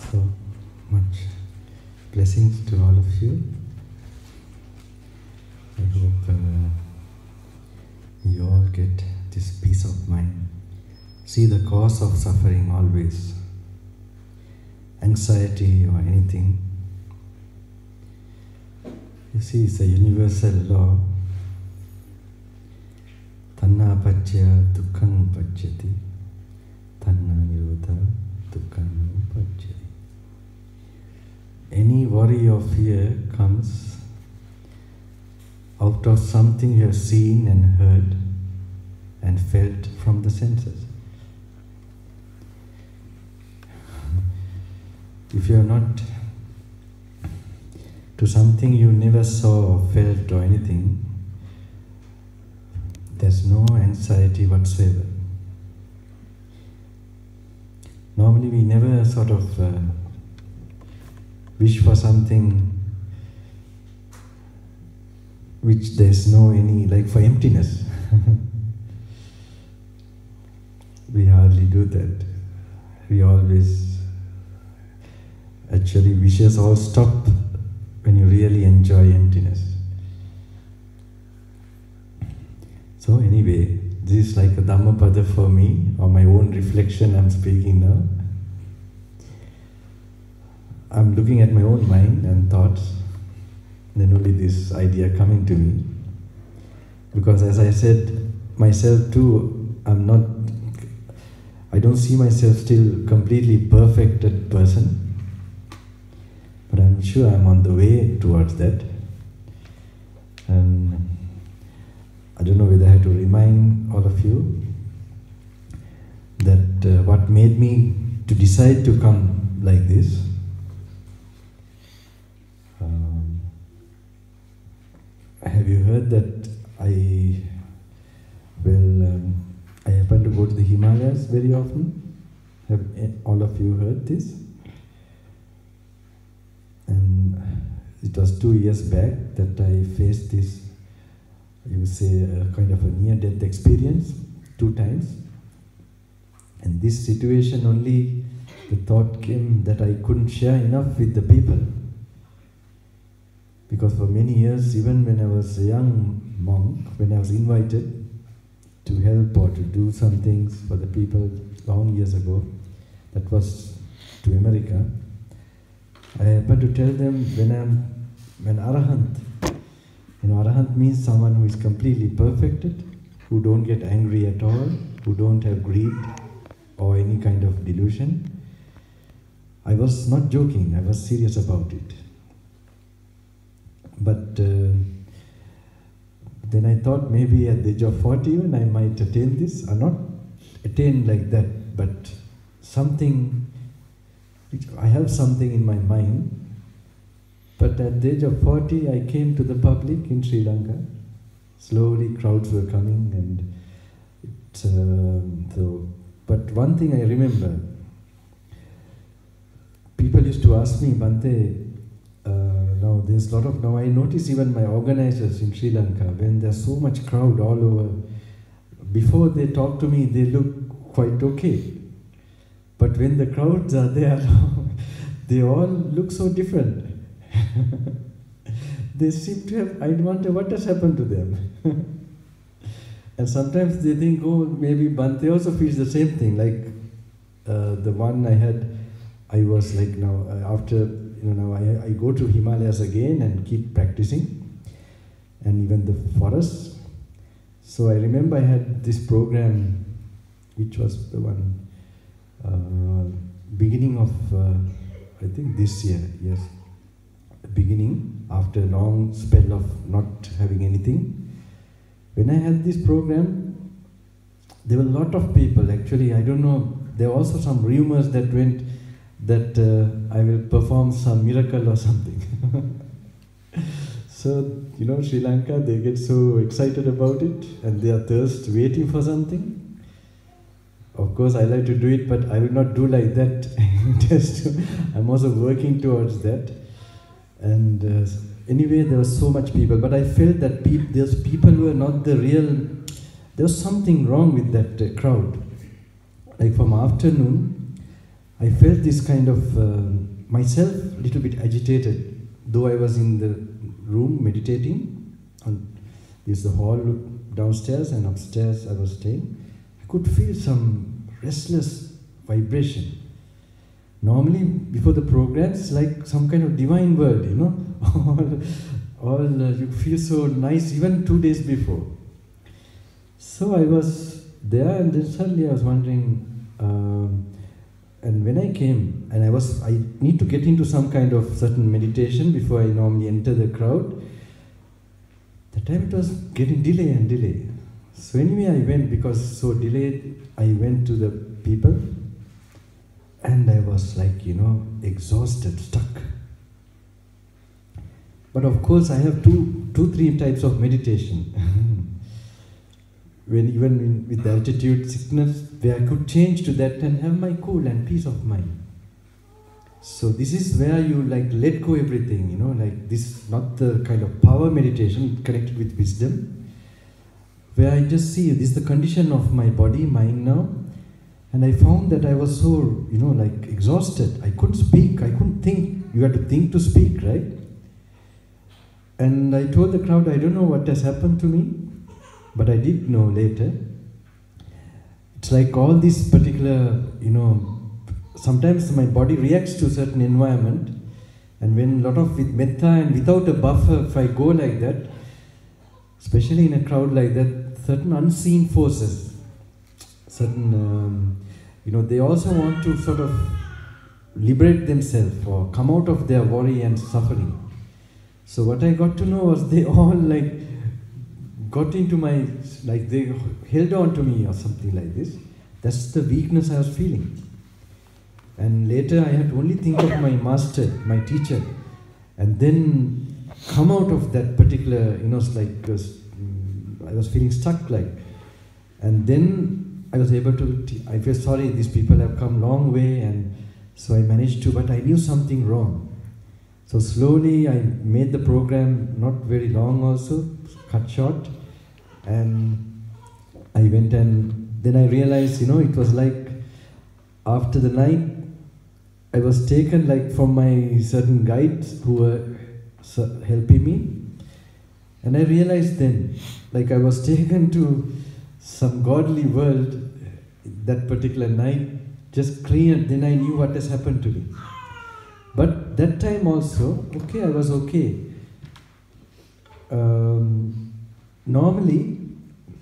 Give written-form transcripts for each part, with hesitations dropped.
So much blessings to all of you. I hope you all get this peace of mind. See the cause of suffering always. Anxiety or anything. You see, it's a universal law. Tanna pacchaya dukkham pacchati. Tanna nirodha dukkham pacchati. Any worry or fear comes out of something you have seen and heard and felt from the senses. If you are not to something you never saw or felt or anything, there's no anxiety whatsoever. Normally we never sort of wish for something which there's no any, like for emptiness. We hardly do that. We always, actually wishes all stop when you really enjoy emptiness. So anyway, this is like a Dhammapada for me, or my own reflection I'm speaking now. I'm looking at my own mind and thoughts, then only this idea coming to me. Because as I said, myself too, I don't see myself still completely perfected person, but I'm sure I'm on the way towards that. And I don't know whether I have to remind all of you that what made me to decide to come like this. Have you heard that I happen to go to the Himalayas very often? Have all of you heard this? And it was 2 years back that I faced this, you would say, a kind of a near-death experience 2 times. And this situation only, the thought came that I couldn't share enough with the people. Because for many years, even when I was a young monk, when I was invited to help or to do some things for the people long years ago, that was to America, I happened to tell them when I'm an Arahant. You know, Arahant means someone who is completely perfected, who don't get angry at all, who don't have greed or any kind of delusion. I was not joking, I was serious about it. But then I thought maybe at the age of 40 even I might attain this, or not attain like that, but something, I have something in my mind. But at the age of 40 I came to the public in Sri Lanka. Slowly crowds were coming, and but one thing I remember, people used to ask me, Bhante, now I notice even my organizers in Sri Lanka, when there's so much crowd all over, before they talk to me, they look quite okay. But when the crowds are there, they all look so different. They seem to have, I wonder what has happened to them. And sometimes they think, oh, maybe Bhante also feels the same thing. Like the one I had, I was like, now after, now I go to Himalayas again and keep practicing, and even the forests. So I remember I had this program, which was the one beginning of, I think this year, yes, beginning after a long spell of not having anything. When I had this program, there were a lot of people. Actually, I don't know, there were also some rumors that went that I will perform some miracle or something. So, Sri Lanka, they get so excited about it and they are thirst waiting for something. Of course, I like to do it, but I will not do like that. I'm also working towards that. And anyway, there was so much people, but I felt that those people were not the real, there was something wrong with that crowd. Like from afternoon, I felt this kind of, myself a little bit agitated, though I was in the room meditating. There's the hall downstairs and upstairs I was staying. I could feel some restless vibration. Normally, before the program, it's like some kind of divine word, you feel so nice even 2 days before. So I was there, and then suddenly I was wondering, and when I came, and I need to get into some kind of certain meditation before I normally enter the crowd. That time it was getting delay and delay. So anyway, I went, because so delayed, I went to the people, and I was like, exhausted, stuck. But of course, I have two, 3 types of meditation. when even with the altitude sickness, where I could change to that and have my cool and peace of mind. So this is where you like let go everything, you know, like this, not the kind of power meditation connected with wisdom, where I just see this is the condition of my body, mind now. And I found that I was so, you know, like exhausted. I couldn't speak, I couldn't think. You had to think to speak, right? And I told the crowd, I don't know what has happened to me, but I did know later. It's like all these particular, you know, sometimes my body reacts to a certain environment, and when a lot of with metta and without a buffer, if I go like that, especially in a crowd like that, certain unseen forces, certain, you know, they also want to sort of liberate themselves or come out of their worry and suffering. So what I got to know was they all like got into my, like they held on to me or something like this. That's the weakness I was feeling. And later I had to only think of my master, my teacher, and then come out of that particular, you know, like I was feeling stuck like. And then I was able to, I feel sorry, these people have come long way, and so I managed to, but I knew something wrong. So slowly I made the program not very long also, cut short, and I went, and then I realized, you know, it was like after the night, I was taken like from my certain guides who were helping me, and I realized then, like I was taken to some godly world that particular night, just cleared, then I knew what has happened to me. But that time also, okay, I was okay. Normally,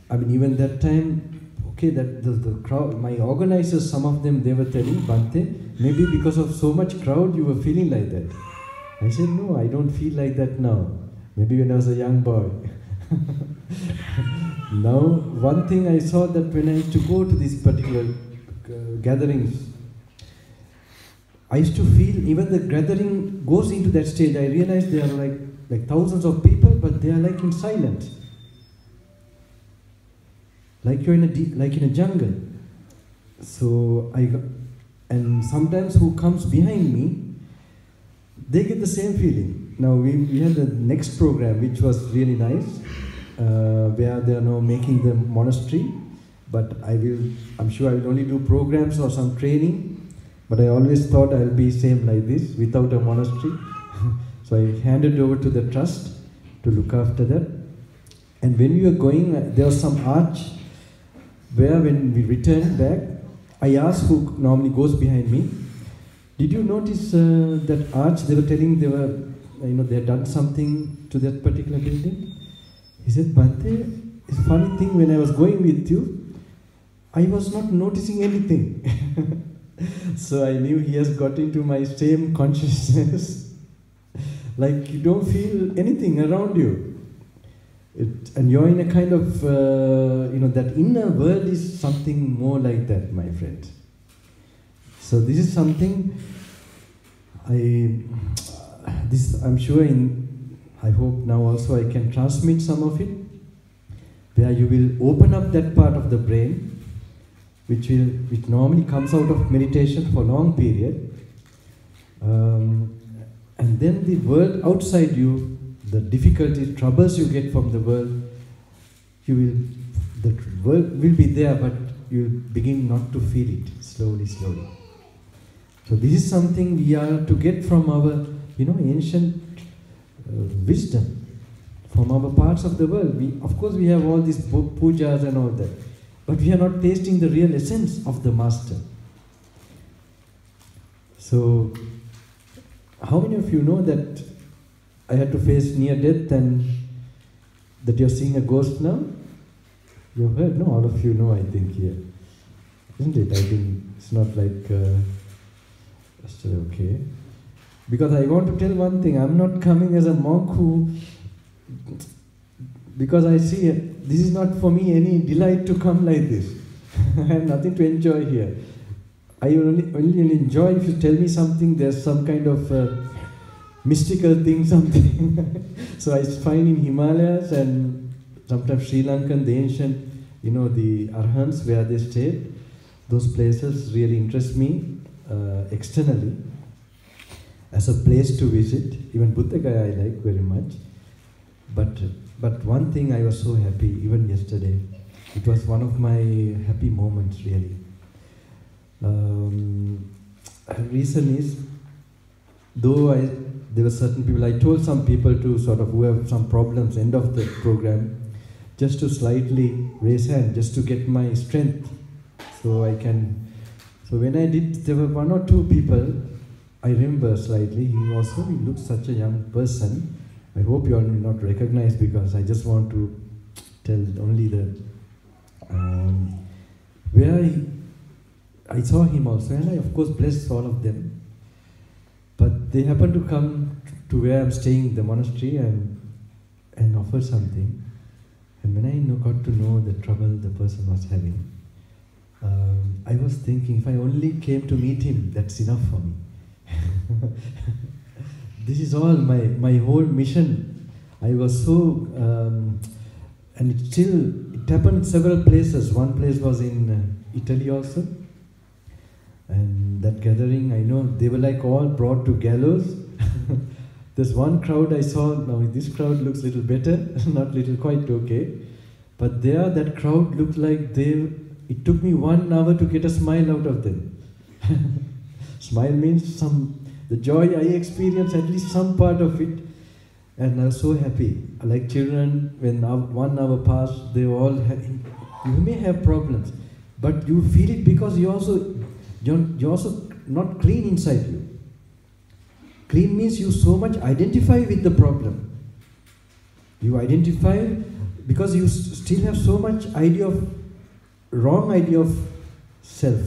I mean even that time, okay, that the crowd, my organizers, some of them, they were telling, Bhante, maybe because of so much crowd you were feeling like that. I said, no, I don't feel like that now. Maybe when I was a young boy. Now, one thing I saw that when I used to go to these particular gatherings, I used to feel, even the gathering goes into that stage, I realized there are like thousands of people, but they are like in silence. Like you're in a jungle. So and sometimes who comes behind me, they get the same feeling. Now we had the next program, which was really nice, where they are now making the monastery, but I'm sure I will only do programs or some training, but I always thought I'll be same like this, without a monastery. So I handed over to the trust to look after that. And when we were going, there was some arch, where when we returned back, I asked who normally goes behind me, did you notice that arch? They were telling they had done something to that particular building. He said, Bhante, it's a funny thing, when I was going with you, I was not noticing anything. So I knew he has got into my same consciousness. Like you don't feel anything around you. And you're in a kind of, that inner world is something more like that, my friend. So this is something I'm sure I hope now also I can transmit some of it, where you will open up that part of the brain, which normally comes out of meditation for a long period. And then the world outside you, the difficulties, troubles you get from the world, the world will be there, but you'll begin not to feel it, slowly, slowly. So this is something we are to get from our, ancient wisdom, from our parts of the world. Of course, we have all these pujas and all that, but we are not tasting the real essence of the Master. So, how many of you know that I had to face near death and that you're seeing a ghost now? You've heard? No, all of you know, I think, here. Isn't it? I think it's not like, okay. Because I want to tell one thing, I'm not coming as a monk because I see this is not for me any delight to come like this. I have nothing to enjoy here. I only enjoy if you tell me something, there's some kind of mystical thing, something. So I find in Himalayas and sometimes Sri Lankan, the ancient, you know, the Arhants where they stayed, those places really interest me externally as a place to visit. Even Buddha Gaya I like very much. But one thing I was so happy, even yesterday, it was one of my happy moments really. Reason is, though there were certain people, I told some people to sort of, who have some problems, end of the program, just to slightly raise hand, just to get my strength, so I can. So when I did, there were one or two people, I remember slightly, he looked such a young person. I hope you all will not recognize, because I just want to tell only that, where I saw him also, and I of course blessed all of them. But they happened to come to where I'm staying, the monastery, and offer something. And when I got to know the trouble the person was having, I was thinking, if I only came to meet him, that's enough for me. This is all my whole mission. I was so, and it happened in several places. One place was in Italy also. And that gathering, I know, they were like all brought to gallows. There's one crowd I saw, now this crowd looks a little better, not little, quite okay. But there, that crowd looked like it took me 1 hour to get a smile out of them. Smile means the joy I experienced, at least some part of it. And I was so happy. Like children, when 1 hour passed, they all you may have problems, but you feel it because you're also not clean inside you. Clean means you so much identify with the problem. You identify because you still have so much wrong idea of self.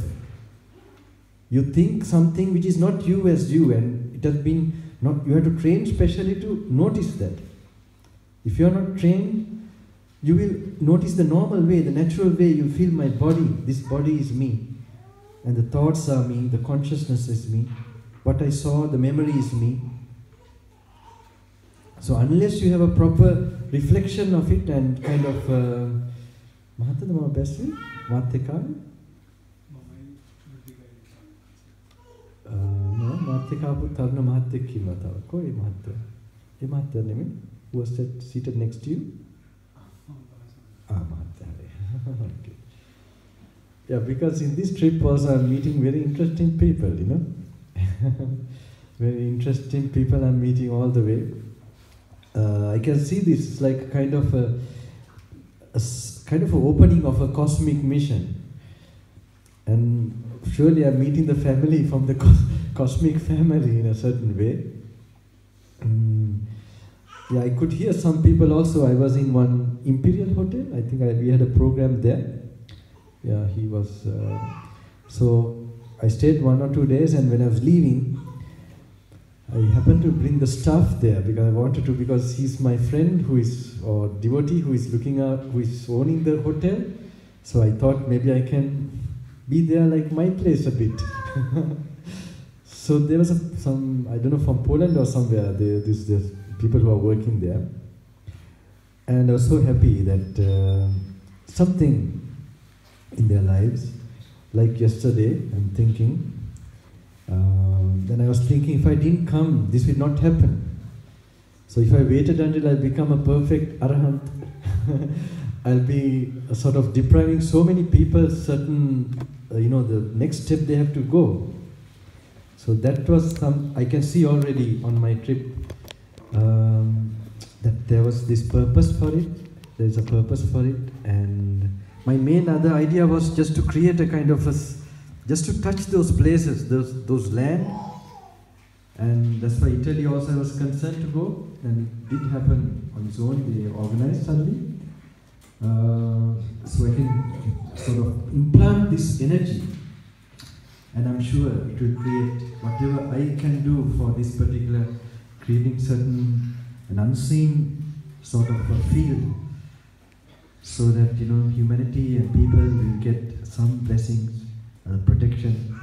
You think something which is not you as you, and it has been you have to train specially to notice that. If you are not trained, you will notice the normal way, the natural way. You feel my body, this body is me. And the thoughts are me, the consciousness is me. What I saw, the memory is me. So unless you have a proper reflection of it and kind of who was seated next to you? Okay. Yeah, because in this trip also I'm meeting very interesting people, you know. Very interesting people I'm meeting all the way. I can see this is like kind of a opening of a cosmic mission. And surely I'm meeting the family from the cosmic family in a certain way. Yeah, I could hear some people also. I was in one Imperial Hotel. I think we had a program there. Yeah, he was. So I stayed 1 or 2 days, and when I was leaving, I happened to bring the stuff there because I wanted to, because he's my friend or devotee who is who is owning the hotel. So I thought maybe I can be there like my place a bit. So there was some, I don't know, from Poland or somewhere, there's people who are working there. And I was so happy that something in their lives, like yesterday, I'm thinking, then I was thinking, if I didn't come, this would not happen. So if I waited until I become a perfect Arahant, I'll be sort of depriving so many people certain, the next step they have to go. So that was I can see already on my trip, that there was this purpose for it, there's a purpose for it, and my main other idea was just to create a kind of just to touch those places, those land, and that's why Italy also I was concerned to go, and it did happen on its own, they organized suddenly. So I can sort of implant this energy, and I'm sure it will create whatever I can do for this particular, creating an unseen sort of a field, so that humanity and people will get some blessings, protection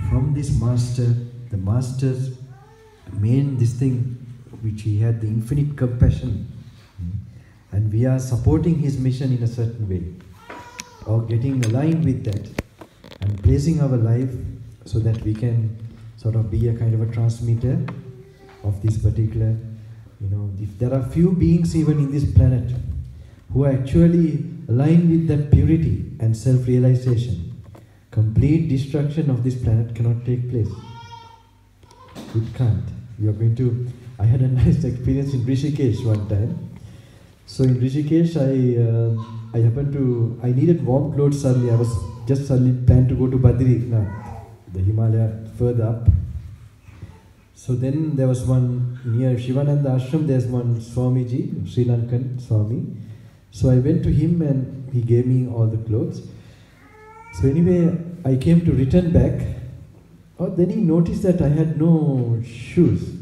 from this master. The master's this thing which he had, the infinite compassion, and we are supporting his mission in a certain way. or getting aligned with that and placing our life so that we can sort of be a kind of a transmitter of this particular, if there are few beings even in this planet who are actually aligned with that purity and self-realization, complete destruction of this planet cannot take place. It can't. I had a nice experience in Rishikesh one time. So in Rishikesh, I needed warm clothes suddenly. I was just suddenly planned to go to Badrinath, the Himalaya further up. So then there was one near Shivananda Ashram, there's one Swamiji, Sri Lankan Swami. So I went to him and he gave me all the clothes. So anyway, I came to return back. Then he noticed that I had no shoes.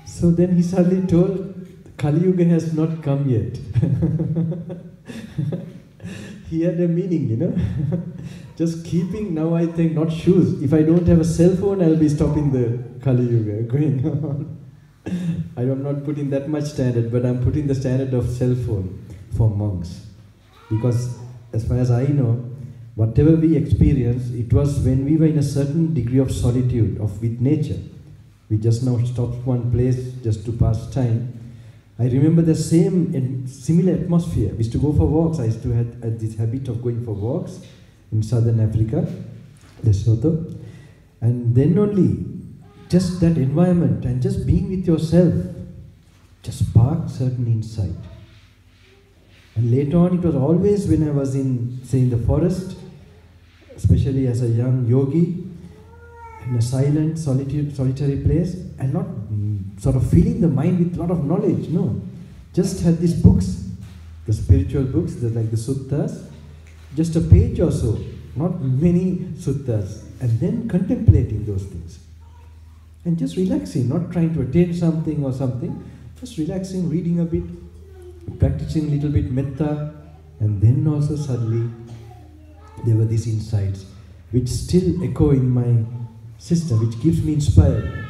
So then he suddenly told, Kali Yuga has not come yet. He had a meaning, Just keeping, now I think, not shoes. If I don't have a cell phone, I'll be stopping the Kali Yuga going on. I'm not putting that much standard, but I'm putting the standard of cell phone for monks. Because as far as I know, whatever we experienced, it was when we were in a certain degree of solitude with nature. We just now stopped one place just to pass time. I remember the same and similar atmosphere. We used to go for walks. I used to have this habit of going for walks in southern Africa, Lesotho. And then only, just that environment and just being with yourself just sparked certain insight. And later on, it was always when I was in the forest, especially as a young yogi, in a silent, solitary place, and not sort of filling the mind with a lot of knowledge, no. Just had these books, the spiritual books, like the suttas, just a page or so, not many suttas, and then contemplating those things. And just relaxing, not trying to attain something or something, just relaxing, reading a bit, practicing a little bit metta, and then also suddenly there were these insights which still echo in my system, which keeps me inspired.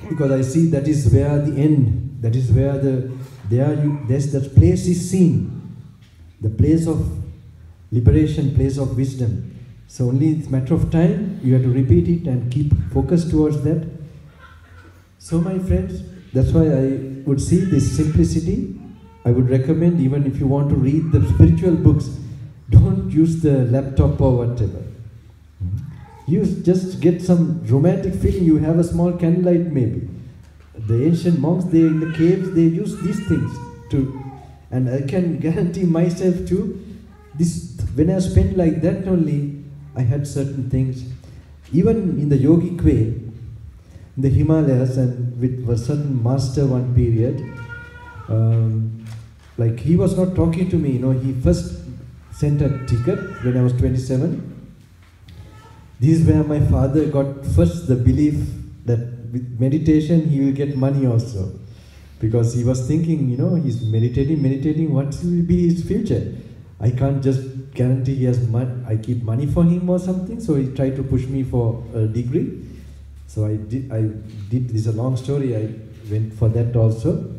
Because I see that is where the end, that is where that place is seen, the place of liberation, place of wisdom. So only it's a matter of time, you have to repeat it and keep focused towards that. So my friends, that's why I would see this simplicity. I would recommend, even if you want to read the spiritual books, don't use the laptop or whatever. Just get some romantic feeling. You have a small candlelight maybe. The ancient monks, they in the caves, they use these things to, and I can guarantee myself too, when I spent like that only, I had certain things. Even in the yogic way, in the Himalayas, and with a certain master one period, like he was not talking to me, he first sent a ticket when I was 27. This is where my father got first the belief that with meditation he will get money also. Because he was thinking, he's meditating, what will be his future? I can't just guarantee he has money, I keep money for him or something, so he tried to push me for a degree. So I did, this is a long story, I went for that also.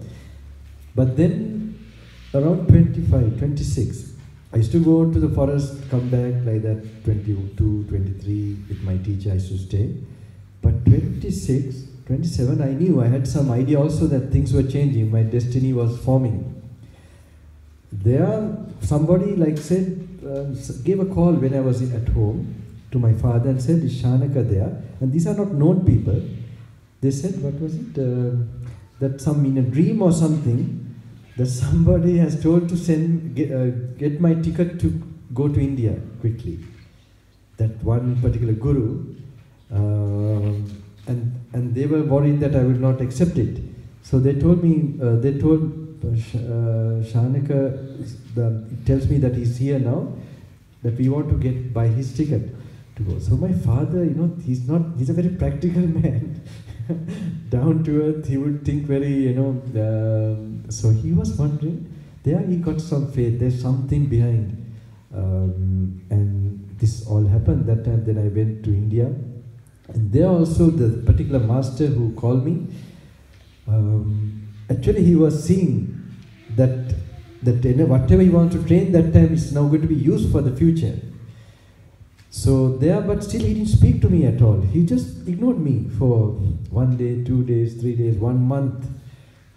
But then, around 25, 26, I used to go to the forest, come back like that, 22, 23, with my teacher I used to stay. But 26, 27, I knew, I had some idea also that things were changing, my destiny was forming. There, somebody gave a call when I was at home to my father and said, is Shanaka there? And these are not known people. They said, what was it? That in a dream or something, that somebody has told to get my ticket to go to India quickly. That one particular guru, and they were worried that I would not accept it. So they told me, Shanaka, it tells me that he's here now, that we want to buy his ticket to go. So my father, he's a very practical man. Down to earth, he would think very, so he was wondering, there he got some faith, there's something behind. And this all happened that time. Then I went to India. And there also, the particular master who called me, actually he was seeing that that whatever he wants to train that time is now going to be used for the future. So there, but still he didn't speak to me at all. He just ignored me for 1 day, 2 days, 3 days, 1 month.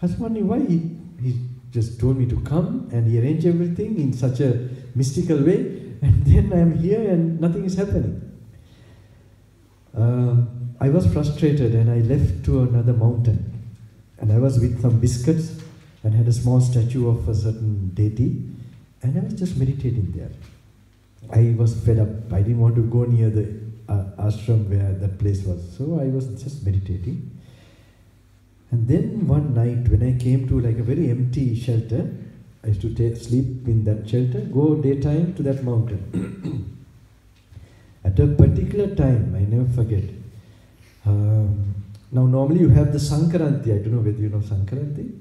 I was wondering why he just told me to come, and he arranged everything in such a mystical way, and then I am here and nothing is happening. I was frustrated and I left to another mountain, and I was with some biscuits and had a small statue of a certain deity, and I was just meditating there. I was fed up. I didn't want to go near the ashram where that place was, so I was just meditating. And then one night when I came to like a very empty shelter, I used to sleep in that shelter, go daytime to that mountain. At a particular time, I never forget. Now normally you have the Sankaranti. I don't know whether you know Sankaranti.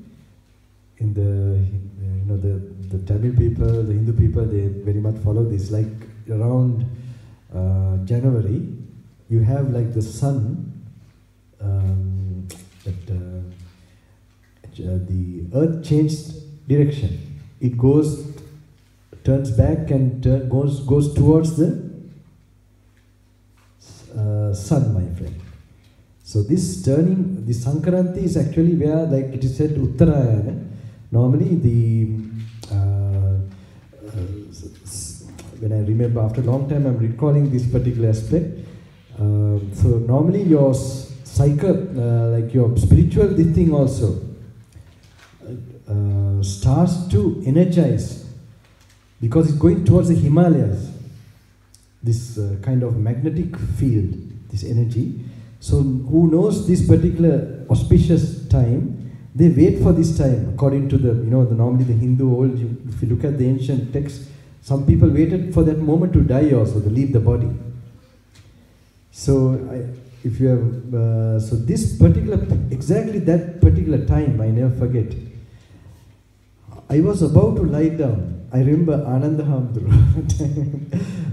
In the Tamil people, the Hindu people, they very much follow this. Like around January, you have like the sun, the earth changed direction. It turns back and goes towards the sun, my friend. So this turning, the Sankaranti is actually where, like it is said, Uttarayana. Normally when I remember after a long time, I'm recalling this particular aspect. So normally your cycle, like your spiritual this thing also starts to energize, because it's going towards the Himalayas, this kind of magnetic field, this energy. So who knows this particular auspicious time, they wait for this time according to normally the Hindu old, if you look at the ancient texts, some people waited for that moment to die also, to leave the body. So if you have, so this particular, exactly that particular time, I never forget. I was about to lie down. I remember Ananda Hamdru,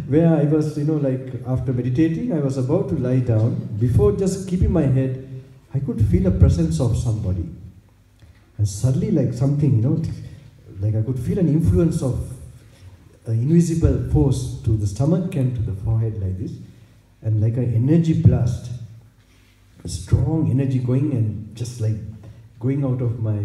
where I was, like after meditating, I was about to lie down. Before just keeping my head, I could feel a presence of somebody. And suddenly like something, like I could feel an influence of an invisible force to the stomach and to the forehead like this. And like an energy blast, a strong energy going and just like going out of my,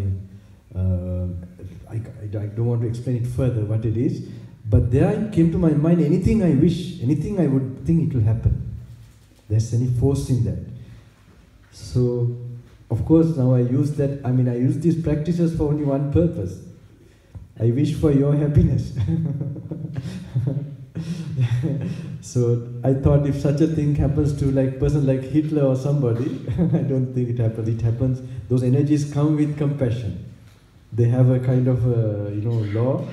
I don't want to explain it further what it is, but there came to my mind, anything I wish, anything I would think it will happen. There's any force in that. So, of course, now I use that, I use these practices for only one purpose. I wish for your happiness. So I thought if such a thing happens to like person like Hitler or somebody, I don't think it happens. It happens, those energies come with compassion. They have a kind of law.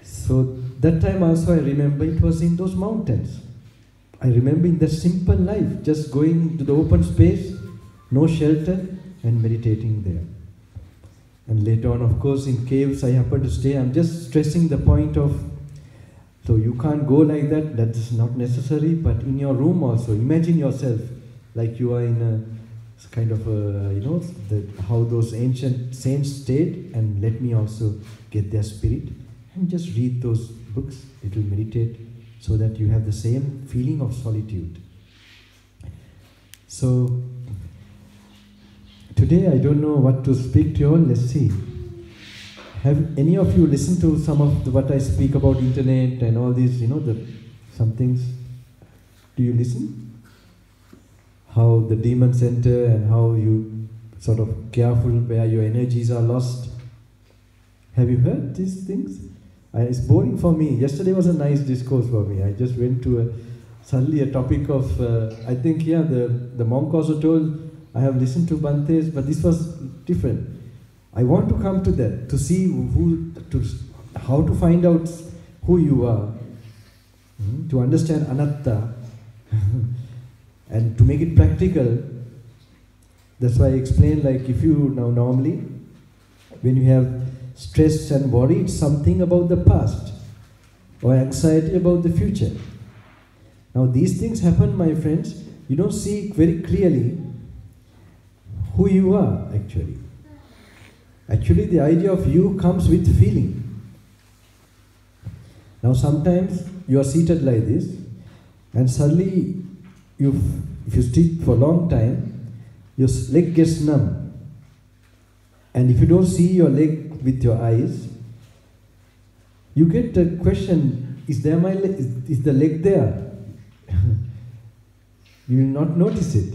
So that time also I remember it was in those mountains. I remember in that simple life, just going to the open space, no shelter, and meditating there. And later on, of course, in caves I happened to stay. I'm just stressing the point of, so you can't go like that, that is not necessary, but in your room also, imagine yourself like you are in a kind of a, how those ancient saints stayed, and let me also get their spirit, and just read those books, it will meditate, so that you have the same feeling of solitude. So, today I don't know what to speak to you all, let's see. Have any of you listened to some of what I speak about internet and all these, some things? Do you listen? How the demons enter and how you sort of careful where your energies are lost. Have you heard these things? It's boring for me. Yesterday was a nice discourse for me. I just went to suddenly a topic of, I think here the monk also told, I have listened to Bhantes, but this was different. I want to come to that, to see how to find out who you are, to understand anatta, and to make it practical. That's why I explained, like if you now normally, when you have stress and worry, it's something about the past, or anxiety about the future. Now these things happen, my friends, you don't see very clearly who you are actually. Actually, the idea of you comes with feeling. Now sometimes you are seated like this, and suddenly if you sit for a long time, your leg gets numb. And if you don't see your leg with your eyes, you get the question, is there my leg? Is the leg there? You will not notice it.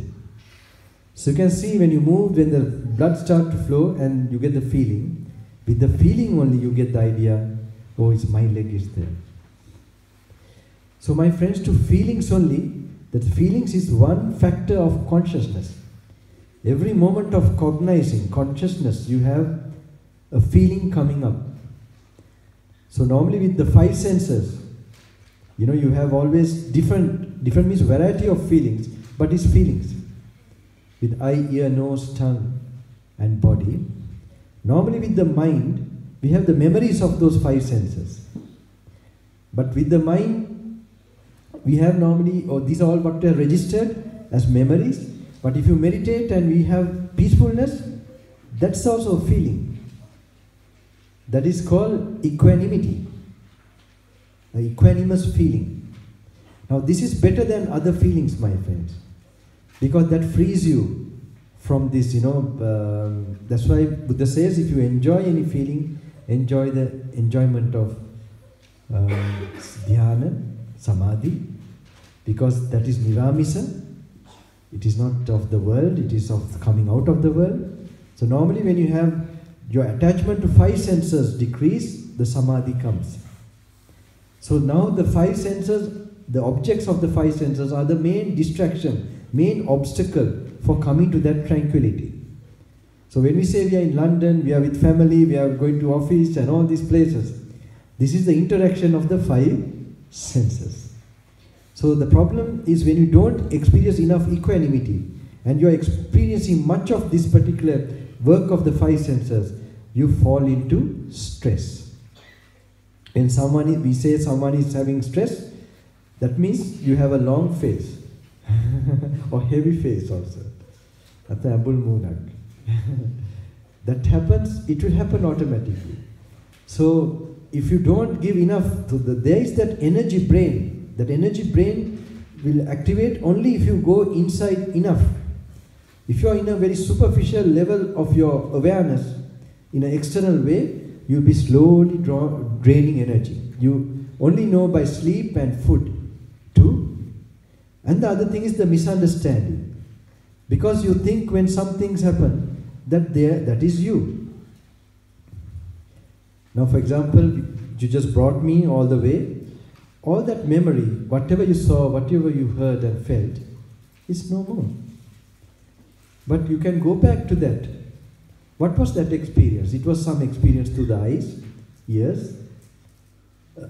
So you can see when you move, when the blood starts to flow and you get the feeling. With the feeling only you get the idea, oh, it's my leg is there. So my friends, to feelings only, that feelings is one factor of consciousness. Every moment of cognizing, consciousness, you have a feeling coming up. So normally with the five senses, you have always different means variety of feelings, but it's feelings. With eye, ear, nose, tongue and body. Normally with the mind, we have the memories of those five senses. But with the mind, we have normally, these are all what are registered as memories. But if you meditate and we have peacefulness, that's also a feeling. That is called equanimity. The equanimous feeling. Now this is better than other feelings, my friends. Because that frees you from this, that's why Buddha says, if you enjoy any feeling, enjoy the enjoyment of dhyana, samadhi, because that is niramisa. It is not of the world, it is of coming out of the world. So normally when you have your attachment to five senses decrease, the samadhi comes. So now the five senses, the objects of the five senses are the main distraction, main obstacle for coming to that tranquility. So when we say we are in London, we are with family, we are going to office and all these places, this is the interaction of the five senses. So the problem is when you don't experience enough equanimity and you are experiencing much of this particular work of the five senses, you fall into stress. When we say someone is having stress, that means you have a long face or heavy face also. That's the Abul Munak. That happens, it will happen automatically. So if you don't give enough, there is that energy brain. That energy brain will activate only if you go inside enough. If you are in a very superficial level of your awareness, in an external way, you'll be slowly draining energy. You only know by sleep and food too. And the other thing is the misunderstanding. Because you think when some things happen, that is you. Now for example, you just brought me all the way. All that memory, whatever you saw, whatever you heard and felt, is no more. But you can go back to that. What was that experience? It was some experience through the eyes, ears,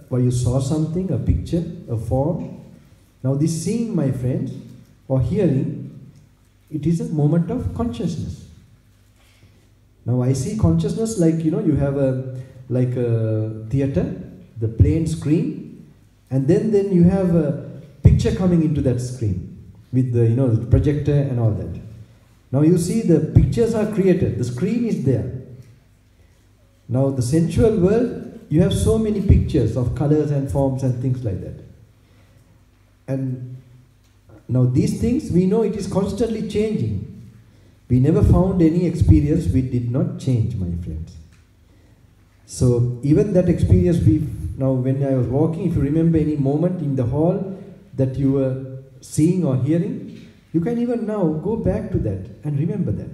where you saw something, a picture, a form. Now this seeing, my friends, or hearing, it is a moment of consciousness. Now I see consciousness like, you have a theater, the plain screen, and then you have a picture coming into that screen with the, the projector and all that. Now you see the pictures are created, the screen is there. Now the sensual world, you have so many pictures of colors and forms and things like that. And now these things, we know it is constantly changing. We never found any experience which did not change, my friends. So even that experience, now when I was walking, if you remember any moment in the hall that you were seeing or hearing, you can even now go back to that and remember that.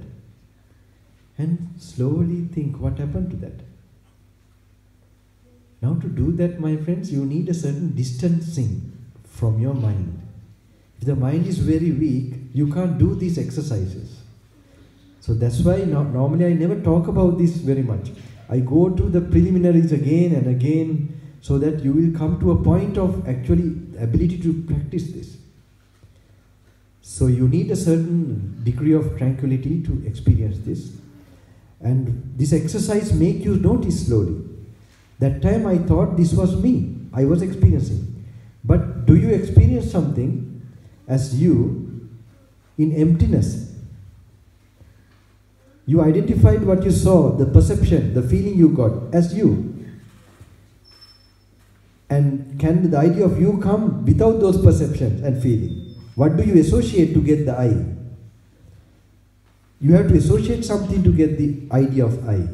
And slowly think what happened to that. Now to do that, my friends, you need a certain distancing from your mind. If the mind is very weak, you can't do these exercises. So that's why normally I never talk about this very much. I go to the preliminaries again and again so that you will come to a point of actually ability to practice this. So you need a certain degree of tranquility to experience this. And this exercise makes you notice slowly. That time I thought this was me, I was experiencing. But do you experience something as you in emptiness? You identified what you saw, the perception, the feeling you got as you. And can the idea of you come without those perceptions and feeling? What do you associate to get the I? You have to associate something to get the idea of I.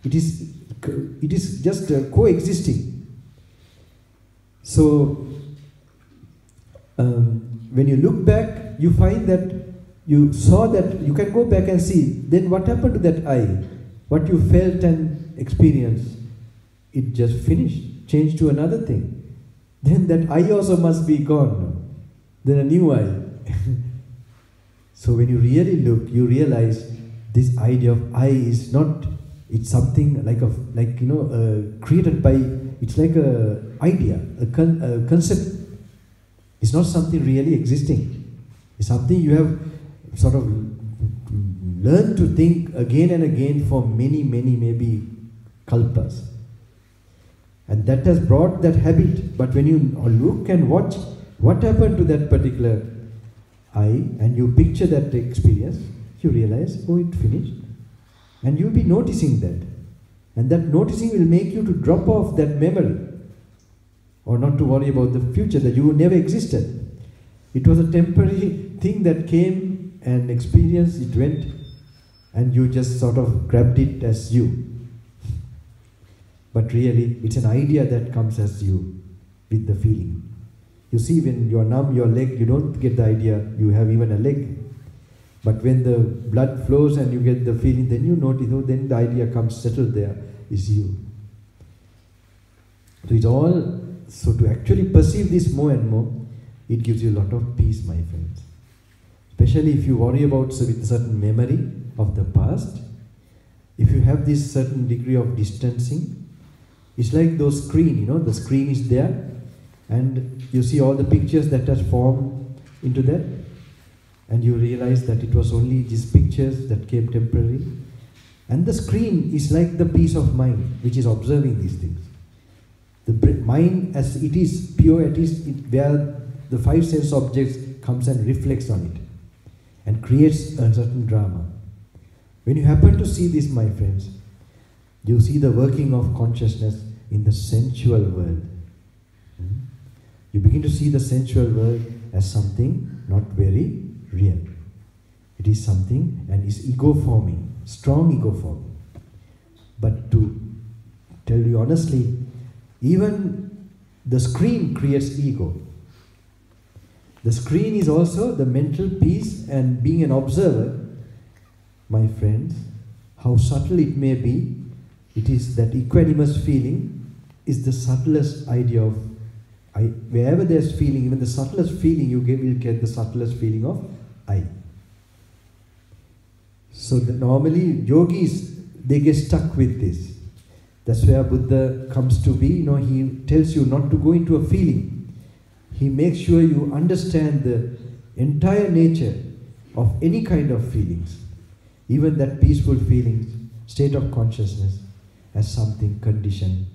It is just coexisting. So, when you look back, you find that you saw that, you can go back and see, then what happened to that I? What you felt and experienced, it just finished, changed to another thing. Then that I also must be gone. Then a new I. So when you really look, you realize this idea of I is not, it's something created by, it's like a idea, a concept. It's not something really existing. It's something you have sort of learned to think again and again for many, maybe kalpas. And that has brought that habit. But when you look and watch what happened to that particular I, and you picture that experience, you realize, oh, it finished. And you'll be noticing that. And that noticing will make you to drop off that memory. Or not to worry about the future, that you never existed. It was a temporary thing that came and experienced, it went, and you just sort of grabbed it as you. But really, it's an idea that comes as you, with the feeling. You see, when you are numb your leg, you don't get the idea you have even a leg. But when the blood flows and you get the feeling, then you notice, oh, then the idea comes settled there, is you. So it's all, so to actually perceive this more and more, it gives you a lot of peace, my friends. Especially if you worry about with a certain memory of the past, if you have this certain degree of distancing, it's like those screen, the screen is there, and you see all the pictures that has formed into that, and you realize that it was only these pictures that came temporary. And the screen is like the peace of mind which is observing these things. The mind as it is, pure it is, where the five sense objects comes and reflects on it and creates a certain drama. When you happen to see this, my friends, you see the working of consciousness in the sensual world. You begin to see the sensual world as something not very real. It is something, and is ego forming, strong ego forming. But to tell you honestly, even the screen creates ego. The screen is also the mental peace, and being an observer, my friends, how subtle it may be, it is that equanimous feeling is the subtlest idea of wherever there's feeling, even the subtlest feeling you will get the subtlest feeling of I. So normally yogis, they get stuck with this. That's where Buddha comes to be. He tells you not to go into a feeling. He makes sure you understand the entire nature of any kind of feelings, even that peaceful feelings, state of consciousness, as something conditioned.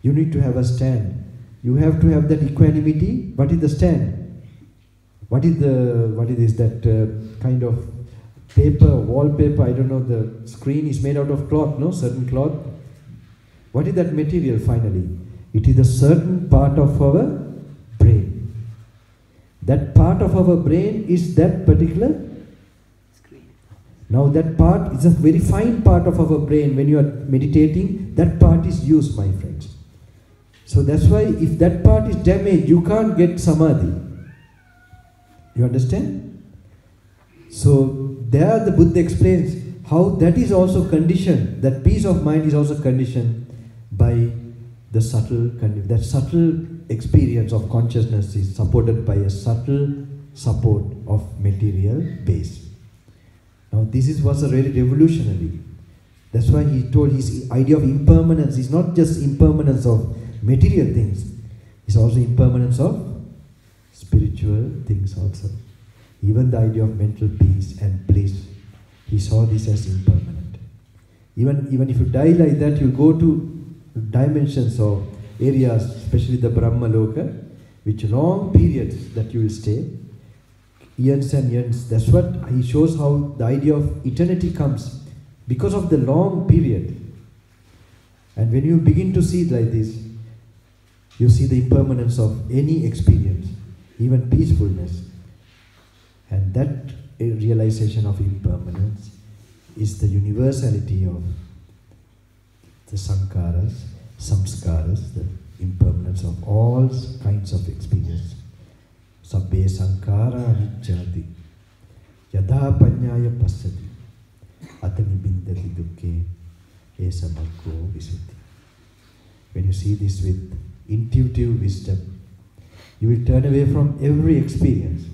You need to have a stand. You have to have that equanimity. What is the stand? What is that kind of paper, wallpaper, I don't know, the screen is made out of cloth, no? Certain cloth. What is that material finally? It is a certain part of our brain. That part of our brain is that particular screen. Now that part is a very fine part of our brain. When you are meditating, that part is used, my friends. So that's why if that part is damaged, you can't get samadhi. You understand? So there the Buddha explains how that is also conditioned, that peace of mind is also conditioned by the subtle, that subtle experience of consciousness is supported by a subtle support of material base. Now this was a really revolutionary. That's why he told his idea of impermanence is not just impermanence of material things, it's also impermanence of spiritual things also. Even the idea of mental peace and bliss, he saw this as impermanent. Even if you die like that, you go to dimensions or areas, especially the Brahma Loka, which long periods that you will stay, years and years. That's what he shows how the idea of eternity comes because of the long period. And when you begin to see it like this, you see the impermanence of any experience, even peacefulness. And that realization of impermanence is the universality of the sankharas, samskaras, the impermanence of all kinds of experience. Sabbe sankhara anicchati yadha panyaya passati atani bindati dukkhe esa maggo visuddhi. When you see this with intuitive wisdom, you will turn away from every experience,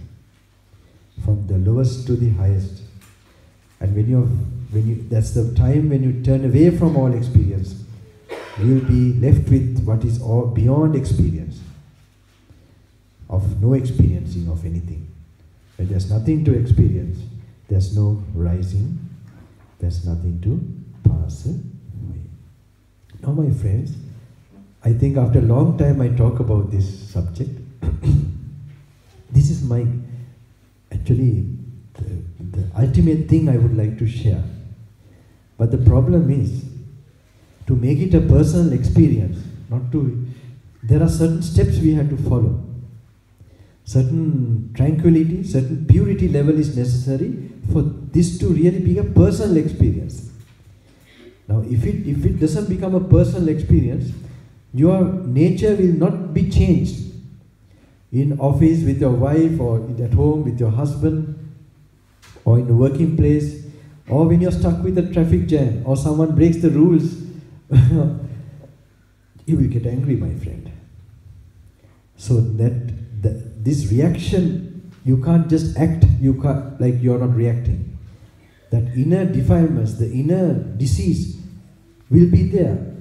from the lowest to the highest. And that's the time when you turn away from all experience, you will be left with what is all beyond experience, of no experiencing of anything. When there's nothing to experience, there's no rising, there's nothing to pass away. Now, my friends, I think after a long time I talk about this subject. This is my, actually, the ultimate thing I would like to share. But the problem is, to make it a personal experience, there are certain steps we have to follow. Certain tranquility, certain purity level is necessary for this to really be a personal experience. Now, if it doesn't become a personal experience, your nature will not be changed. In office with your wife, or at home with your husband, or in the working place, or when you're stuck with a traffic jam, or someone breaks the rules, you will get angry, my friend. So this reaction, you can't just act like you're not reacting. That inner defilements, the inner disease will be there.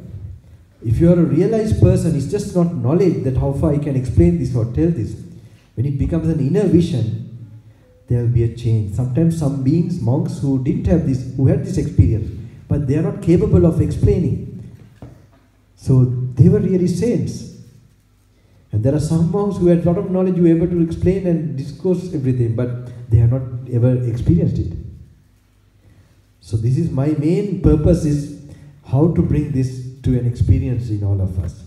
If you are a realized person, it's just not knowledge that how far I can explain this or tell this. When it becomes an inner vision, there will be a change. Sometimes some beings, monks who didn't have this, who had this experience, but they are not capable of explaining. So they were really saints. And there are some monks who had a lot of knowledge, who were able to explain and discourse everything, but they have not ever experienced it. So this is my main purpose, is how to bring this to an experience in all of us.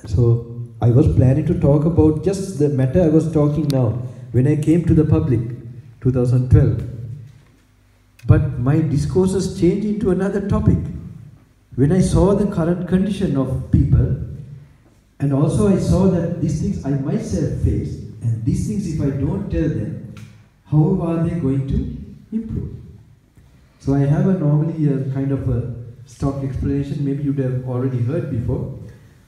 So I was planning to talk about just the matter I was talking now when I came to the public, 2012. But my discourses changed into another topic. When I saw the current condition of people, and also I saw that these things I myself face, and these things if I don't tell them, how are they going to improve? So I have normally a kind of a stock explanation, maybe you'd have already heard before,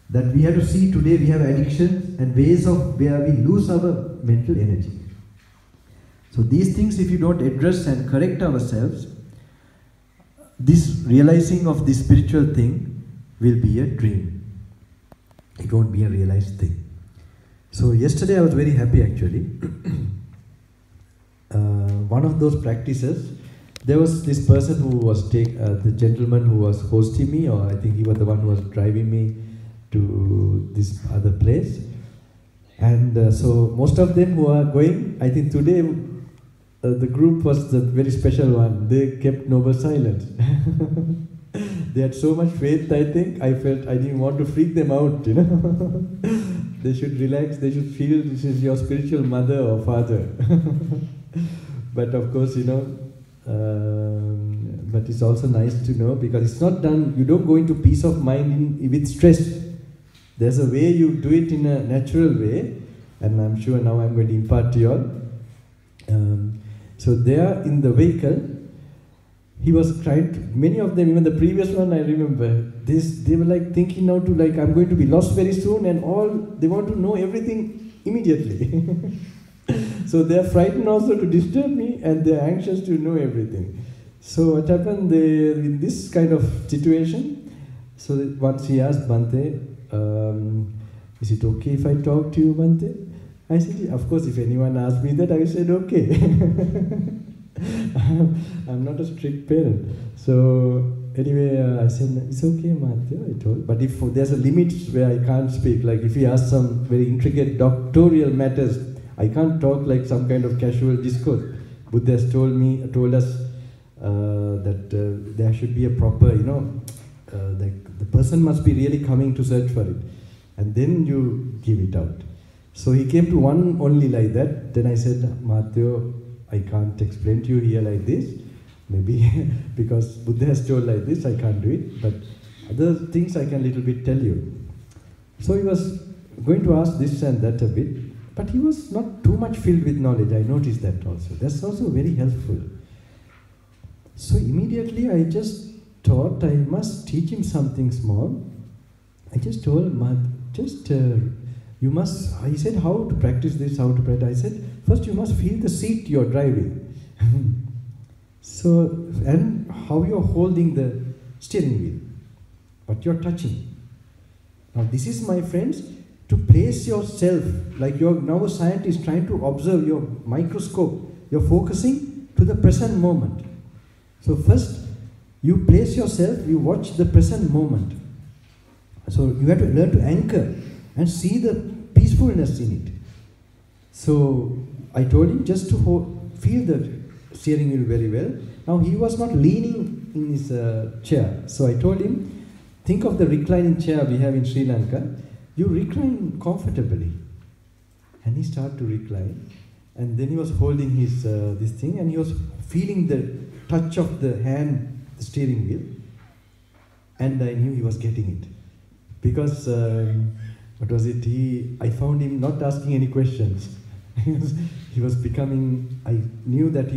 that we have to see today we have addictions and ways of where we lose our mental energy. So these things, if you don't address and correct ourselves, this realizing of this spiritual thing will be a dream. It won't be a realized thing. So yesterday I was very happy actually. One of those practices, there was this person who was the gentleman who was hosting me, or I think he was the one who was driving me to this other place. And so most of them who are going, I think today the group was the very special one. They kept noble silence. They had so much faith, I think. I felt I didn't want to freak them out, you know. They should relax, they should feel this is your spiritual mother or father. But of course, you know, but it's also nice to know, because it's not done, you don't go into peace of mind with stress. There's a way you do it in a natural way, and I'm sure now I'm going to impart to you all. So there in the vehicle, he was trying to, many of them, even the previous one I remember, they were like thinking now to like, I'm going to be lost very soon, and they want to know everything immediately. So they are frightened also to disturb me, and they are anxious to know everything. So what happened, in this kind of situation, so once he asked Bhante, is it okay if I talk to you, Bhante? I said, of course, if anyone asked me that, I said okay. I'm not a strict parent. So anyway, I said, it's okay, Bhante, I told. But if there's a limit where I can't speak, like if he asks some very intricate doctoral matters, I can't talk like some kind of casual discourse. Buddha has told us that there should be a proper, the person must be really coming to search for it, and then you give it out. So he came to one only like that. Then I said, Matthew, I can't explain to you here like this. Maybe because Buddha has told like this, I can't do it. But other things I can little bit tell you. So he was going to ask this and that a bit, but he was not too much filled with knowledge. I noticed that also. That's also very helpful. So immediately I just thought I must teach him something small. I just told him, you must, he said, how to practice this, how to practice. I said, first you must feel the seat you're driving. So, and how you're holding the steering wheel, what you're touching. Now this is, my friends, to place yourself, like you're now a scientist trying to observe your microscope, you're focusing to the present moment. So first, you place yourself, you watch the present moment. So you have to learn to anchor and see the peacefulness in it. So I told him just to feel the steering wheel very well. Now he was not leaning in his chair. So I told him, think of the reclining chair we have in Sri Lanka. You recline comfortably. And he started to recline. And then he was holding his this thing, and he was feeling the touch of the hand, the steering wheel. And I knew he was getting it. Because, what was it? I found him not asking any questions. He was becoming, I knew that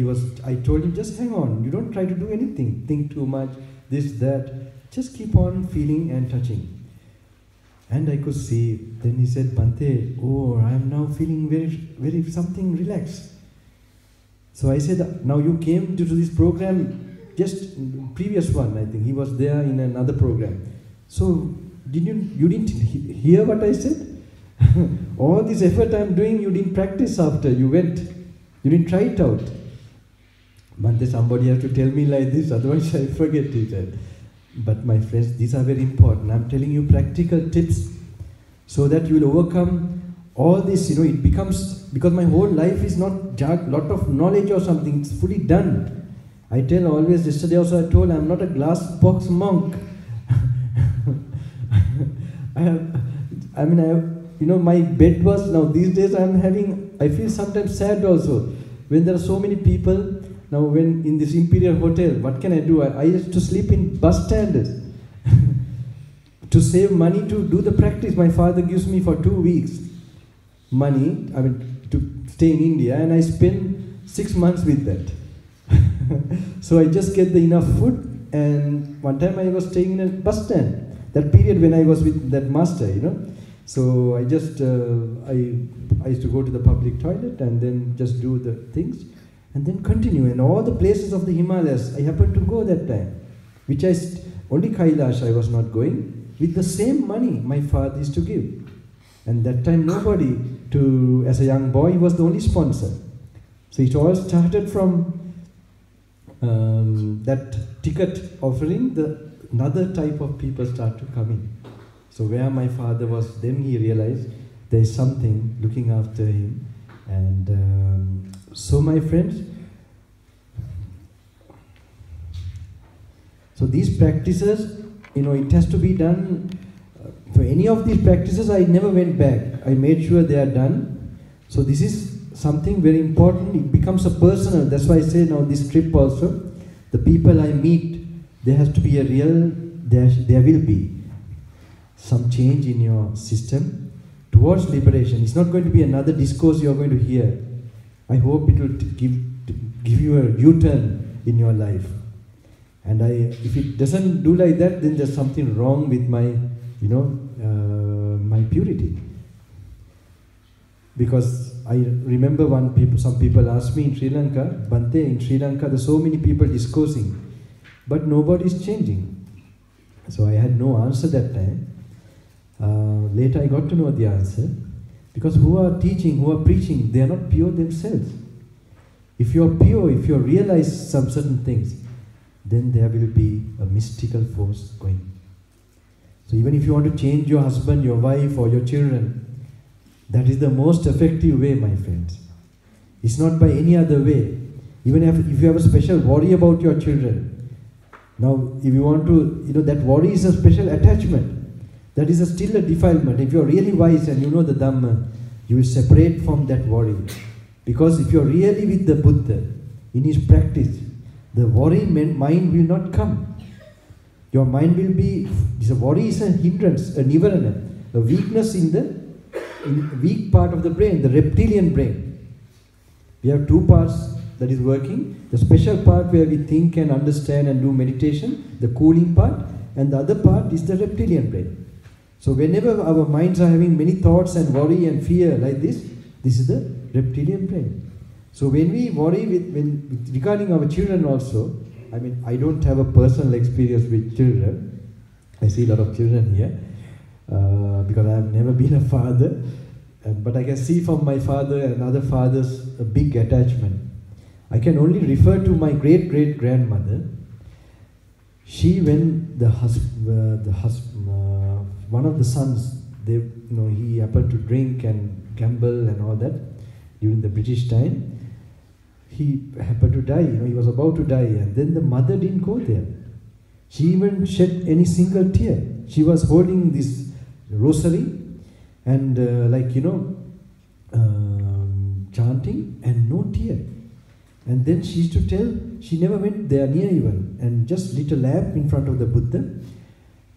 I told him, just hang on, you don't try to do anything, think too much, this, that, just keep on feeling and touching. And I could see, then he said, Bhante, oh, I am now feeling very, very something relaxed. So I said, now you came to this program, just previous one, I think, he was there in another program. So, you didn't hear what I said? All this effort I am doing, you didn't practice after you went. You didn't try it out. Bhante, somebody has to tell me like this, otherwise I forget it. But my friends, these are very important. I am telling you practical tips so that you will overcome all this. It becomes, because my whole life is not a lot of knowledge or something, it's fully done. I tell always, yesterday also I told, I am not a glass box monk. My bed was, now these days I feel sometimes sad also. When there are so many people, now when in this Imperial Hotel, what can I do? I used to sleep in bus stands. To save money to do the practice, my father gives me for 2 weeks money, to stay in India, and I spend 6 months with that. So I just get the enough food, and one time I was staying in a bus stand. That period when I was with that master, So I just, I used to go to the public toilet and then just do the things and then continue. And all the places of the Himalayas, I happened to go that time, which only Kailash I was not going, with the same money my father used to give. And that time nobody, as a young boy, he was the only sponsor. So it all started from that ticket offering, another type of people start to come in. So where my father was, then he realized there is something looking after him. And so my friends, so these practices, it has to be done. For any of these practices, I never went back. I made sure they are done. So this is something very important. It becomes a personal. That's why I say now this trip also, the people I meet, there has to be there will be some change in your system towards liberation. It's not going to be another discourse you're going to hear. I hope it will give you a U-turn in your life. And if it doesn't do like that, then there's something wrong with my, my purity. Because I remember some people asked me in Sri Lanka, Bhante, in Sri Lanka there's so many people discoursing, but nobody's changing. So I had no answer that time. Later I got to know the answer. Because who are teaching, who are preaching, they are not pure themselves. If you are pure, if you realize some certain things, then there will be a mystical force going. So even if you want to change your husband, your wife, or your children, That is the most effective way, my friends. It's not by any other way. Even if you have a special worry about your children, now if you want to, that worry is a special attachment. That is still a defilement. If you're really wise and you know the Dhamma, you will separate from that worry. Because if you're really with the Buddha, in his practice, the worry mind will not come. Your mind will be, worry is a hindrance, a nivarana, a weakness in the weak part of the brain, the reptilian brain. We have two parts that is working. The special part where we think and understand and do meditation, the cooling part, and the other part is the reptilian brain. So whenever our minds are having many thoughts and worry and fear like this is the reptilian brain. So when we worry regarding our children also, I don't have a personal experience with children. I see a lot of children here because I have never been a father. But I can see from my father and other fathers a big attachment. I can only refer to my great-great-grandmother. She, when one of the sons, he happened to drink and gamble and all that during the British time. He happened to die, he was about to die, and then the mother didn't go there. She even shed any single tear. She was holding this rosary and chanting and no tear. And then she used to tell, she never went there near even, and just lit a lamp in front of the Buddha.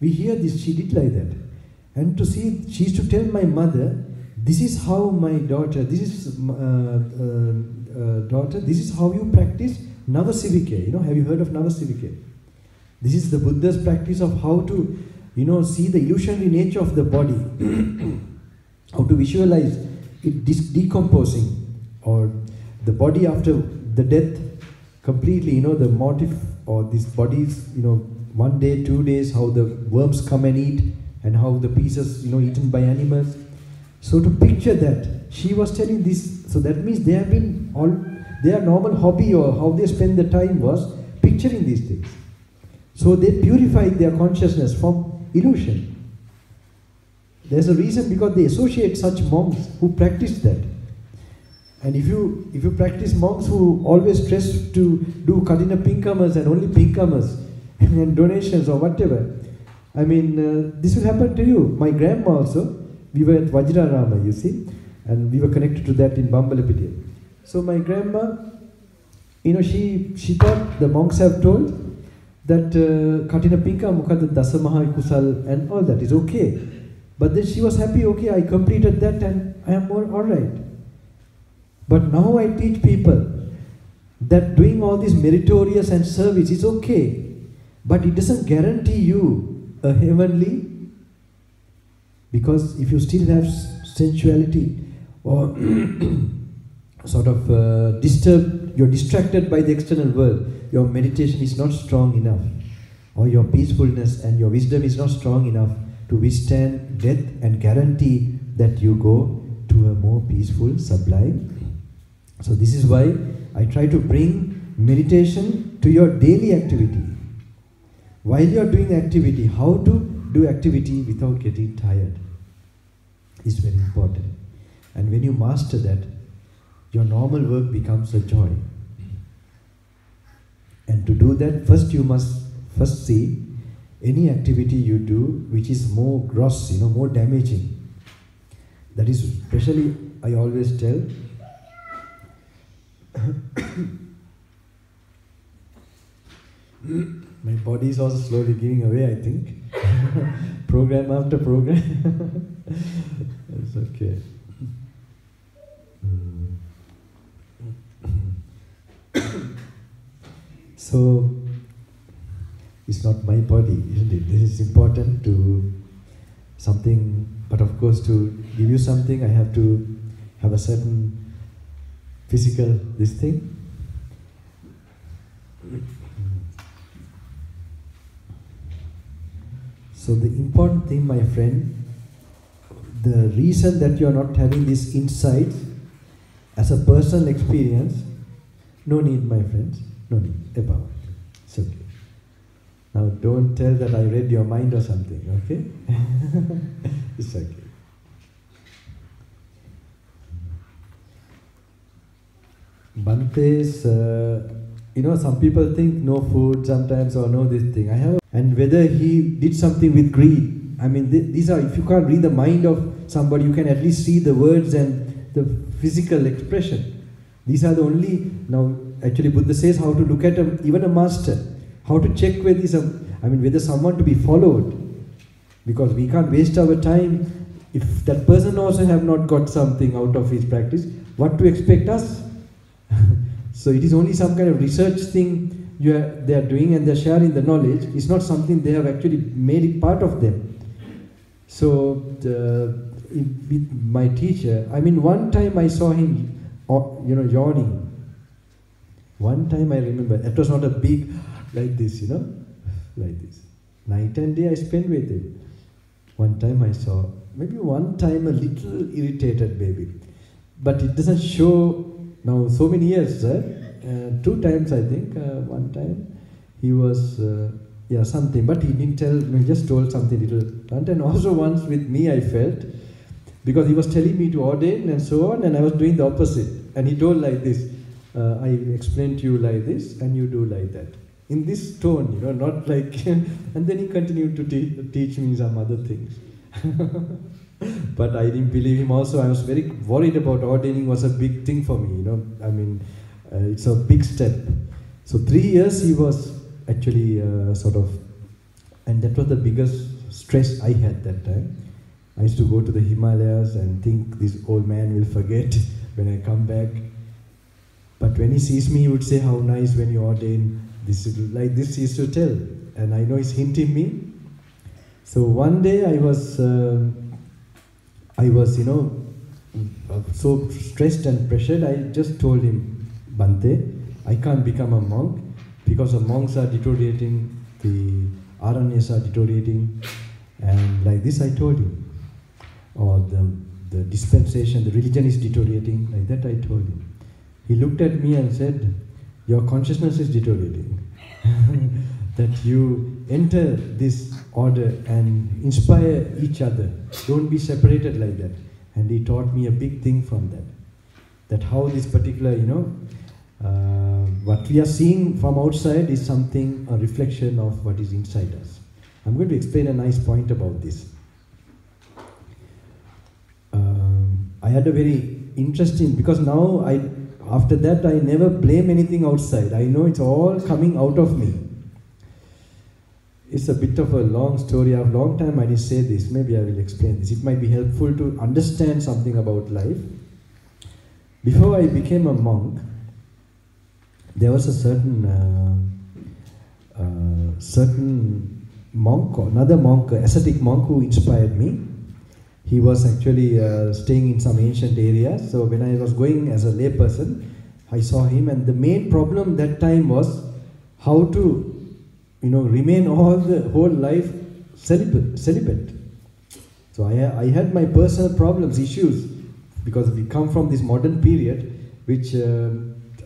We hear this, she did like that. And to see, she used to tell my mother, this is how my daughter, this is daughter, this is how you practice Navasivike. Have you heard of Navasivike? This is the Buddha's practice of how to, see the illusionary nature of the body. How to visualize it decomposing, or the body after the death completely, the motif, or these bodies, 1 day, 2 days, how the worms come and eat, and how the pieces, eaten by animals. So to picture that, she was telling this, so that means they have been their normal hobby or how they spend the time was picturing these things. So they purified their consciousness from illusion. There's a reason, because they associate such monks who practice that. And if you practice monks who always stress to do Kadina Pinkamas and only Pinkamas and donations or whatever, this will happen to you. My grandma also, we were at Vajrarama, you see, and we were connected to that in Bambalapitiya. So my grandma, she thought the monks have told that Katina Pinka Mukada Dasamaha Kusal and all that is okay. But then she was happy, okay, I completed that and I am more alright. But now I teach people that doing all this meritorious and service is okay, but it doesn't guarantee you a heavenly, because if you still have sensuality or sort of you're distracted by the external world, your meditation is not strong enough, or your peacefulness and your wisdom is not strong enough to withstand death and guarantee that you go to a more peaceful, sublime. So this is why I try to bring meditation to your daily activity. While you are doing activity, how to do activity without getting tired is very important. And when you master that, your normal work becomes a joy. And to do that, first you must see any activity you do which is more gross, more damaging. That is, especially I always tell, my body is also slowly giving away, I think. Program after program. It's okay. So, it's not my body, isn't it? This is important to something, but of course to give you something, I have to have a certain physical, this thing. So the important thing, my friend, the reason that you are not having this insight as a personal experience, no need, my friends, no need, about it. It's okay. Now don't tell that I read your mind or something, okay? It's okay. Bante's, you know, some people think no food sometimes or no this thing. And whether he did something with greed. I mean, these are, if you can't read the mind of somebody, you can at least see the words and the physical expression. These are the only, now actually Buddha says how to look at even a master, how to check whether whether someone to be followed. Because we can't waste our time. If that person also have not got something out of his practice, what to expect us? So it is only some kind of research thing they are doing, and they are sharing the knowledge. It's not something they have actually made it part of them. So with my teacher, one time I saw him, yawning. One time I remember, it was not a big, like this, like this. Night and day I spent with him. One time I saw, maybe one time a little irritated baby. But it doesn't show now so many years, sir. 2 times I think, one time he was, something, but he didn't tell, he just told something little. And also once with me I felt, because he was telling me to ordain and so on, and I was doing the opposite. And he told like this, I explained to you like this, and you do like that. In this tone, not like, and then he continued to teach me some other things. But I didn't believe him also. I was very worried about ordaining was a big thing for me, it's a big step. So 3 years he was actually and that was the biggest stress I had that time. I used to go to the Himalayas and think this old man will forget when I come back. But when he sees me, he would say, how nice when you ordain. This is like this he used to tell. And I know he's hinting me. So one day I was so stressed and pressured, I just told him, Bante, I can't become a monk because the monks are deteriorating, the Aranyas are deteriorating, and like this I told him. Or the dispensation, the religion is deteriorating, like that I told him. He looked at me and said, your consciousness is deteriorating. That you enter this order and inspire each other. Don't be separated like that. And he taught me a big thing from that. That how this particular, what we are seeing from outside is something, a reflection of what is inside us. I'm going to explain a nice point about this. I had a very interesting, because now after that I never blame anything outside. I know it's all coming out of me. It's a bit of a long story. A long time I didn't say this. Maybe I will explain this. It might be helpful to understand something about life. Before I became a monk, there was a certain monk, or another monk, ascetic monk, who inspired me. He was actually staying in some ancient area. So when I was going as a layperson, I saw him, and the main problem that time was how to, remain whole life celibate. So I had my personal problems, issues, because we come from this modern period, which even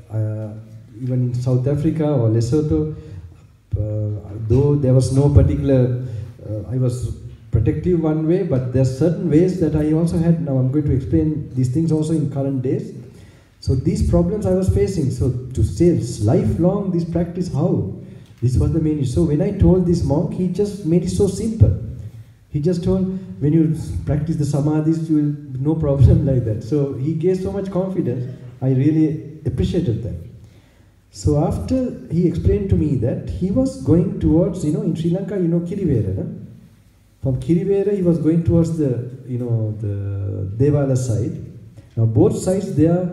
in South Africa or Lesotho, though there was no particular, I was protective one way, but there are certain ways that I also had. Now I'm going to explain these things also in current days. So these problems I was facing. So to say lifelong this practice, how? This was the main issue. So when I told this monk, he just made it so simple. He just told, when you practice the samadhis, you will no problem like that. So he gave so much confidence. I really appreciated that. So after he explained to me that he was going towards, in Sri Lanka, Kirivera, no? From Kirivera, he was going towards the Devala side. Now both sides, they are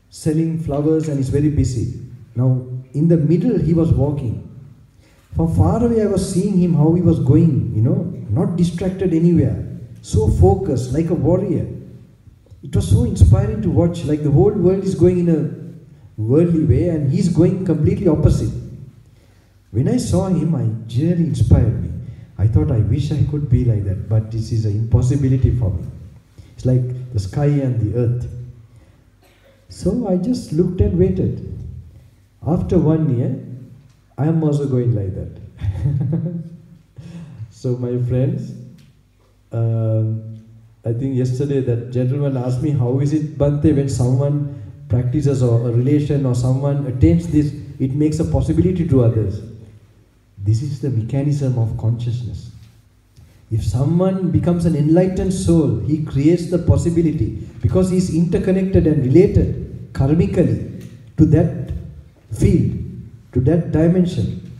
selling flowers and it's very busy. Now in the middle, he was walking. From far away, I was seeing him, how he was going, not distracted anywhere. So focused, like a warrior. It was so inspiring to watch, like the whole world is going in a worldly way and he's going completely opposite. When I saw him, it really inspired me. I thought, I wish I could be like that, but this is an impossibility for me. It's like the sky and the earth. So I just looked and waited. After 1 year, I am also going like that. So my friends, I think yesterday that gentleman asked me, how is it, Bante, when someone practices or a relation or someone attains this, it makes a possibility to others. This is the mechanism of consciousness. If someone becomes an enlightened soul, he creates the possibility because he is interconnected and related karmically to that field, to that dimension.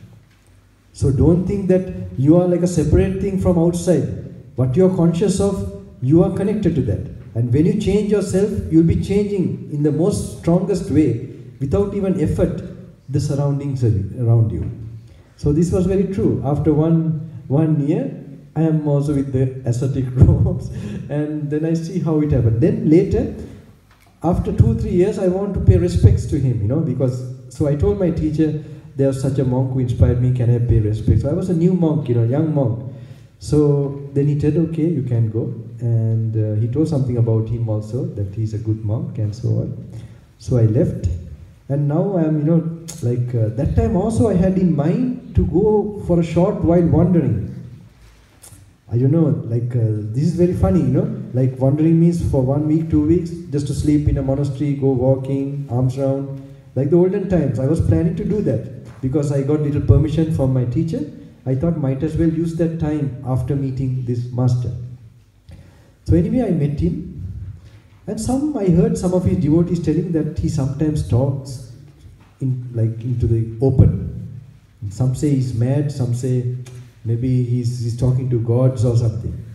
So don't think that you are like a separate thing from outside. What you are conscious of, you are connected to that. And when you change yourself, you will be changing in the most strongest way, without even effort, the surroundings around you. So this was very true. After one year, I am also with the ascetic robes, and then I see how it happened. Then later, after 2-3 years, I want to pay respects to him, because, so I told my teacher, there was such a monk who inspired me, can I pay respect? So I was a new monk, young monk. So then he said, okay, you can go. And he told something about him also, that he's a good monk and so on. So I left. And now I am, that time also I had in mind to go for a short while wandering. I don't know, this is very funny, like wandering means for 1 week, 2 weeks, just to sleep in a monastery, go walking, arms round, like the olden times. I was planning to do that because I got little permission from my teacher. I thought might as well use that time after meeting this master. So anyway, I met him, and I heard some of his devotees telling that he sometimes talks into the open. Some say he's mad, some say maybe he's talking to gods or something.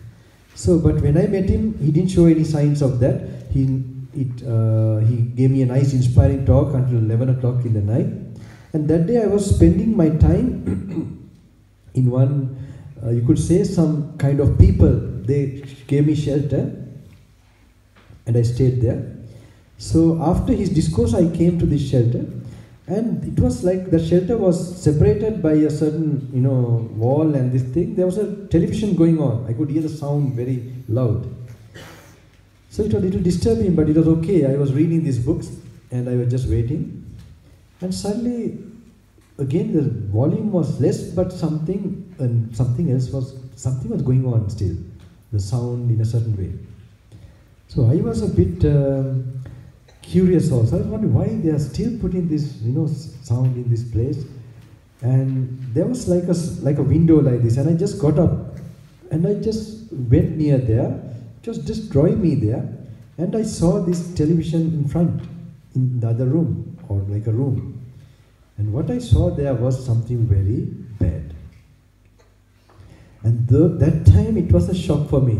So, but when I met him, he didn't show any signs of that. He gave me a nice inspiring talk until 11 o'clock in the night. And that day I was spending my time in one, you could say, some kind of people. They gave me shelter and I stayed there. So after his discourse, I came to this shelter. And it was like the shelter was separated by a certain, wall and this thing. There was a television going on. I could hear the sound very loud. So it was a little disturbing, but it was okay. I was reading these books and I was just waiting. And suddenly, again, the volume was less, but something was going on still. The sound in a certain way. So I was a bit curious also. I was wondering why they are still putting this, sound in this place. And there was like a window like this, and I just got up and I just went near there. It was just drawing me there, and I saw this television in front, in the other room, or like a room. And what I saw there was something very bad. And that time it was a shock for me,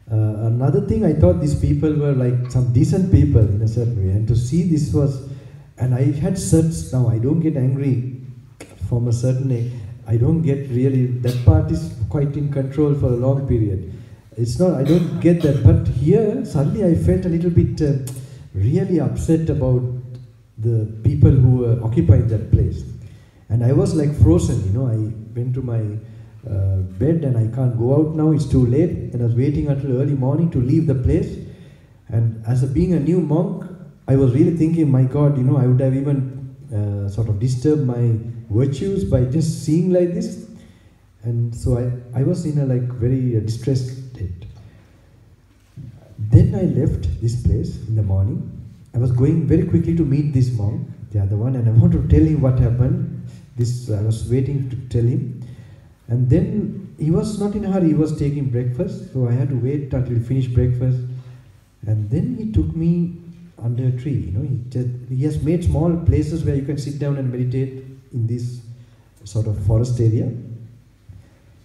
another thing, I thought these people were like some decent people in a certain way, and to see this was, and I had searched. Now I don't get angry from a certain age. I don't get really, that part is quite in control for a long period. It's not, I don't get that, but here suddenly I felt a little bit really upset about the people who were occupying that place. And I was like frozen, I went to my bed and I can't go out now, it's too late, and I was waiting until early morning to leave the place. And being a new monk, I was really thinking, my God, I would have even sort of disturbed my virtues by just seeing like this. And so I was in a very distressed state. Then I left this place in the morning. I was going very quickly to meet this monk, the other one, and I want to tell him what happened. I was waiting to tell him. And then he was not in a hurry, he was taking breakfast, so I had to wait until he finished breakfast. And then he took me under a tree, he has made small places where you can sit down and meditate in this sort of forest area.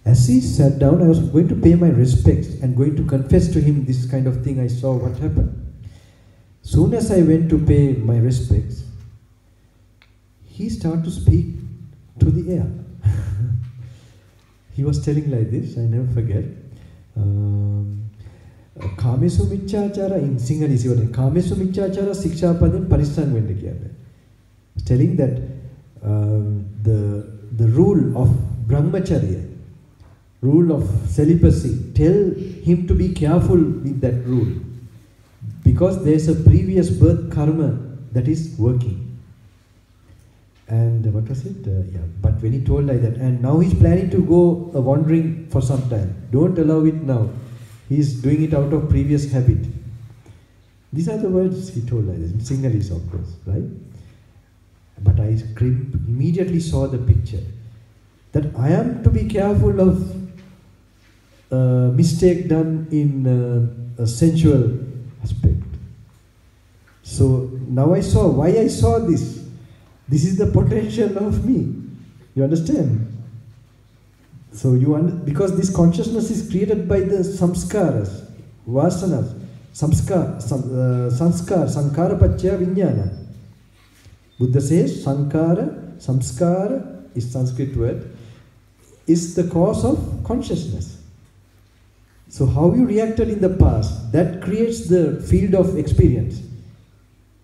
As he sat down, I was going to pay my respects and going to confess to him this kind of thing I saw what happened. Soon as I went to pay my respects, he started to speak to the air. He was telling like this, I never forget. Kamesu michachara, in Sinhalese, he was saying, Kamesu michachara sikshapadam parisang vendu kiyada. Telling that the rule of brahmacharya, rule of celibacy, tell him to be careful with that rule. Because there is a previous birth karma that is working. And what was it? But when he told like that, and now he's planning to go wandering for some time. Don't allow it now. He's doing it out of previous habit. These are the words he told like this, in Sinhalese of course, right? But I immediately saw the picture that I am to be careful of mistake done in a sensual aspect. So now I saw why I saw this. This is the potential of me. You understand? So because this consciousness is created by the samskaras, vasanas, sanskara paccaya vijnana. Buddha says sankara, samskara is Sanskrit word, is the cause of consciousness. So how you reacted in the past, that creates the field of experience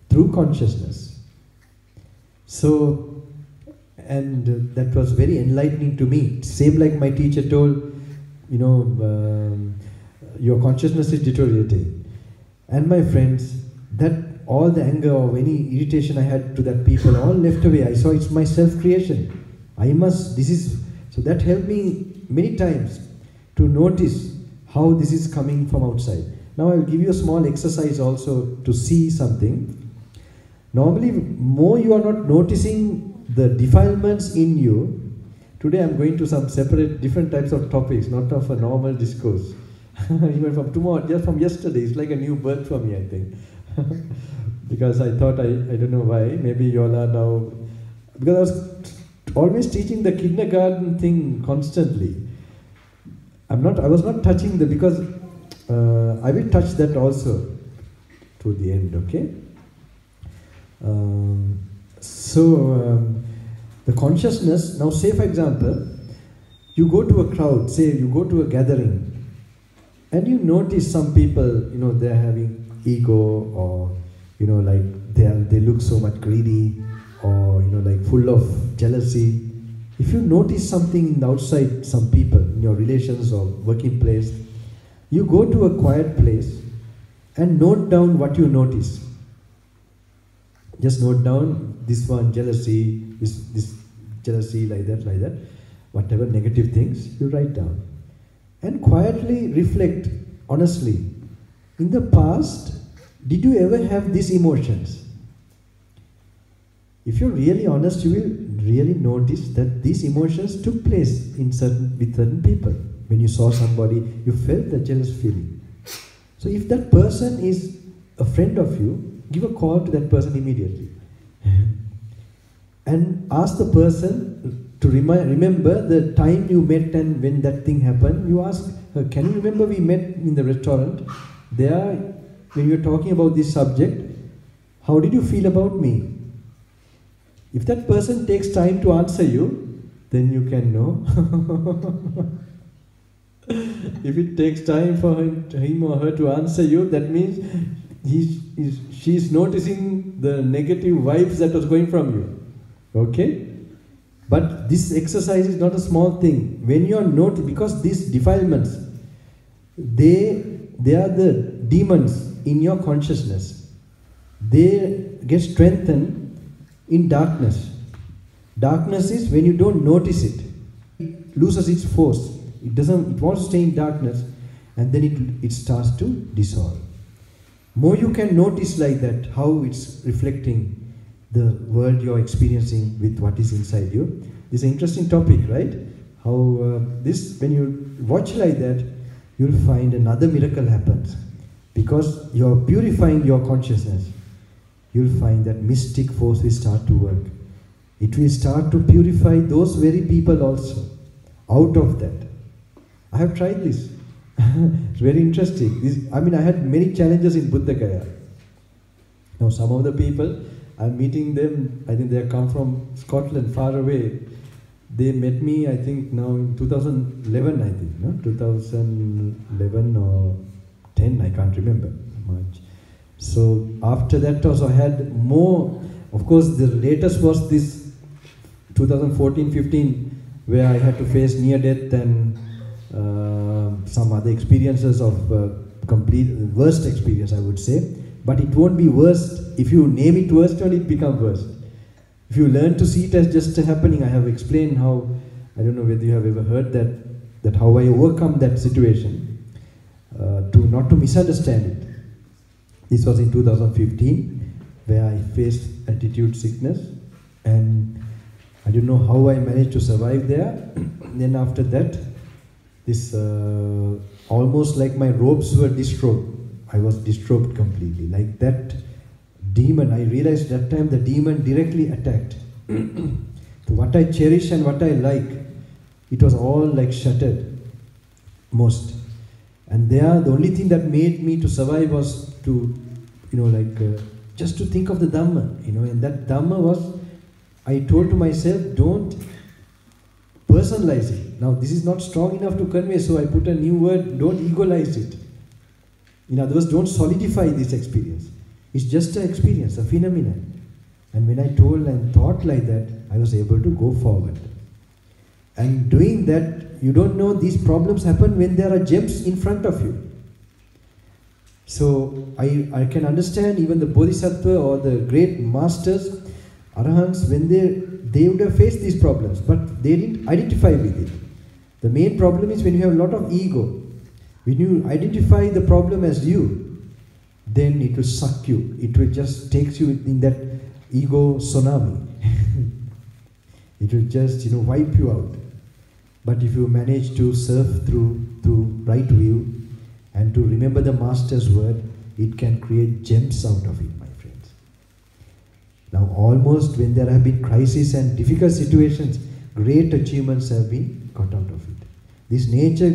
through consciousness. So, and that was very enlightening to me. Same like my teacher told, your consciousness is deteriorating. And my friends, that all the anger or any irritation I had to that people, all left away. I saw it's my self-creation. So that helped me many times to notice how this is coming from outside. Now I will give you a small exercise also to see something. Normally, more you are not noticing the defilements in you. Today I am going to some separate, different types of topics, not of a normal discourse. Even from tomorrow, just from yesterday, it's like a new birth for me, I think. Because I thought, I don't know why, maybe you all are now, because I was always teaching the kindergarten thing constantly. I was not touching because I will touch that also to the end, okay? The consciousness, now say for example, you go to a crowd, say you go to a gathering, and you notice some people, they're having ego, or, like they look so much greedy, or, like full of jealousy. If you notice something in the outside, some people, in your relations or working place, you go to a quiet place and note down what you notice. Just note down this one, jealousy, this jealousy, like that, whatever negative things, you write down. And quietly reflect, honestly, in the past, did you ever have these emotions? If you're really honest, you will really notice that these emotions took place with certain people. When you saw somebody, you felt the jealous feeling. So if that person is a friend of you, give a call to that person immediately. And ask the person to remember the time you met and when that thing happened. You ask her, can you remember we met in the restaurant? There, when you were talking about this subject, how did you feel about me? If that person takes time to answer you, then you can know. If it takes time for him or her to answer you, that means she is noticing the negative vibes that was going from you. Okay? But this exercise is not a small thing. When you are because these defilements, they are the demons in your consciousness. They get strengthened in darkness. Darkness is when you don't notice it. It loses its force. It wants to stay in darkness, and then it starts to dissolve. More you can notice like that, how it's reflecting the world you're experiencing with what is inside you. This is an interesting topic, right? How when you watch like that, you'll find another miracle happens. Because you're purifying your consciousness, you'll find that mystic force will start to work. It will start to purify those very people also, out of that. I have tried this. It's very interesting. I had many challenges in Buddha Gaya. Now some of the people, I'm meeting them, I think they have come from Scotland, far away. They met me, I think now in 2011, I think, no? 2011 or 10, I can't remember much. So after that also I had more, of course the latest was this 2014-15, where I had to face near death and some other experiences of complete worst experience, I would say. But it won't be worst. If you name it worst, only it becomes worst. If you learn to see it as just a happening, I have explained how, I don't know whether you have ever heard that how I overcome that situation, not to misunderstand it. This was in 2015, where I faced altitude sickness, and I don't know how I managed to survive there. Then after that, this almost like my robes were distrobed. I was distrobed completely. Like that demon, I realized that time the demon directly attacked. So what I cherish and what I like, it was all like shattered, most. And there, the only thing that made me to survive was to, just to think of the Dhamma, and that Dhamma was, I told to myself, don't personalize it. Now, this is not strong enough to convey, so I put a new word, don't egoize it. In other words, don't solidify this experience. It's just an experience, a phenomenon. And when I told and thought like that, I was able to go forward. And doing that, you don't know, these problems happen when there are gems in front of you. So I can understand even the Bodhisattva or the great masters, Arahants, when they would have faced these problems, but they didn't identify with it. The main problem is when you have a lot of ego. When you identify the problem as you, then it will suck you. It will just take you in that ego tsunami. It will just, wipe you out. But if you manage to surf through right view and to remember the Master's word, it can create gems out of it, my friends. Now, almost when there have been crises and difficult situations, great achievements have been got out of it. This nature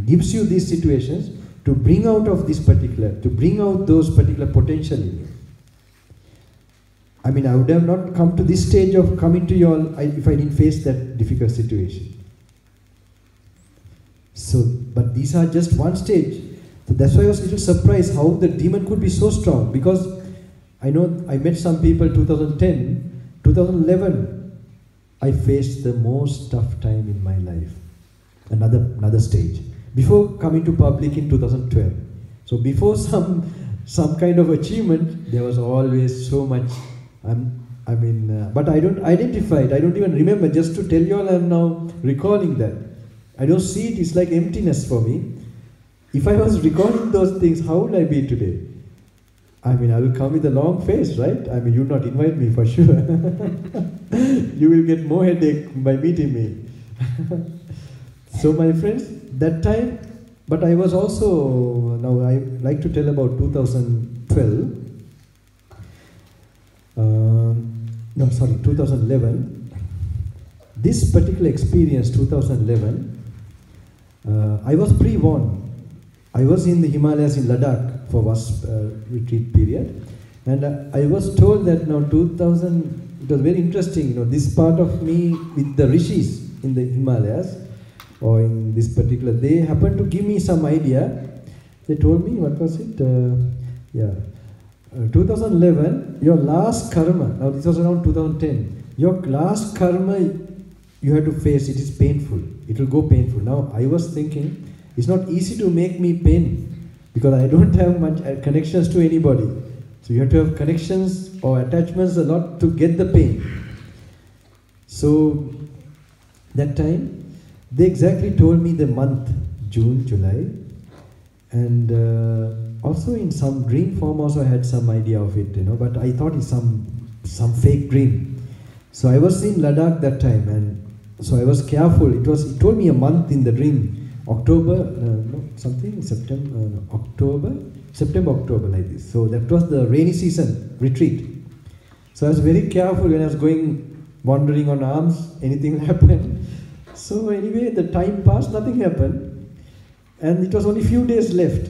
gives you these situations to bring out of this particular, to bring out those particular potential in you. I mean, I would have not come to this stage of coming to you all if I didn't face that difficult situation. So, but these are just one stage. So that's why I was a little surprised how the demon could be so strong, because I know I met some people 2010, 2011, I faced the most tough time in my life. Another stage. Before coming to public in 2012. So before some kind of achievement, there was always so much. But I don't identify it. I don't even remember. Just to tell you all, I'm now recalling that. I don't see it. It's like emptiness for me. If I was recalling those things, how would I be today? I will come with a long face, right? You'll not invite me for sure. You will get more headache by meeting me. So my friends, that time, but I was also, now I like to tell about 2012. 2011. This particular experience, 2011, I was pre-warned. I was in the Himalayas in Ladakh for Vas retreat period, and I was told that now 2000, it was very interesting, this part of me with the rishis in the Himalayas, or in this particular, they happened to give me some idea. They told me, what was it? 2011, your last karma, now this was around 2010, your last karma you have to face, it is painful. It will go painful. Now I was thinking, it's not easy to make me pain, because I don't have much connections to anybody. So you have to have connections or attachments a lot to get the pain. So that time, they exactly told me the month, June, July, and also in some dream form also I had some idea of it, but I thought it's some fake dream. So I was in Ladakh that time, and so I was careful. It told me a month in the dream, October, September, October, like this. So that was the rainy season retreat. So I was very careful when I was going, wandering on arms, anything happened. So anyway, the time passed, nothing happened, and it was only few days left.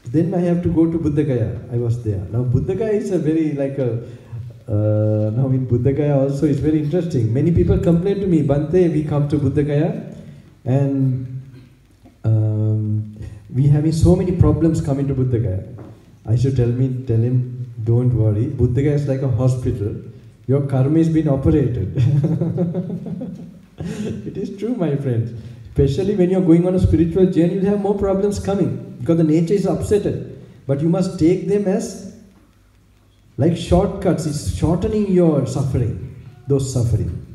Then I have to go to Buddha Gaya. I was there. Now Buddha Gaya is a very now in Buddha Gaya also it's very interesting. Many people complain to me, Bante, we come to Buddha Gaya and we having so many problems coming to Buddha Gaya. I should tell him, don't worry, Buddha Gaya is like a hospital. Your karma has been operated. It is true, my friends. Especially when you are going on a spiritual journey, you will have more problems coming because the nature is upsetted. But you must take them as like shortcuts. It's shortening your suffering, those suffering.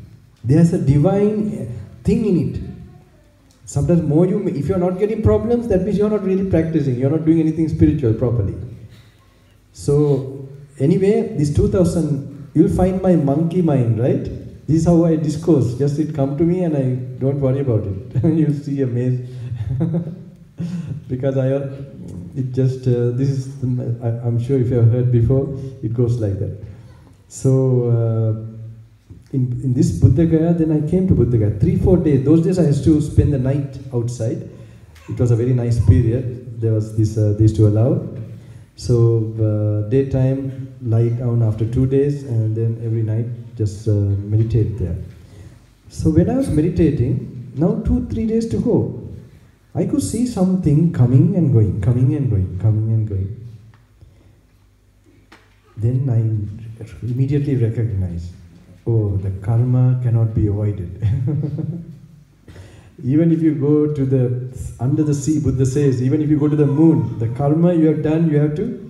There's a divine thing in it. Sometimes more if you are not getting problems, that means you are not really practicing. You are not doing anything spiritual properly. So anyway, this 2000, you'll find my monkey mind, right? This is how I discourse. Just it come to me and I don't worry about it. You'll see a maze. Because this is, I'm sure if you have heard before, it goes like that. So in this Buddha Gaya, then I came to Buddha Gaya. 3-4 days. Those days I used to spend the night outside. It was a very nice period. There was this, they used to allow. So daytime, lie down after 2 days, and then every night just meditate there. So when I was meditating, now 2-3 days to go, I could see something coming and going, coming and going, coming and going. Then I immediately recognized, oh, the karma cannot be avoided. Even if you go to under the sea, Buddha says, even if you go to the moon, the karma you have done, you have to.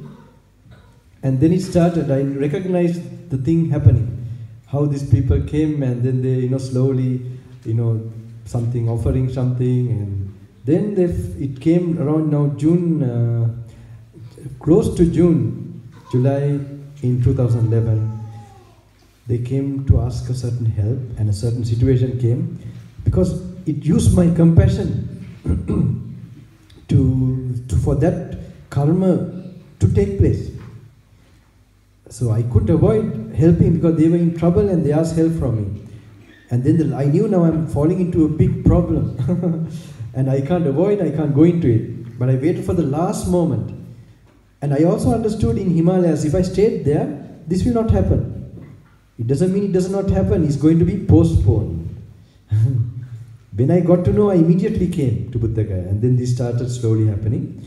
And then it started, I recognized the thing happening. How these people came and then they, slowly, something, offering something. And then it came around now June, close to June, July in 2011. They came to ask a certain help and a certain situation came because it used my compassion for that karma to take place. So I couldn't avoid helping because they were in trouble and they asked help from me. And then I knew now I'm falling into a big problem. And I can't avoid, I can't go into it. But I waited for the last moment. And I also understood in Himalayas, if I stayed there, this will not happen. It doesn't mean it does not happen, it's going to be postponed. When I got to know, I immediately came to Buddha Gaya, and then this started slowly happening.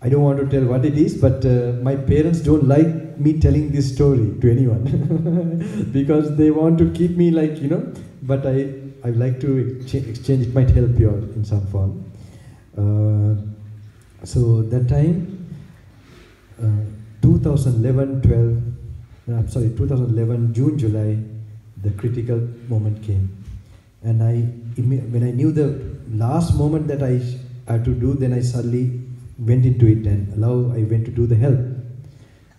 I don't want to tell what it is, but my parents don't like me telling this story to anyone because they want to keep me like, but I like to exchange, it might help you in some form. So that time, 2011, June, July, the critical moment came. And when I knew the last moment that I had to do, then I suddenly went into it and I went to do the help.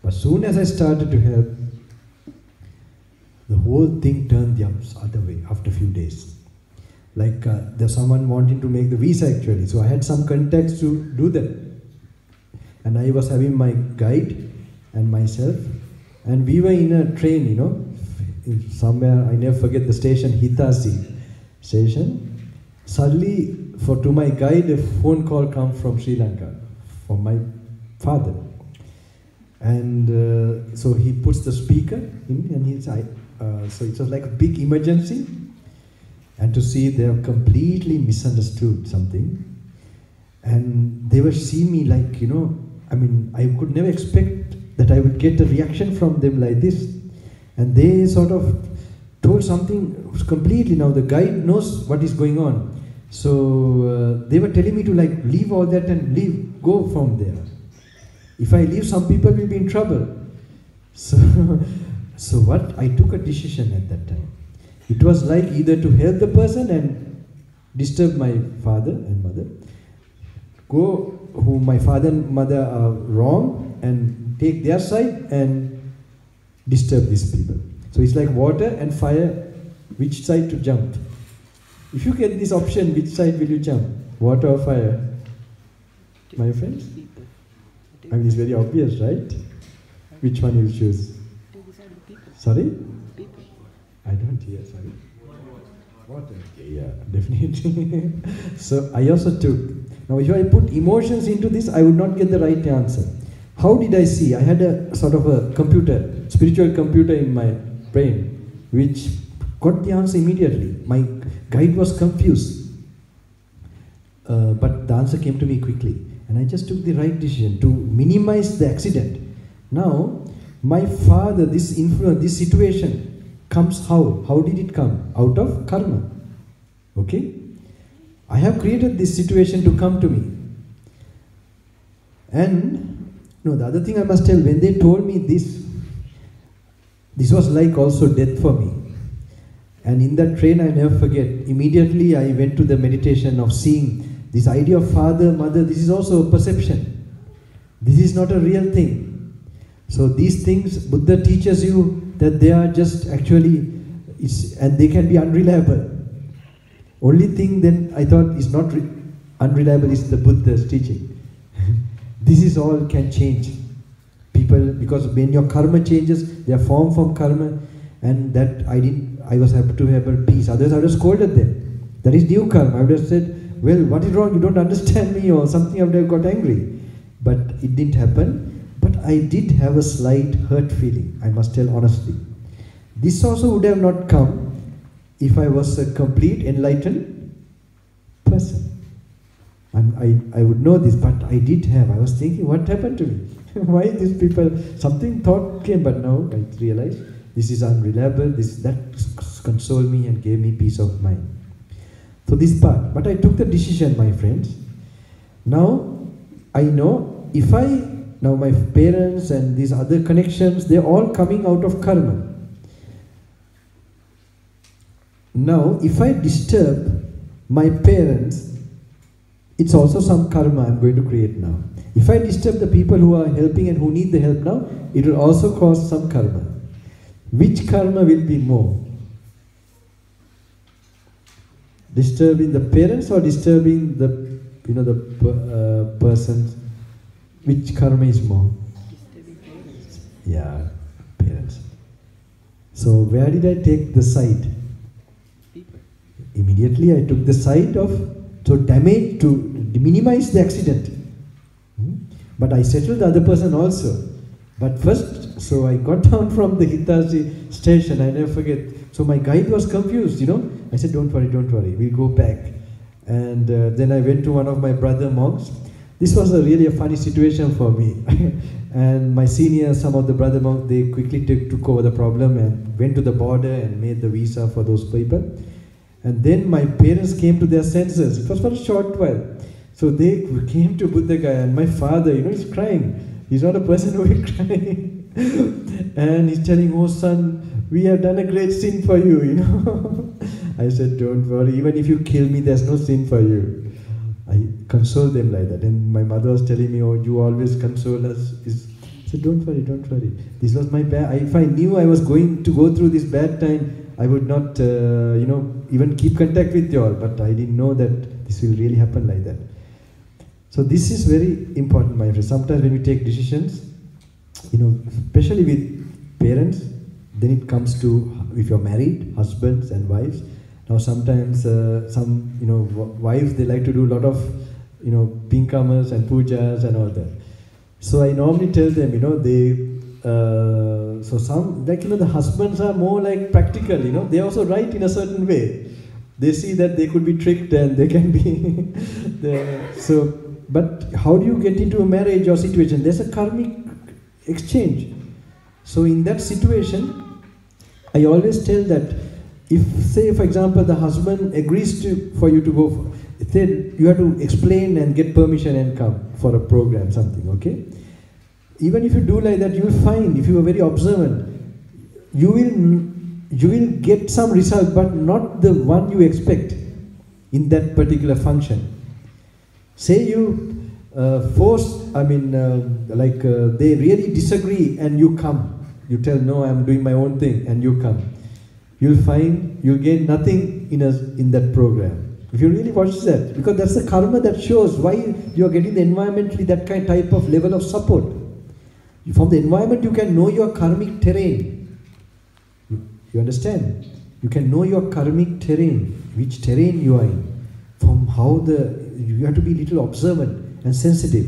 But soon as I started to help, the whole thing turned the other way after a few days. Like there's someone wanting to make the visa actually, so I had some contacts to do that. And I was having my guide and myself, and we were in a train, somewhere, I never forget the station, Hitasi station. Suddenly, to my guide, a phone call comes from Sri Lanka, from my father. And so he puts the speaker in, and so it was like a big emergency. And to see they have completely misunderstood something. And they were seeing me like, I could never expect that I would get a reaction from them like this. And they sort of told something completely, now the guide knows what is going on. So they were telling me to leave all that and go from there. If I leave, some people will be in trouble. So what? I took a decision at that time. It was like either to help the person and disturb my father and mother, who my father and mother are wrong, and take their side and disturb these people. So it's like water and fire, which side to jump? If you get this option, which side will you jump? Water or fire? My friends? It's very obvious, right? Which one you choose? Sorry? I don't hear, sorry. Water. Yeah, definitely. So I also took. Now if I put emotions into this, I would not get the right answer. How did I see? I had a sort of a computer, spiritual computer in my brain, which got the answer immediately. My guide was confused. But the answer came to me quickly. And I just took the right decision to minimize the accident. Now, my father, this influence, this situation comes how? How did it come? Out of karma. Okay? I have created this situation to come to me. And, the other thing I must tell, when they told me this was like also death for me. And in that train, I never forget, immediately I went to the meditation of seeing this idea of father, mother, this is also a perception. This is not a real thing. So these things, Buddha teaches you that they are just actually, and they can be unreliable. Only thing then I thought is not unreliable is the Buddha's teaching. This is all can change. People, because when your karma changes, they are formed from karma, and that I was happy to have peace. Otherwise I would have scolded them. That is new karma. I would have said, well, what is wrong? You don't understand me, or something. I would have got angry. But it didn't happen. But I did have a slight hurt feeling, I must tell honestly. This also would have not come if I was a complete enlightened person. I would know this, but I did have. I was thinking, what happened to me? Why these people? Something thought came, but now I realized this is unreliable. That consoled me and gave me peace of mind. So this part. But I took the decision, my friends. Now I know now my parents and these other connections, they're all coming out of karma. Now, if I disturb my parents, it's also some karma I'm going to create now. If I disturb the people who are helping and who need the help now, it will also cause some karma. Which karma will be more? Disturbing the parents or disturbing the persons? Which karma is more? Yeah, parents. So where did I take the side? Immediately I took the side of damage to minimize the accident. But I settled the other person also. But first, so I got down from the Hitachi station, I never forget. So my guide was confused, I said, don't worry, we'll go back. And then I went to one of my brother monks. This was really a funny situation for me. And my seniors, some of the brother monks, they quickly took over the problem and went to the border and made the visa for those people. And then my parents came to their senses. It was for a short while. So they came to Buddha Gaya, and my father, he's crying. He's not a person who will cry. And he's telling, oh son, we have done a great sin for you, I said, don't worry, even if you kill me, there's no sin for you. I consoled them like that. And my mother was telling me, oh, you always console us. I said, don't worry. This was my bad. If I knew I was going to go through this bad time, I would not, even keep contact with you all. But I didn't know that this will really happen like that. So this is very important, my friends. Sometimes when we take decisions, especially with parents, then it comes to if you're married, husbands and wives. Now sometimes some wives, they like to do a lot of pinkamas and pujas and all that. So I normally tell them so some the husbands are more like practical, they also write in a certain way. They see that they could be tricked and they can be but how do you get into a marriage or situation? There's a karmic exchange. So in that situation, I always tell that if, say, for example, the husband agrees for you to go, then you have to explain and get permission and come for a program, something, okay? Even if you do like that, you will find, if you are very observant, you will get some result, but not the one you expect in that particular function. Say you they really disagree and you come. You tell, no, I'm doing my own thing, and you come. You'll find you'll gain nothing in that program. If you really watch that, because that's the karma that shows why you are getting the environmentally that type of level of support. From the environment you can know your karmic terrain. You understand? You can know your karmic terrain, which terrain you are in. From how you have to be a little observant and sensitive.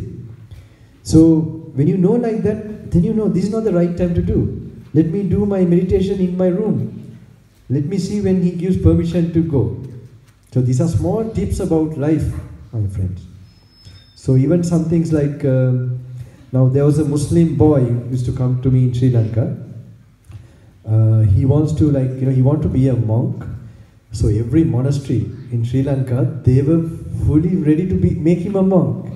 So when you know like that, then you know this is not the right time to do. Let me do my meditation in my room. Let me see when he gives permission to go. So these are small tips about life, my friends. So even some things like, now there was a Muslim boy who used to come to me in Sri Lanka. He wants to he wants to be a monk. So every monastery in Sri Lanka, they were fully ready to make him a monk.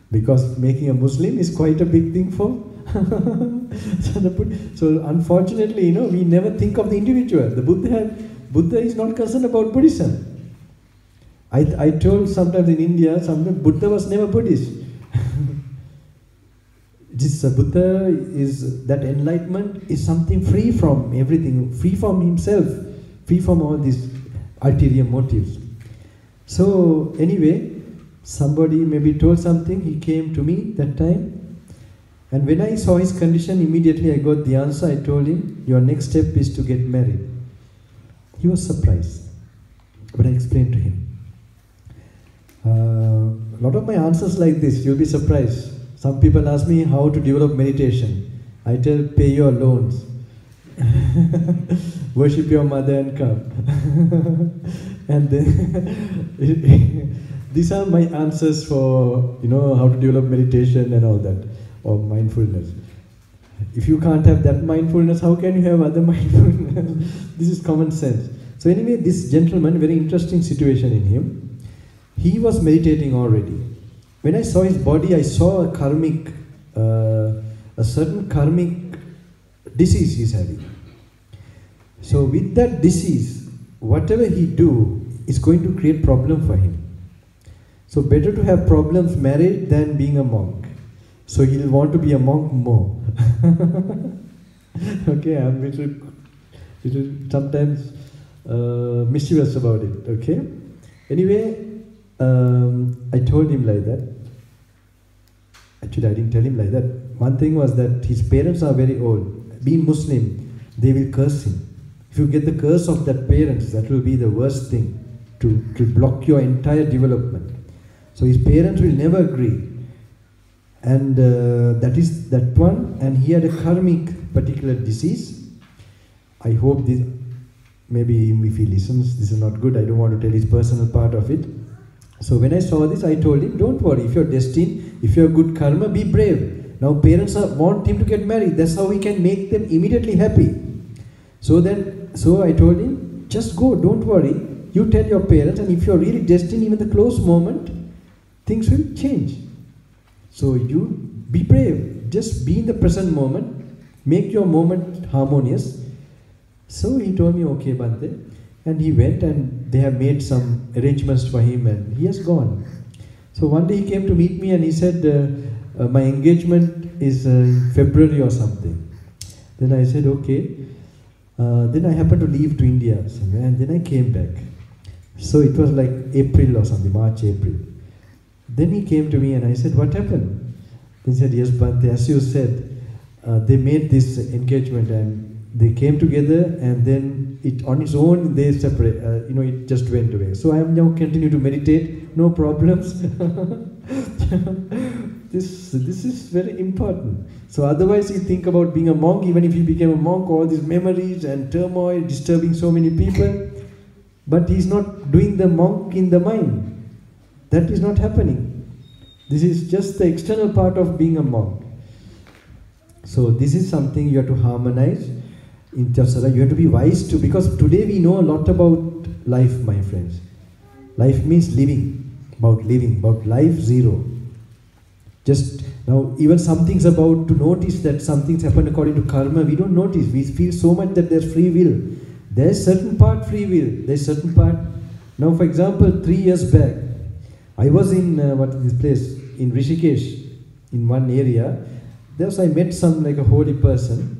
Because making a Muslim is quite a big thing for. So unfortunately, we never think of the individual. The Buddha is not concerned about Buddhism. I told sometimes in India, Buddha was never Buddhist. this Buddha is, that enlightenment is something free from everything, free from himself, free from all these ulterior motives. So anyway, somebody maybe told something, he came to me that time, and when I saw his condition, immediately I got the answer. I told him, your next step is to get married. He was surprised, but I explained to him. A lot of my answers like this, you'll be surprised. Some people ask me how to develop meditation. I tell, pay your loans. Worship your mother and come. And then these are my answers for, how to develop meditation and all that, or mindfulness. If you can't have that mindfulness, how can you have other mindfulness? This is common sense. So anyway, this gentleman, very interesting situation in him. He was meditating already. When I saw his body, I saw a certain karmic disease he's having. So with that disease, whatever he do is going to create problem for him. So better to have problems married than being a monk. So he'll want to be a monk more. Okay, I'm little sometimes mischievous about it, okay? Anyway, I told him like that. Actually, I didn't tell him like that. One thing was that his parents are very old. Being Muslim, they will curse him. If you get the curse of that parents, that will be the worst thing to block your entire development. So his parents will never agree. And that is that one. And he had a karmic particular disease. I hope this, maybe if he listens, this is not good. I don't want to tell his personal part of it. So when I saw this, I told him, don't worry, if you're destined, if you're good karma, be brave. Now parents want him to get married, that's how we can make them immediately happy. So I told him, just go, don't worry, you tell your parents, and if you're really destined, even the close moment, things will change. So you be brave, just be in the present moment, make your moment harmonious. So he told me, okay, Bhante. And he went, and they have made some arrangements for him, and he has gone. So one day he came to meet me and he said, my engagement is in February or something. Then I said, okay. Then I happened to leave to India somewhere, and then I came back. So it was like April or something, March, April. Then he came to me and I said, what happened? He said, yes, Bhante, as you said, they made this engagement and they came together, and then on its own they separate. It just went away. So I am now continue to meditate, no problems. This is very important. So otherwise you think about being a monk. Even if you became a monk, all these memories and turmoil, disturbing so many people. But he's not doing the monk in the mind. That is not happening. This is just the external part of being a monk. So this is something you have to harmonize. In Tasara, you have to be wise too, because today we know a lot about life, my friends. Life means living, about life zero. Just now, even something's about to notice that something's happened according to karma, we don't notice. We feel so much that there's free will. There's certain part free will, there's certain part. Now, for example, 3 years back, I was in this place in Rishikesh, in one area. There I met some like a holy person.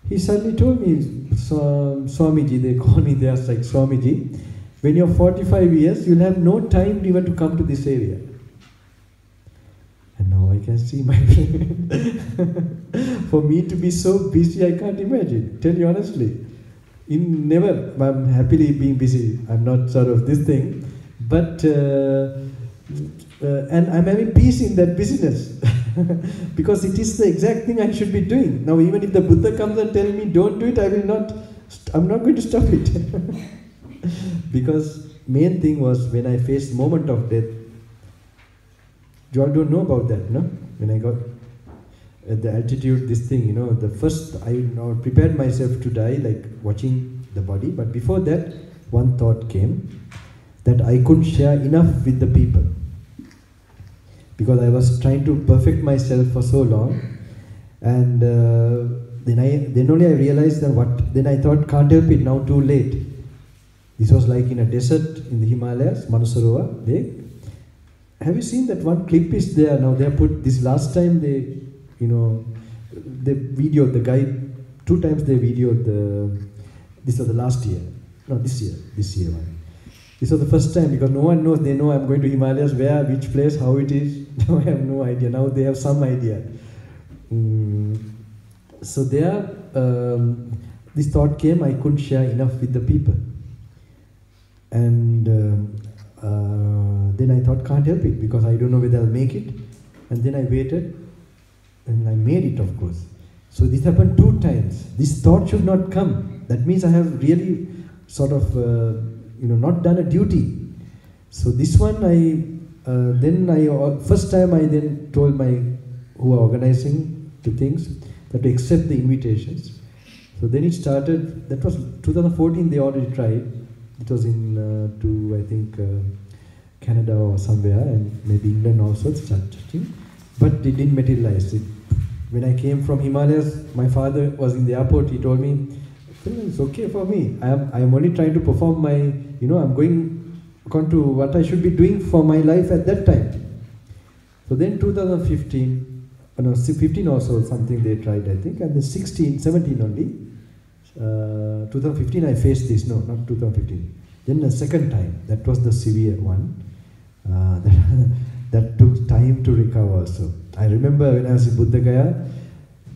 He suddenly told me, Swamiji, they call me there like Swamiji, when you're 45 years, you'll have no time even to come to this area. And now I can see my friend. For me to be so busy, I can't imagine, tell you honestly. I'm happily being busy. I'm not sort of this thing, but and I'm having peace in that busyness. Because it is the exact thing I should be doing. Now even if the Buddha comes and tells me don't do it, I'm not going to stop it. Because main thing was when I faced the moment of death, you all don't know about that, no? When I got at the altitude, this thing, the first, I prepared myself to die, like watching the body, but before that, one thought came, that I couldn't share enough with the people. Because I was trying to perfect myself for so long, and then only I realized that then I thought, can't help it, now too late. This was like in a desert in the Himalayas, Manasarovar Lake. Have you seen that one clip is there now? They have put this last time they videoed the guy 2 times. They videoed this was the last year, no, this year one. This was the first time because no one knows. They know I'm going to Himalayas, where, which place, how it is. Now I have no idea. Now they have some idea. So there, this thought came, I couldn't share enough with the people. And then I thought, can't help it, because I don't know whether I'll make it. And then I waited, and I made it, of course. So this happened 2 times. This thought should not come. That means I have really sort of, not done a duty. So this one, first time I then told who are organizing the things, that to accept the invitations. So then it started, that was 2014 they already tried. It was in, I think, Canada or somewhere, and maybe England also started. But it didn't materialize. When I came from Himalayas, my father was in the airport. He told me, it's okay for me. I am only trying to perform my, I'm going according to what I should be doing for my life at that time. So then 2015, 15 or so, something they tried, I think, and then 17 only. 2015 I faced this, no, not 2015. Then the second time, that was the severe one. That took time to recover also. I remember when I was in Buddha Gaya,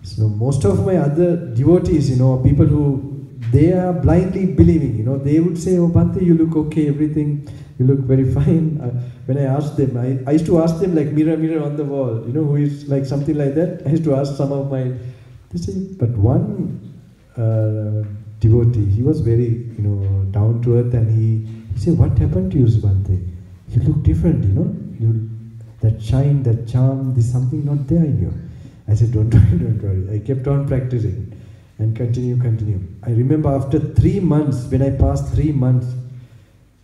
so most of my other devotees, people who, they are blindly believing, they would say, oh Bhante, you look okay, everything, you look very fine. When I asked them, I used to ask them like mirror on the wall, who is like something like that. I used to ask some of my, they say, but one devotee, he was very, down to earth, and he said, what happened to you, Bhante? You look different, that shine, that charm, there's something not there in you. I said, don't worry. I kept on practicing and continue. I remember after 3 months, when I passed 3 months,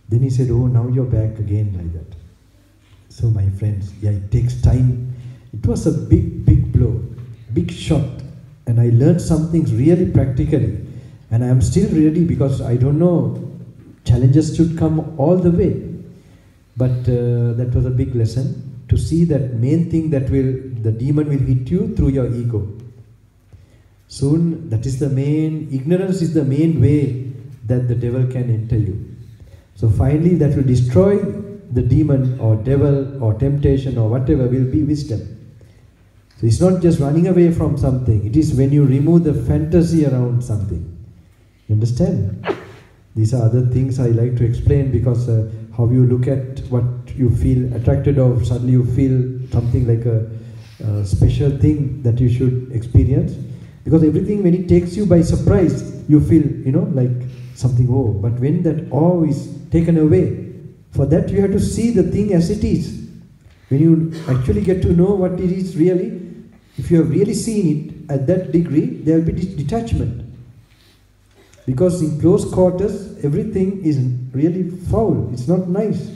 then he said, oh, now you're back again like that. So my friends, it takes time. It was a big blow, big shock. And I learned some things really practically. And I am still ready, because I don't know, challenges should come all the way. But that was a big lesson, to see that main thing that the demon will hit you through your ego. Soon, that is the main, ignorance is the main way that the devil can enter you. So finally, that will destroy the demon or devil or temptation or whatever, will be wisdom. So it's not just running away from something, it is when you remove the fantasy around something. You understand? These are other things I like to explain, because how you look at what you feel attracted of, suddenly you feel something like a special thing that you should experience. Because everything, when it takes you by surprise, you feel, like something, oh. But when that awe is taken away, for that you have to see the thing as it is. When you actually get to know what it is really, if you have really seen it at that degree, there will be detachment. Because in close quarters, everything is really foul, it's not nice.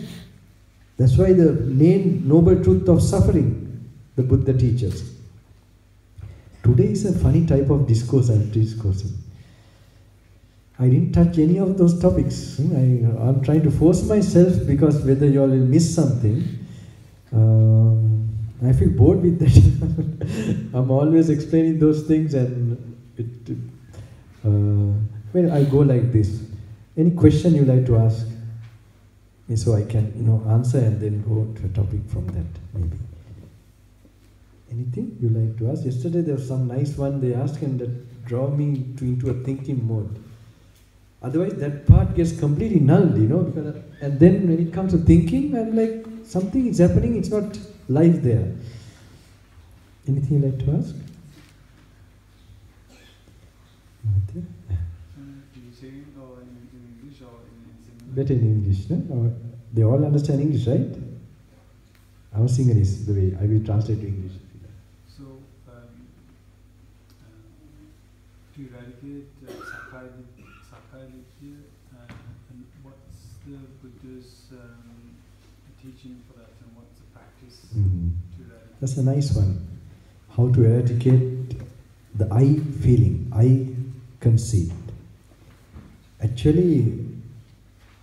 That's why the main noble truth of suffering, the Buddha teaches. Today is a funny type of discourse I'm discoursing. I didn't touch any of those topics. I'm trying to force myself, because whether you all will miss something, I feel bored with that. I'm always explaining those things, and I go like this. Any question you like to ask? So I can, answer and then go to a topic from that, maybe. Anything you like to ask? Yesterday there was some nice one they asked, and that draw me into a thinking mode. Otherwise that part gets completely nulled, because, and then when it comes to thinking, I'm like, something is happening, it's not live there. Anything you like to ask? Better in English, no? Or they all understand English, right? Our singer is the way I will translate to English. So, to eradicate Sakkaya Ditya, and what's the Buddha's teaching for that, and what's the practice to eradicate? That's a nice one. How to eradicate the I feeling, I conceit. Actually,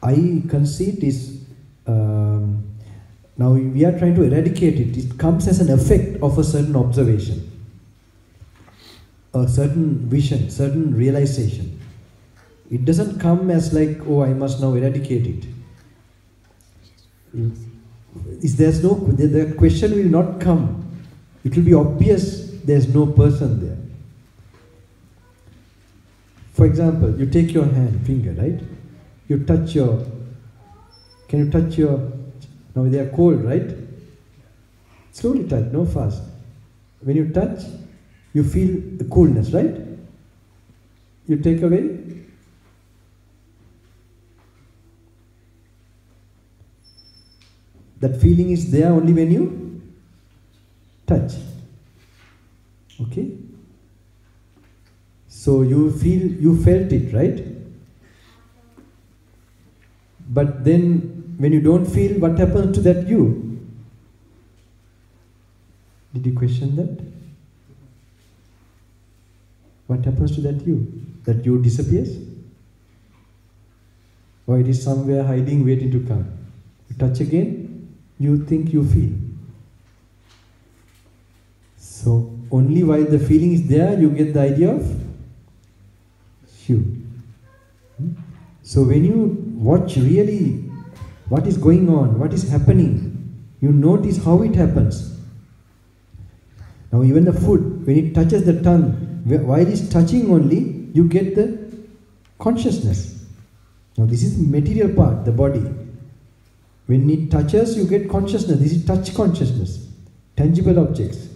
I conceit is, now we are trying to eradicate it. It comes as an effect of a certain observation. a certain vision, certain realization. It doesn't come as like, oh, I must now eradicate it. The question will not come. It will be obvious there's no person there. For example, you take your finger, right? You touch can you touch now they are cold, right? Slowly touch, no fast. When you touch, you feel the coolness, right? You take away. That feeling is there only when you touch. Okay? So you felt it, right? But then when you don't feel, what happens to that you? Did you question that? What happens to that you? That you disappears? Or it is somewhere hiding, waiting to come? You touch again, you think you feel. So only while the feeling is there, you get the idea of you. So when you watch really what is going on, what is happening, you notice how it happens. Now even the food, when it touches the tongue, while it's touching only, you get the consciousness. Now this is the material part, the body. When it touches, you get consciousness. This is touch consciousness, tangible objects.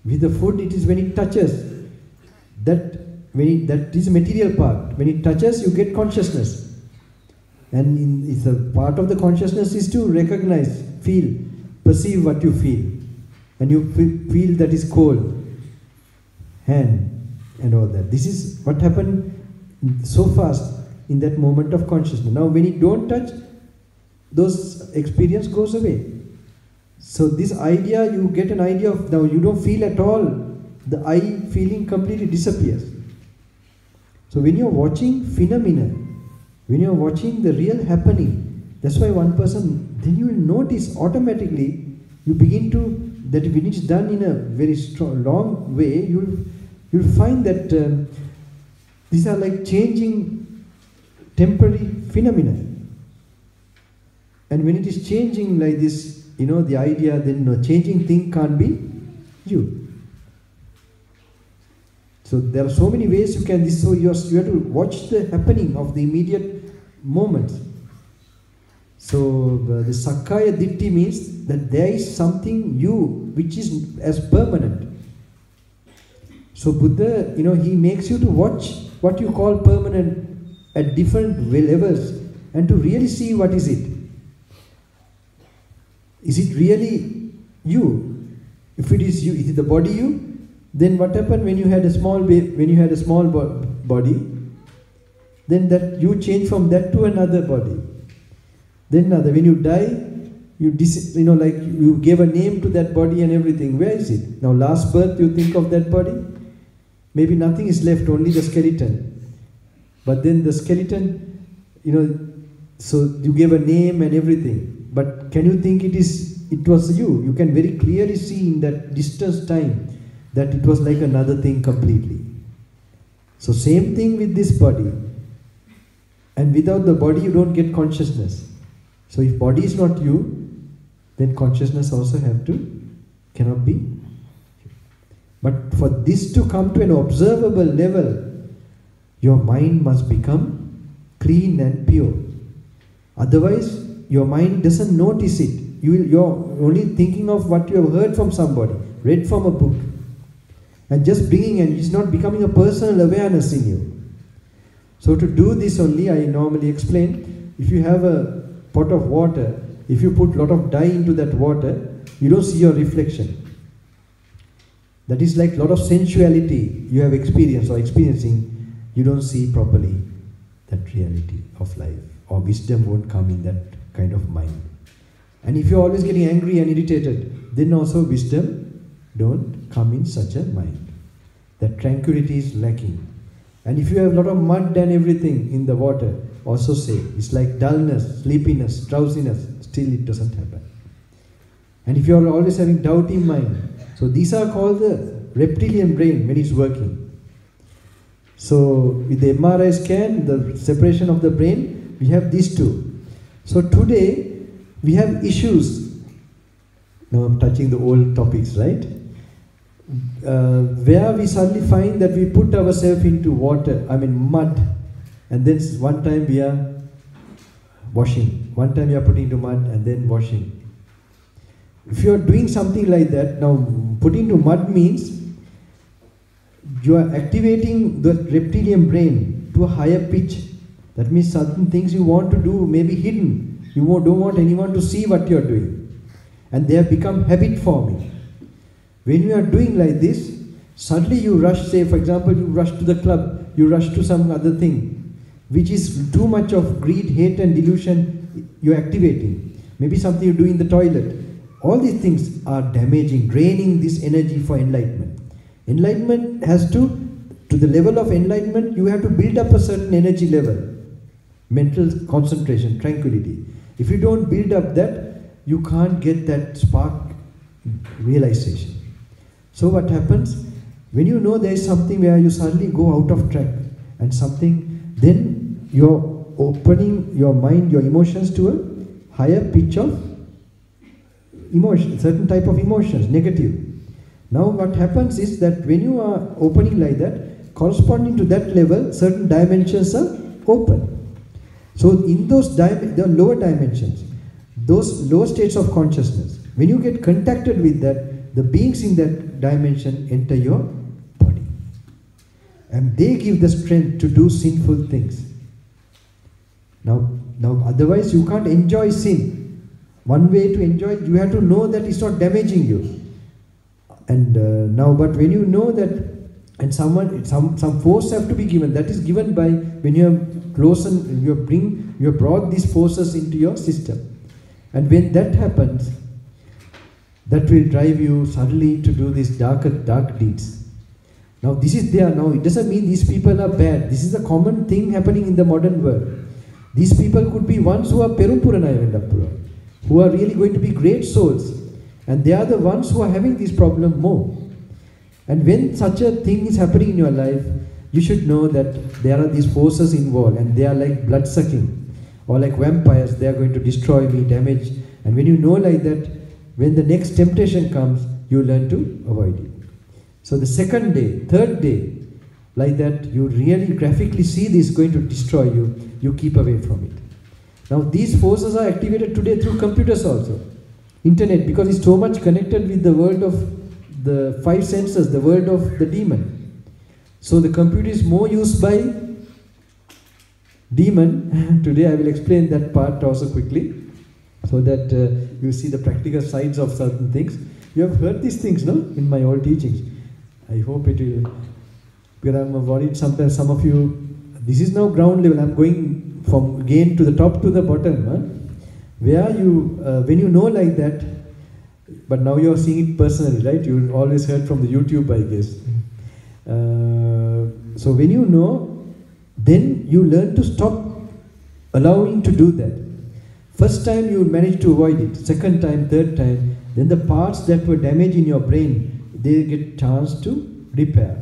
With the food, it is when it touches, that is material part. When it touches, you get consciousness. And it's a part of the consciousness is to recognize, feel, perceive what you feel. And you feel that is cold, hand, and all that. This is what happened so fast in that moment of consciousness. Now when you don't touch, those experience goes away. So this idea, you get an idea of, now you don't feel at all, the I feeling completely disappears. So when you're watching phenomena, when you're watching the real happening, that's why one person, then you will notice automatically, you begin to, that when it's done in a very strong, long way, you'll find that these are like changing temporary phenomena. And when it is changing like this, the idea, then no changing thing can't be you. So there are so many ways you can, so you have to watch the happening of the immediate moments. So the Sakkaya Ditthi means that there is something you which is as permanent. So Buddha, he makes you to watch what you call permanent at different levels and to really see what is it. Is it really you? If it is you, is it the body you? Then what happened when you had a small body? Then that you change from that to another body. Then another. When you die, you gave a name to that body and everything. Where is it? Now last birth you think of that body. Maybe nothing is left, only the skeleton. But then the skeleton, so you gave a name and everything. But can you think it was you? You can very clearly see in that distance time that it was like another thing completely. So same thing with this body. And without the body you don't get consciousness. So if body is not you, then consciousness also cannot be. But for this to come to an observable level, your mind must become clean and pure. Otherwise, your mind doesn't notice it. You're only thinking of what you have heard from somebody, read from a book. And just bringing, and it's not becoming a personal awareness in you. So to do this only, I normally explain, if you have a pot of water, if you put a lot of dye into that water, you don't see your reflection. That is like a lot of sensuality you have experienced or experiencing, you don't see properly that reality of life. Or wisdom won't come in that kind of mind. And if you're always getting angry and irritated, then also wisdom don't come in such a mind. That tranquility is lacking. And if you have a lot of mud and everything in the water, also say, it's like dullness, sleepiness, drowsiness, still it doesn't happen. And if you are always having doubt in mind, so these are called the reptilian brain when it's working. So with the MRI scan, the separation of the brain, we have these two. So today we have issues. Now I'm touching the old topics, right? Where we suddenly find that we put ourselves into water, mud, and then one time we are washing, one time we are putting into mud and then washing. If you are doing something like that, now putting into mud means you are activating the reptilian brain to a higher pitch. That means certain things you want to do may be hidden. You don't want anyone to see what you are doing. And they have become habit forming. When you are doing like this, suddenly you rush, say for example, you rush to the club, you rush to some other thing, which is too much of greed, hate and delusion you are activating. Maybe something you do in the toilet. All these things are damaging, draining this energy for enlightenment. Enlightenment has to the level of enlightenment, you have to build up a certain energy level. Mental concentration, tranquility. If you don't build up that, you can't get that spark realization. So what happens? When you know there is something where you suddenly go out of track and something, then you're opening your mind, your emotions to a higher pitch of emotion, certain type of emotions, negative. Now what happens is that when you are opening like that, corresponding to that level, certain dimensions are open. So in those the lower dimensions, those lower states of consciousness, when you get contacted with that, the beings in that dimension enter your body. And they give the strength to do sinful things. Now otherwise you can't enjoy sin. One way to enjoy it, you have to know that it's not damaging you. And but when you know that, and some force have to be given, that is given by when you have closen, you have brought these forces into your system. And when that happens, that will drive you suddenly to do these dark deeds. Now this is there. Now it doesn't mean these people are bad. This is a common thing happening in the modern world. These people could be ones who are Perumpuranaya Vendappura, who are really going to be great souls. And they are the ones who are having this problem more. And when such a thing is happening in your life, you should know that there are these forces involved and they are like blood sucking or like vampires. They are going to destroy me, damage. And when you know like that, when the next temptation comes, you learn to avoid it. So the second day, third day, like that, you really graphically see this going to destroy you, you keep away from it. Now these forces are activated today through computers also. Internet, because it's so much connected with the world of the five senses, the world of the demon. So the computer is more used by demon. Today I will explain that part also quickly, so that you see the practical sides of certain things. You have heard these things, no? In my old teachings. I hope it will, because I'm worried sometimes some of you, this is now ground level, I'm going from again to the top to the bottom. Huh? Where you, when you know like that, but now you are seeing it personally, right? You always heard from the YouTube, I guess. So when you know, then you learn to stop allowing to do that. First time you manage to avoid it, second time, third time, then the parts that were damaged in your brain, they get chance to repair.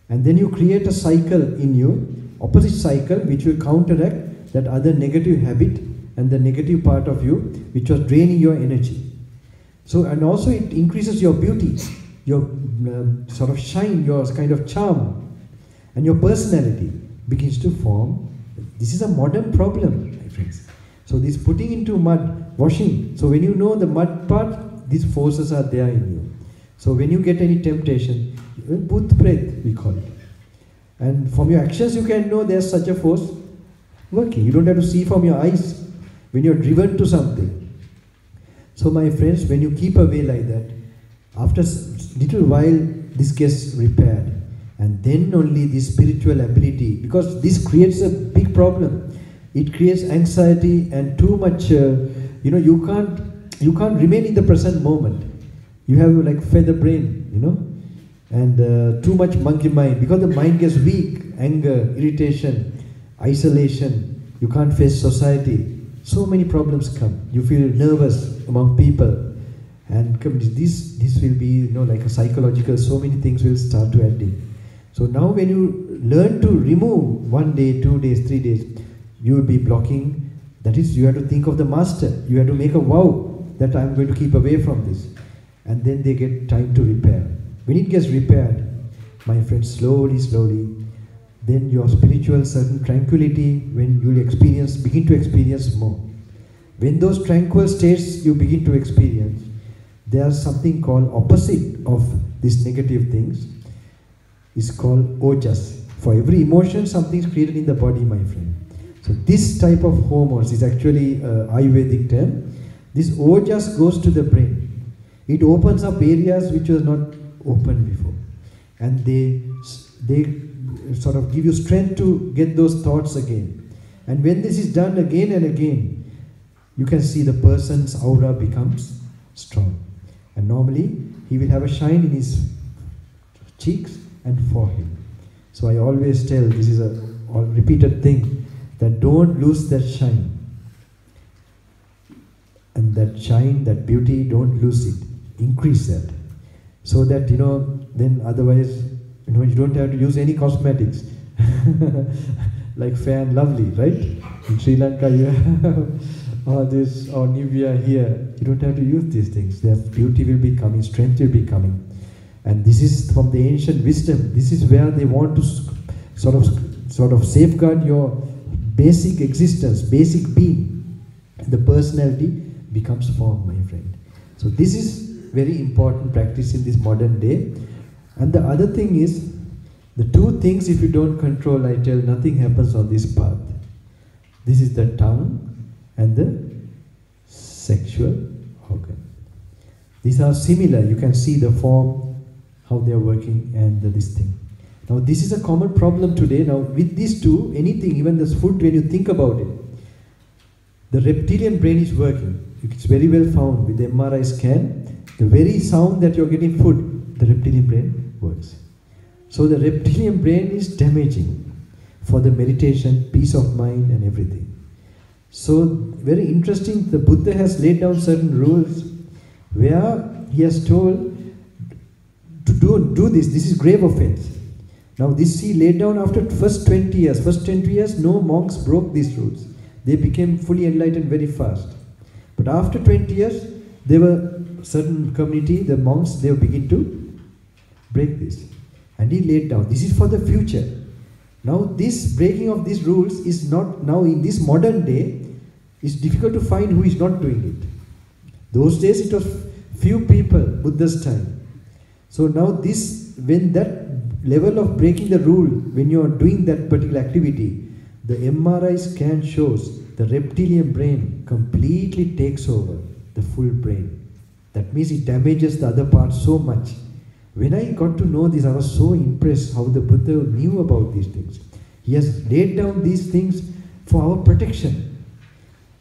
And then you create a cycle in you, opposite cycle, which will counteract that other negative habit and the negative part of you, which was draining your energy. So, and also it increases your beauty, your sort of shine, your kind of charm, and your personality begins to form. This is a modern problem, my friends. So this putting into mud, washing. So when you know the mud part, these forces are there in you. So when you get any temptation, Bhut Pret, we call it. And from your actions you can know there's such a force working. You don't have to see from your eyes when you're driven to something. So my friends, when you keep away like that, after a little while this gets repaired. And then only this spiritual ability, because this creates a big problem. It creates anxiety and too much, you can't remain in the present moment. You have like feather brain, and too much monkey mind, because the mind gets weak, anger, irritation, isolation, you can't face society. So many problems come. You feel nervous among people, and this will be like a psychological. So many things will start to add in. So now when you learn to remove 1 day, 2 days, 3 days, you will be blocking. That is, you have to think of the master. You have to make a vow that I am going to keep away from this. And then they get time to repair. When it gets repaired, my friends, slowly, slowly, then your spiritual certain tranquility, when you begin to experience more. When those tranquil states you begin to experience, there's something called opposite of these negative things. Is called ojas. For every emotion, something is created in the body, my friend. So this type of hormones is actually Ayurvedic term. This ojas goes to the brain. It opens up areas which were not open before, and they sort of give you strength to get those thoughts again. And when this is done again and again, you can see the person's aura becomes strong. And normally he will have a shine in his cheeks and forehead. So I always tell, this is a repeated thing, that don't lose that shine. And that shine, that beauty, don't lose it. Increase that. So that, then otherwise, you don't have to use any cosmetics. Like Fair and Lovely, right? In Sri Lanka you have all this, or Nivea here. You don't have to use these things. Their beauty will be coming, strength will be coming. And this is from the ancient wisdom. This is where they want to sort of safeguard your basic existence, basic being. And the personality becomes formed, my friend. So this is very important practice in this modern day. And the other thing is, the two things if you don't control, I tell, nothing happens on this path. This is the tongue and the sexual organ. These are similar. You can see the form, how they are working, and this thing. Now this is a common problem today. Now with these two, anything, even this food, when you think about it, the reptilian brain is working. It's very well found with the MRI scan. The very sound that you're getting food, the reptilian brain works. So the reptilian brain is damaging for the meditation, peace of mind and everything. So very interesting, the Buddha has laid down certain rules where he has told to do this. This is grave offense. Now this he laid down after first 20 years. First 20 years, no monks broke these rules. They became fully enlightened very fast. But after 20 years, there were certain community, the monks, they begin to break this. And he laid down, this is for the future. Now this breaking of these rules is not, now in this modern day, it's difficult to find who is not doing it. Those days it was few people, Buddha's time. So now this, when that level of breaking the rule, when you are doing that particular activity, the MRI scan shows the reptilian brain completely takes over the full brain. That means it damages the other part so much. When I got to know this, I was so impressed how the Buddha knew about these things. He has laid down these things for our protection.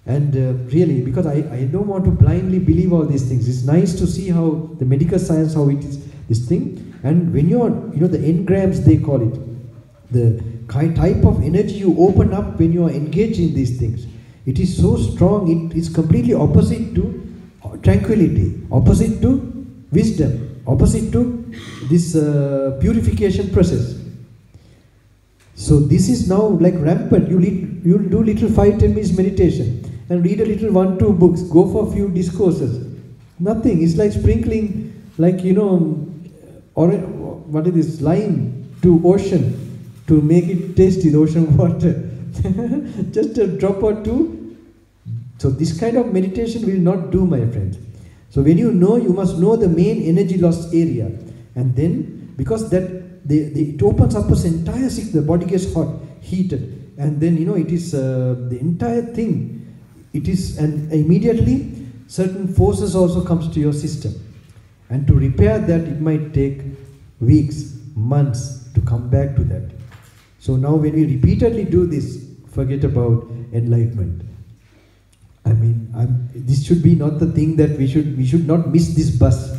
And really, because I don't want to blindly believe all these things. It's nice to see how the medical science, how it is, this thing. And when you're, the engrams they call it, the type of energy you open up when you are engaged in these things, it is so strong, it is completely opposite to tranquility, opposite to wisdom, opposite to this purification process. So this is now like rampant. You'll do little 5-10 minutes meditation and read a little 1-2 books, go for a few discourses. Nothing. It's like sprinkling, like or what is this, lime to ocean to make it tasty, the ocean water. Just a drop or two. So this kind of meditation will not do, my friend. So when you must know the main energy loss area. And then, because that it opens up this entire system, the body gets hot, heated. And then, it is the entire thing. It is, and immediately certain forces also comes to your system. And to repair that, it might take weeks, months to come back to that. So now when we repeatedly do this, forget about enlightenment. I mean, this should be not the thing that we should not miss this bus.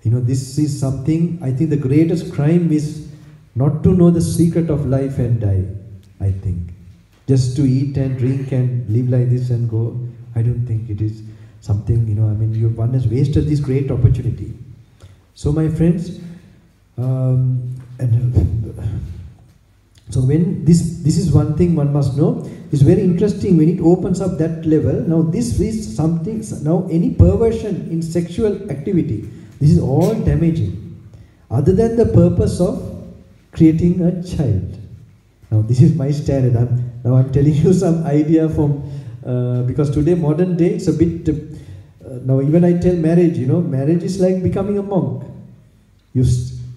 This is something, I think the greatest crime is not to know the secret of life and die, I think. Just to eat and drink and live like this and go, I don't think it is something, one has wasted this great opportunity. So my friends, So when this is one thing one must know. It's very interesting when it opens up that level. Now this is something. Now any perversion in sexual activity, this is all damaging. Other than the purpose of creating a child. Now this is my standard. I'm telling you some idea from because today modern day it's a bit. Now even I tell marriage. Marriage is like becoming a monk.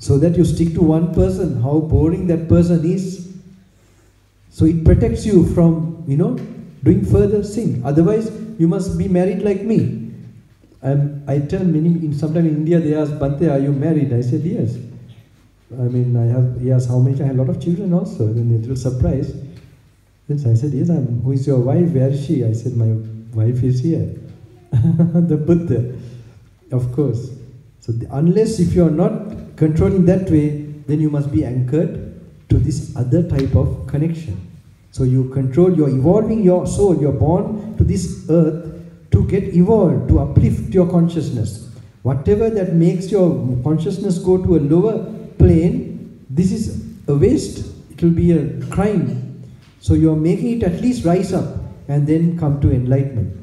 So that you stick to one person, how boring that person is. So it protects you from, doing further sin. Otherwise, you must be married like me. I tell many, sometimes in India they ask, Bhante, are you married? I said, yes. He asked how many, I have a lot of children also. Then a little surprised. Then I said, yes, who is your wife? Where is she? I said, my wife is here. The Buddha, of course. So unless if you are not controlling that way, then you must be anchored to this other type of connection. So you control, you're evolving your soul, you're born to this earth to get evolved, to uplift your consciousness. Whatever that makes your consciousness go to a lower plane, this is a waste, it will be a crime. So you're making it at least rise up and then come to enlightenment.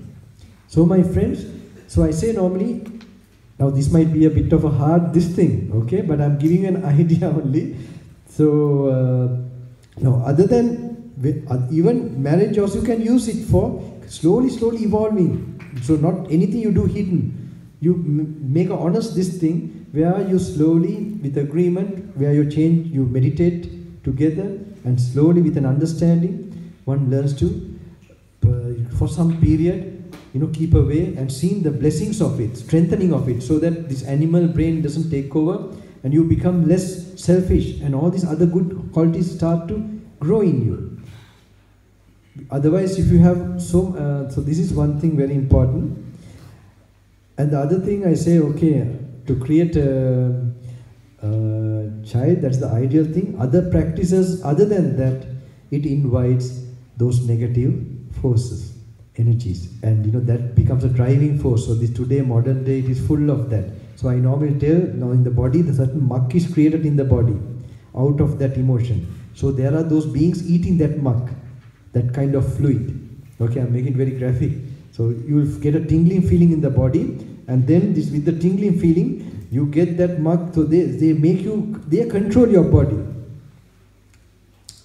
So my friends, so I say normally, now this might be a bit of a hard thing, okay, but I'm giving you an idea only. So now other than even marriage also you can use it for slowly evolving. So not anything you do hidden. You make an honest this thing where you slowly with agreement, where you change, you meditate together and slowly with an understanding, one learns to, for some period, keep away and seeing the blessings of it, strengthening of it, so that this animal brain doesn't take over and you become less selfish and all these other good qualities start to grow in you. Otherwise, if you have so this is one thing very important. And the other thing I say, okay, to create a child, that's the ideal thing. Other practices, other than that, it invites those negative forces, energies, and that becomes a driving force. So this today, modern day, it is full of that. So I normally tell, now in the body, the certain muck is created in the body, out of that emotion. So there are those beings eating that muck, that kind of fluid. Okay, I'm making it very graphic. So you will get a tingling feeling in the body, and then this, with the tingling feeling, you get that muck, so they make you, they control your body.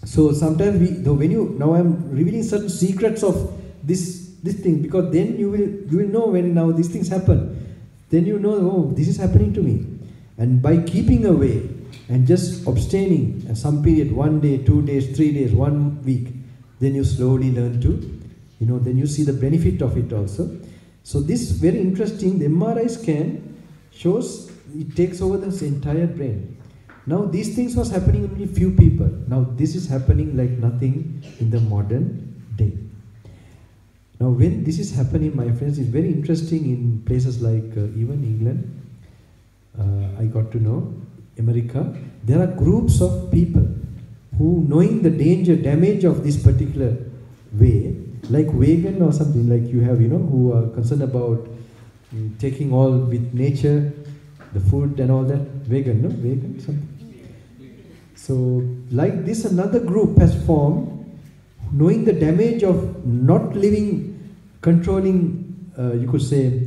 So sometimes now I'm revealing certain secrets of this thing, because then you will know when now these things happen. Then you know, oh, this is happening to me. And by keeping away and just abstaining at some period, 1 day, 2 days, 3 days, 1 week, then you slowly learn to, then you see the benefit of it also. So this very interesting, the MRI scan shows it takes over the entire brain. Now these things was happening in only few people. Now this is happening like nothing in the modern day. Now when this is happening, my friends, it's very interesting in places like even England, I got to know, America, there are groups of people who, knowing the danger, damage of this particular way, like vegan or something, like you have, who are concerned about taking all with nature, the food and all that, vegan, no? Vegan, something. So like this, another group has formed, knowing the damage of not living, controlling, you could say,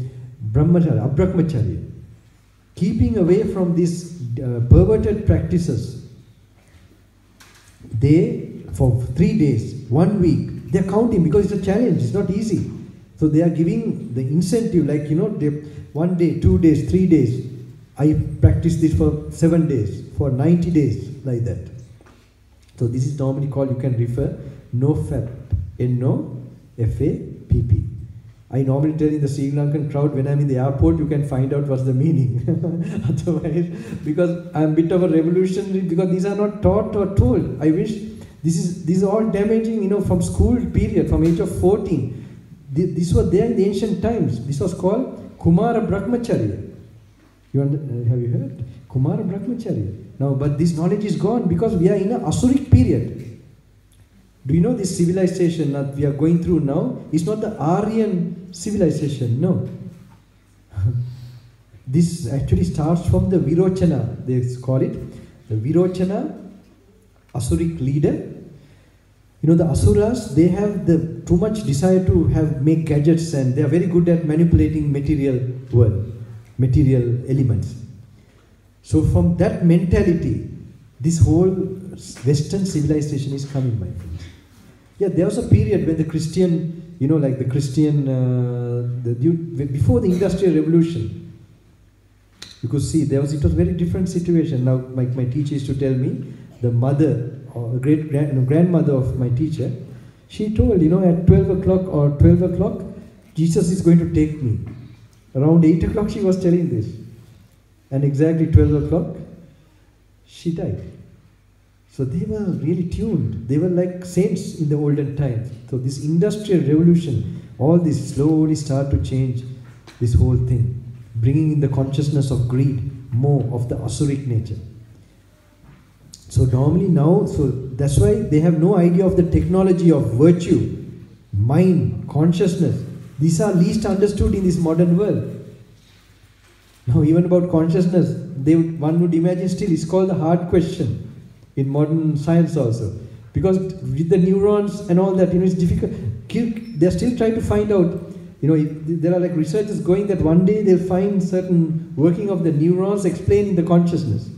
brahmacharya, abbrahmacharya, keeping away from these perverted practices. They, for 3 days, 1 week, they are counting because it's a challenge, it's not easy. So they are giving the incentive, like, they, 1 day, 2 days, 3 days. I practice this for 7 days, for 90 days, like that. So this is normally called, you can refer, NoFap, N-O-F-A-P-P. I normally tell in the Sri Lankan crowd, when I'm in the airport, you can find out what's the meaning. Otherwise, because I'm a bit of a revolutionary, because these are not taught or told. I wish, these are all damaging, from school period, from age of 14. This was there in the ancient times. This was called Kumara Brahmacharya. Have you heard? Kumara Brahmacharya. Now, but this knowledge is gone because we are in an Asuric period. Do you know this civilization that we are going through now is not the Aryan civilization, no. This actually starts from the Virochana, they call it. Virochana, Asuric leader. You know, the Asuras, they have too much desire to make gadgets, and they are very good at manipulating material world, material elements. So from that mentality, this whole Western civilization is coming, my friends. Yeah, there was a period when the Christian, you know, like the Christian, before the Industrial Revolution, you could see it was a very different situation. Now, my teacher used to tell me, the mother or grandmother of my teacher, she told, you know, at 12 o'clock, Jesus is going to take me. Around 8 o'clock, she was telling this. And exactly 12 o'clock, she died. So they were really tuned. They were like saints in the olden times. So this Industrial Revolution, all this slowly start to change this whole thing, bringing in the consciousness of greed, more of the Asuric nature. So normally now, so that's why they have no idea of the technology of virtue, mind, consciousness. These are least understood in this modern world. Now even about consciousness, one would imagine still it's called the hard question in modern science also. Because with the neurons and all that, you know, it's difficult. They're still trying to find out, you know, there are like researchers going that one day they'll find certain working of the neurons explaining the consciousness.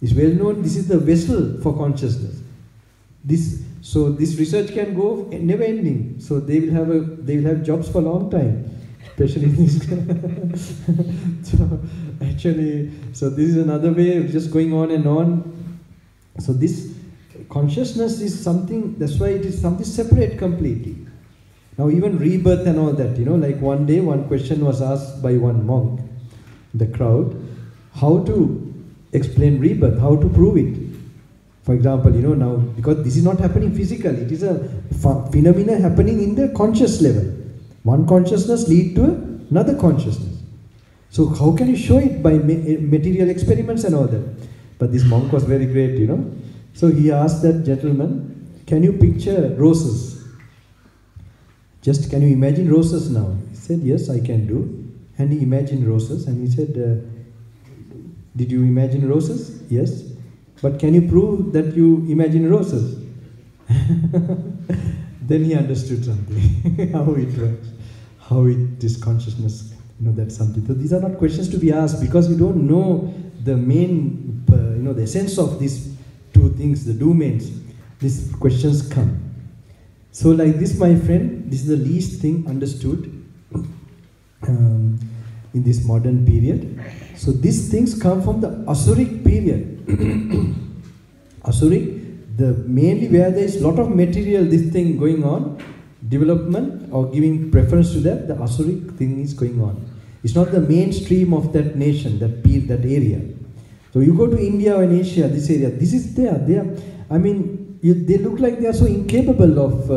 It's well known, this is the vessel for consciousness. So this research can go never ending. So they will have jobs for a long time, especially in this. So this is another way of just going on and on. So this consciousness is something, that's why it is something separate completely. Now even rebirth and all that, you know, like one day one question was asked by one monk in the crowd, how to explain rebirth, how to prove it. For example, you know, now, because this is not happening physically, it is a phenomena happening in the conscious level. One consciousness leads to another consciousness. So how can you show it by material experiments and all that? But this monk was very great, you know. So he asked that gentleman, can you picture roses? Just can you imagine roses now? He said, yes, I can do. And he imagined roses, and he said, did you imagine roses? Yes. But can you prove that you imagine roses? Then he understood something, how it works, this consciousness, you know, that's something. So these are not questions to be asked because you don't know the main, you know, the essence of these two things, the domains. These questions come. So like this, my friend, this is the least thing understood in this modern period. So these things come from the Asuric period. Asuric, mainly where there is a lot of material, this thing going on, development or giving preference to that, the Asuric thing is going on. It's not the mainstream of that nation, that area. So you go to India or in Asia, this area, this is there. I mean, they look like they are so incapable of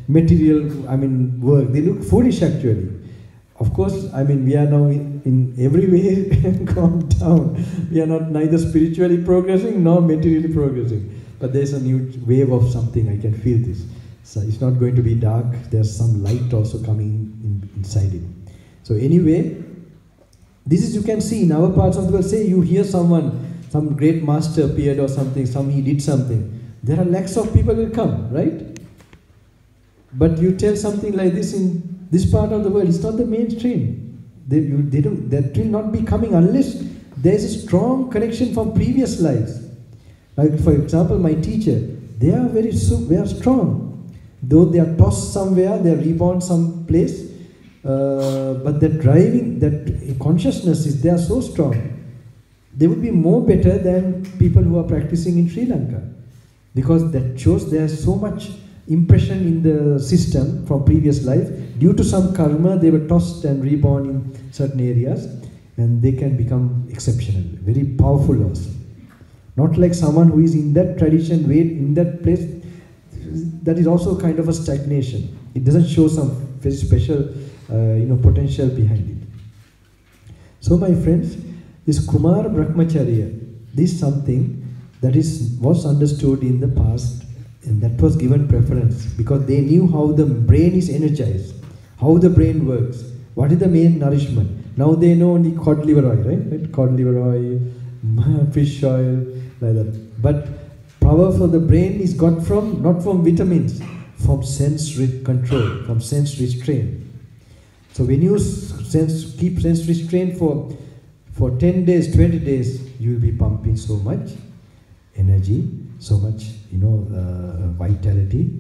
material, work. They look foolish actually. Of course, we are now in every way gone down. We are not neither spiritually progressing nor materially progressing. But there's a new wave of something, I can feel this. So it's not going to be dark, there's some light also coming inside it. So anyway, this is, you can see in our parts of the world, say you hear someone, some great master appeared or something, he did something. There are lakhs of people will come, right? But you tell something like this in this part of the world, it's not the mainstream. That will not be coming unless there is a strong connection from previous lives. Like for example, my teacher, they are strong. Though they are tossed somewhere, they are reborn some place, but that driving, that consciousness is, they are so strong. They would be more better than people who are practicing in Sri Lanka. Because that shows there is so much impression in the system from previous life. Due to some karma, they were tossed and reborn in certain areas, and they can become exceptional, very powerful also. Not like someone who is in that tradition, in that place, that is also kind of a stagnation. It doesn't show some very special potential behind it. So my friends, this Kumar Brahmacharya, this is something that was understood in the past, and that was given preference because they knew how the brain is energized, how the brain works, what is the main nourishment. Now they know only cod liver oil, right? Cod liver oil, fish oil, like that. But power for the brain is got from, not from vitamins, from sense control, from sense restraint. So when you keep sense restraint for 10 days, 20 days, you will be pumping so much energy, so much, vitality.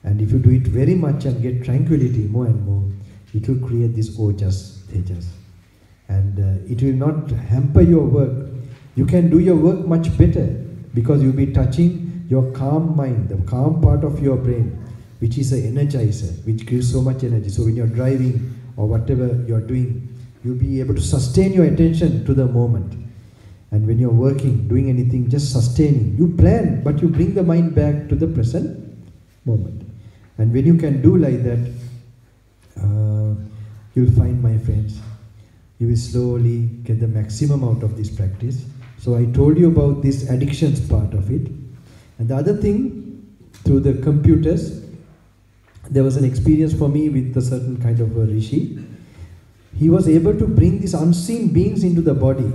And if you do it very much and get tranquility more and more, it will create this ojas, tejas. And it will not hamper your work. You can do your work much better because you'll be touching your calm mind, the calm part of your brain, which is an energizer, which gives so much energy. So when you're driving or whatever you're doing, you'll be able to sustain your attention to the moment. And when you're working, doing anything, just sustaining. You plan, but you bring the mind back to the present moment. And when you can do like that, you'll find, my friends, you will slowly get the maximum out of this practice. So I told you about this addictions part of it. And the other thing, through the computers, there was an experience for me with a certain kind of a rishi. He was able to bring these unseen beings into the body.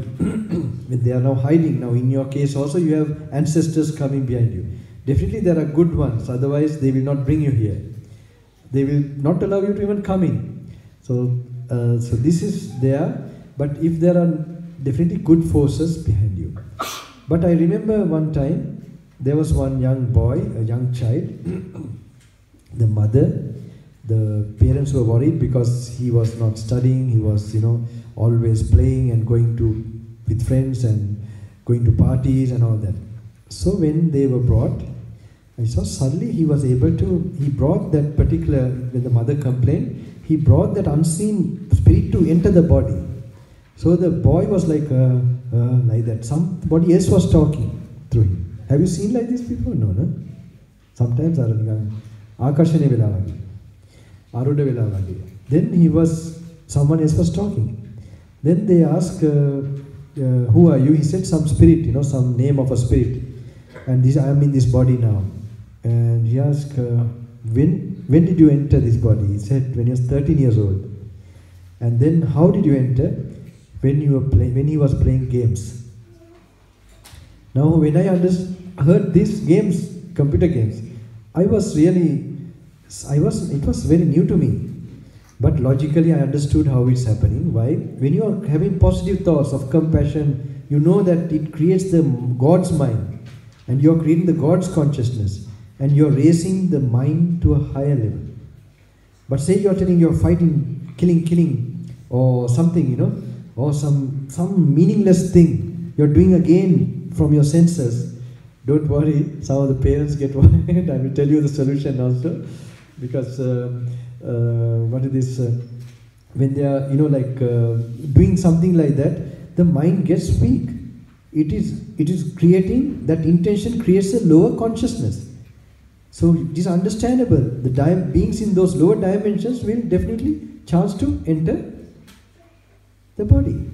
They are now hiding. Now in your case also, you have ancestors coming behind you. Definitely there are good ones, otherwise they will not bring you here. They will not allow you to even come in. So this is there, but if there are definitely good forces behind you. But I remember one time, there was one young boy, a young child, the mother, the parents were worried because he was not studying, he was, always playing and going with friends and going to parties and all that. So when they were brought, I saw suddenly he was able to, he brought that particular, when the mother complained, he brought that unseen spirit to enter the body. So the boy was like that. Somebody else was talking through him. Have you seen like this before? No, no? Sometimes Akashane Velavagi, Aruda Velavagi. Then someone else was talking. Then they asked, who are you? He said some spirit, some name of a spirit. And I am in this body now. And he asked, when did you enter this body? He said, when he was 13 years old. And then how did you enter? When he was playing games. Now when I heard these games, computer games, it was very new to me. But logically I understood how it's happening. Why? When you are having positive thoughts of compassion, you know that it creates the God's mind. And you are creating the God's consciousness. And you are raising the mind to a higher level. But say you are telling you are fighting, killing, or something, or some meaningless thing you are doing again from your senses. Don't worry, some of the parents get worried. I will tell you the solution also. Because when they are, doing something like that, the mind gets weak. It is creating, that intention creates a lower consciousness. So it is understandable. The beings in those lower dimensions will definitely chance to enter the body.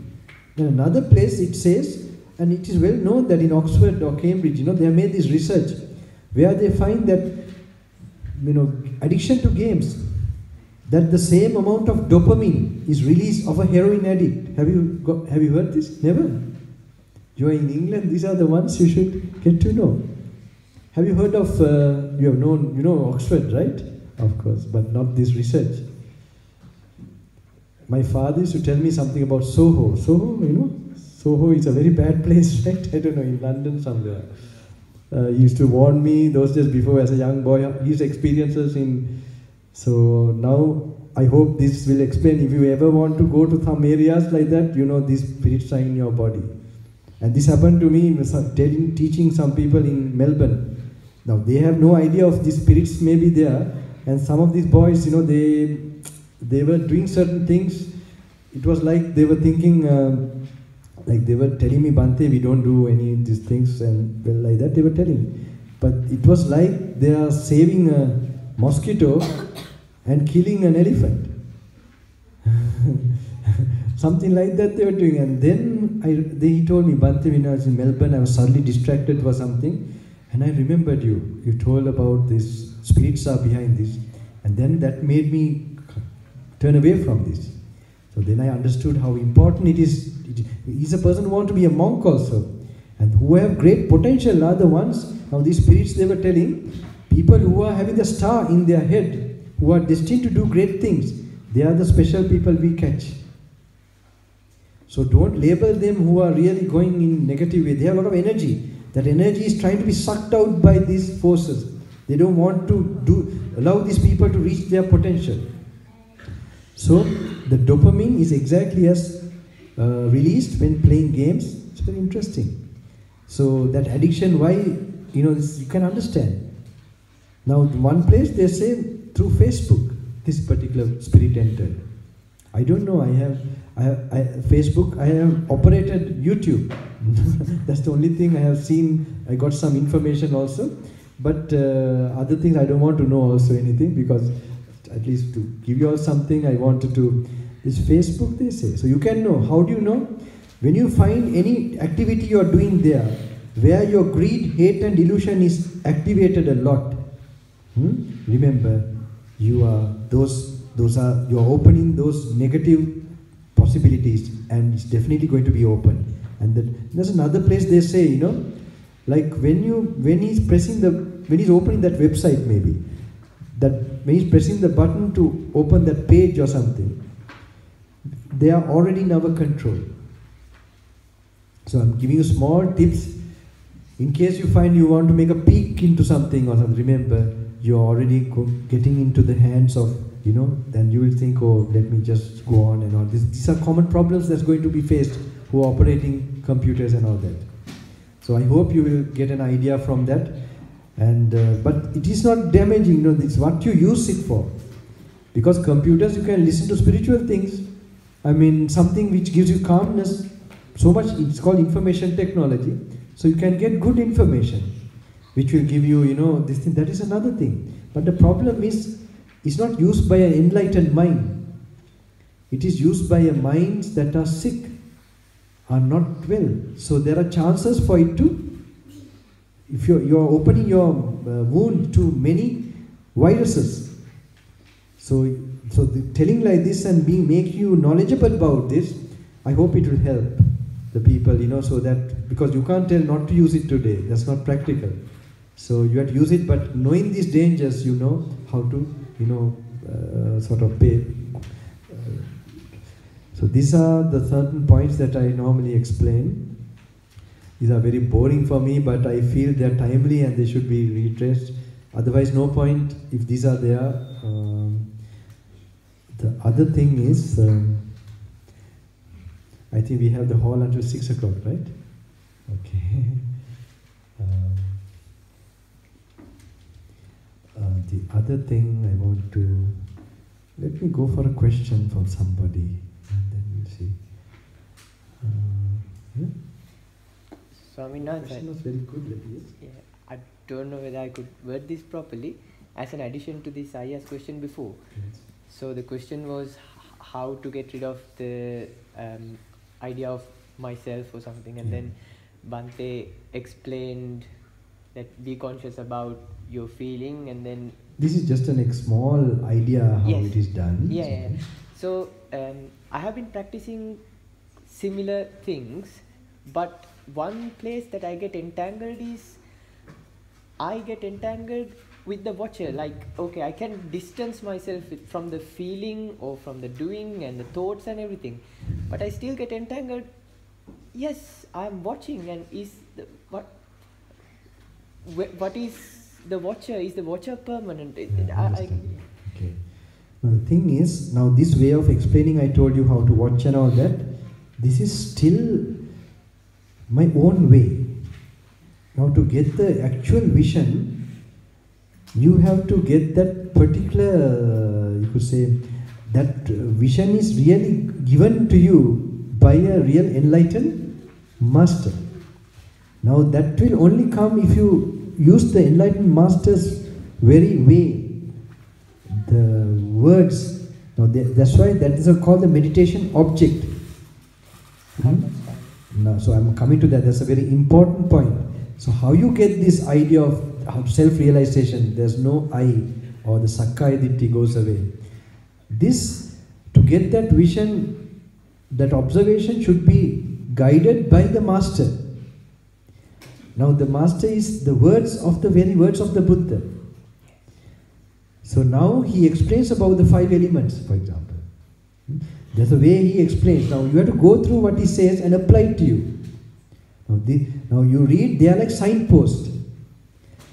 In another place it says, and it is well known that in Oxford or Cambridge, they have made this research where they find that, addiction to games, that the same amount of dopamine is released of a heroin addict. Have you heard this? Never. You are in England, these are the ones you should get to know. Have you heard of, you have known, Oxford, right? Of course, but not this research. My father used to tell me something about Soho. Soho is a very bad place, right? I don't know, in London somewhere. He used to warn me those days before as a young boy, his experiences so now I hope this will explain. If you ever want to go to some areas like that, these spirits are in your body. And this happened to me, teaching some people in Melbourne. Now they have no idea of these spirits may be there, and some of these boys, they were doing certain things. It was like they were thinking, like they were telling me, Bhante, we don't do any of these things, and well, like that they were telling. But it was like they are saving a mosquito and killing an elephant. Something like that they were doing. And then he told me, Bhante, when I was in Melbourne, I was suddenly distracted for something. And I remembered you. You told about this, spirits are behind this. And then that made me turn away from this. So then I understood how important it is. He's a person who wants to be a monk also. And who have great potential are the ones, now these spirits they were telling, people who are having a star in their head, who are destined to do great things, they are the special people we catch. So don't label them who are really going in negative way. They have a lot of energy. That energy is trying to be sucked out by these forces. They don't want to allow these people to reach their potential. So the dopamine is exactly as released when playing games. It's very interesting. So that addiction, why, you can understand. Now one place they say through Facebook, this particular spirit entered. I don't know, Facebook, I have operated YouTube. That's the only thing I have seen. I got some information also. But other things I don't want to know also anything, because at least to give you all something I wanted to. It's Facebook they say. So you can know. How do you know? When you find any activity you are doing there, where your greed, hate and delusion is activated a lot. Remember, you are opening those negative possibilities, and it's definitely going to be open. And there's another place they say, like when he's opening that website, maybe that when he's pressing the button to open that page or something, they are already in our control. So I'm giving you small tips in case you find you want to make a peek into something or something. Remember, you're already getting into the hands of, then you will think, oh, let me just go on and all. These are common problems that's going to be faced who are operating computers and all that. So I hope you will get an idea from that. And but it is not damaging, it's what you use it for. Because computers, you can listen to spiritual things. I mean, something which gives you calmness. So much, it's called information technology. So you can get good information, which will give you, this thing. That is another thing. But the problem is, it's not used by an enlightened mind. It is used by a minds that are sick, are not well. So there are chances for it to, if you're opening your wound to many viruses. So telling like this and make you knowledgeable about this, I hope it will help the people, so that, because you can't tell not to use it today. That's not practical. So you have to use it, but knowing these dangers, you know how to, sort of pay. So these are the certain points that I normally explain. These are very boring for me, but I feel they are timely and they should be retraced. Otherwise, no point if these are there. The other thing is, I think we have the hall until 6 o'clock, right? Okay. The other thing I want to, let me go for a question from somebody, and then we'll see. Swaminathan, question was very good. yeah, I don't know whether I could word this properly. As an addition to this, I asked question before. Yes. So the question was how to get rid of the idea of myself or something, and then Bhante explained that be conscious about your feeling, and then This is just a small idea how Yes. it is done. yeah. So I have been practicing similar things, but one place that I get entangled is I get entangled with the watcher. Like, okay, I can distance myself from the feeling or from the doing and the thoughts and everything, but I still get entangled. Yes, I'm watching, and what is the watcher? Is the watcher permanent? Understand. Okay. Now the thing is, now this way of explaining, I told you how to watch and all that. This is still my own way. Now to get the actual vision, you have to get that particular, you could say, that vision is really given to you by a real enlightened master. Now that will only come if you use the enlightened master's very way, the words. Now that's why that is called the meditation object. Now, so I'm coming to that. That's a very important point. So how you get this idea of self-realization? There's no I, or the Sakkaya Ditthi goes away. This, to get that vision, that observation should be guided by the master. Now the master is the words of the very words of the Buddha. So now he explains about the 5 elements, for example. There's a way he explains. Now you have to go through what he says and apply it to you. Now you read, they are like signposts.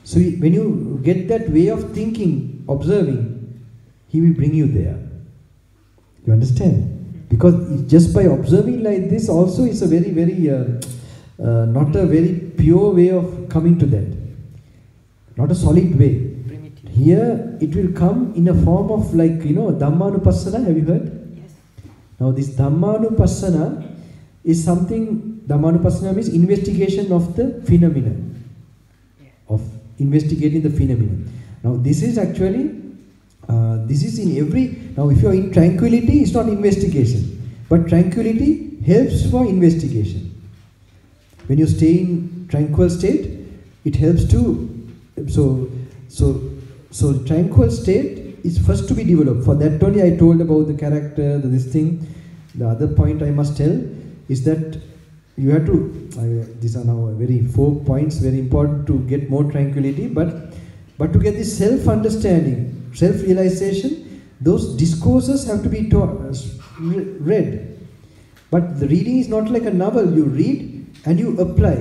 So when you get that way of thinking, observing, he will bring you there. You understand? Because just by observing like this also is a very, very, not a very pure way of coming to that. Not a solid way. Here it will come in a form of like, Dhammanupassana, have you heard? Yes. Now this Dhammanupassana is something, Dhammanupassana means investigation of the phenomena. Of investigating the phenomenon. Now this is actually, this is in every, now if you are in tranquility, it's not investigation. But tranquility helps for investigation. When you stay in tranquil state, it helps to, so tranquil state is first to be developed. For that only I told about the character, this thing. The other point I must tell is that you have to, these are now very 4 points, very important to get more tranquility, but to get this self-understanding, self-realization, those discourses have to be read. But the reading is not like a novel, you read and you apply.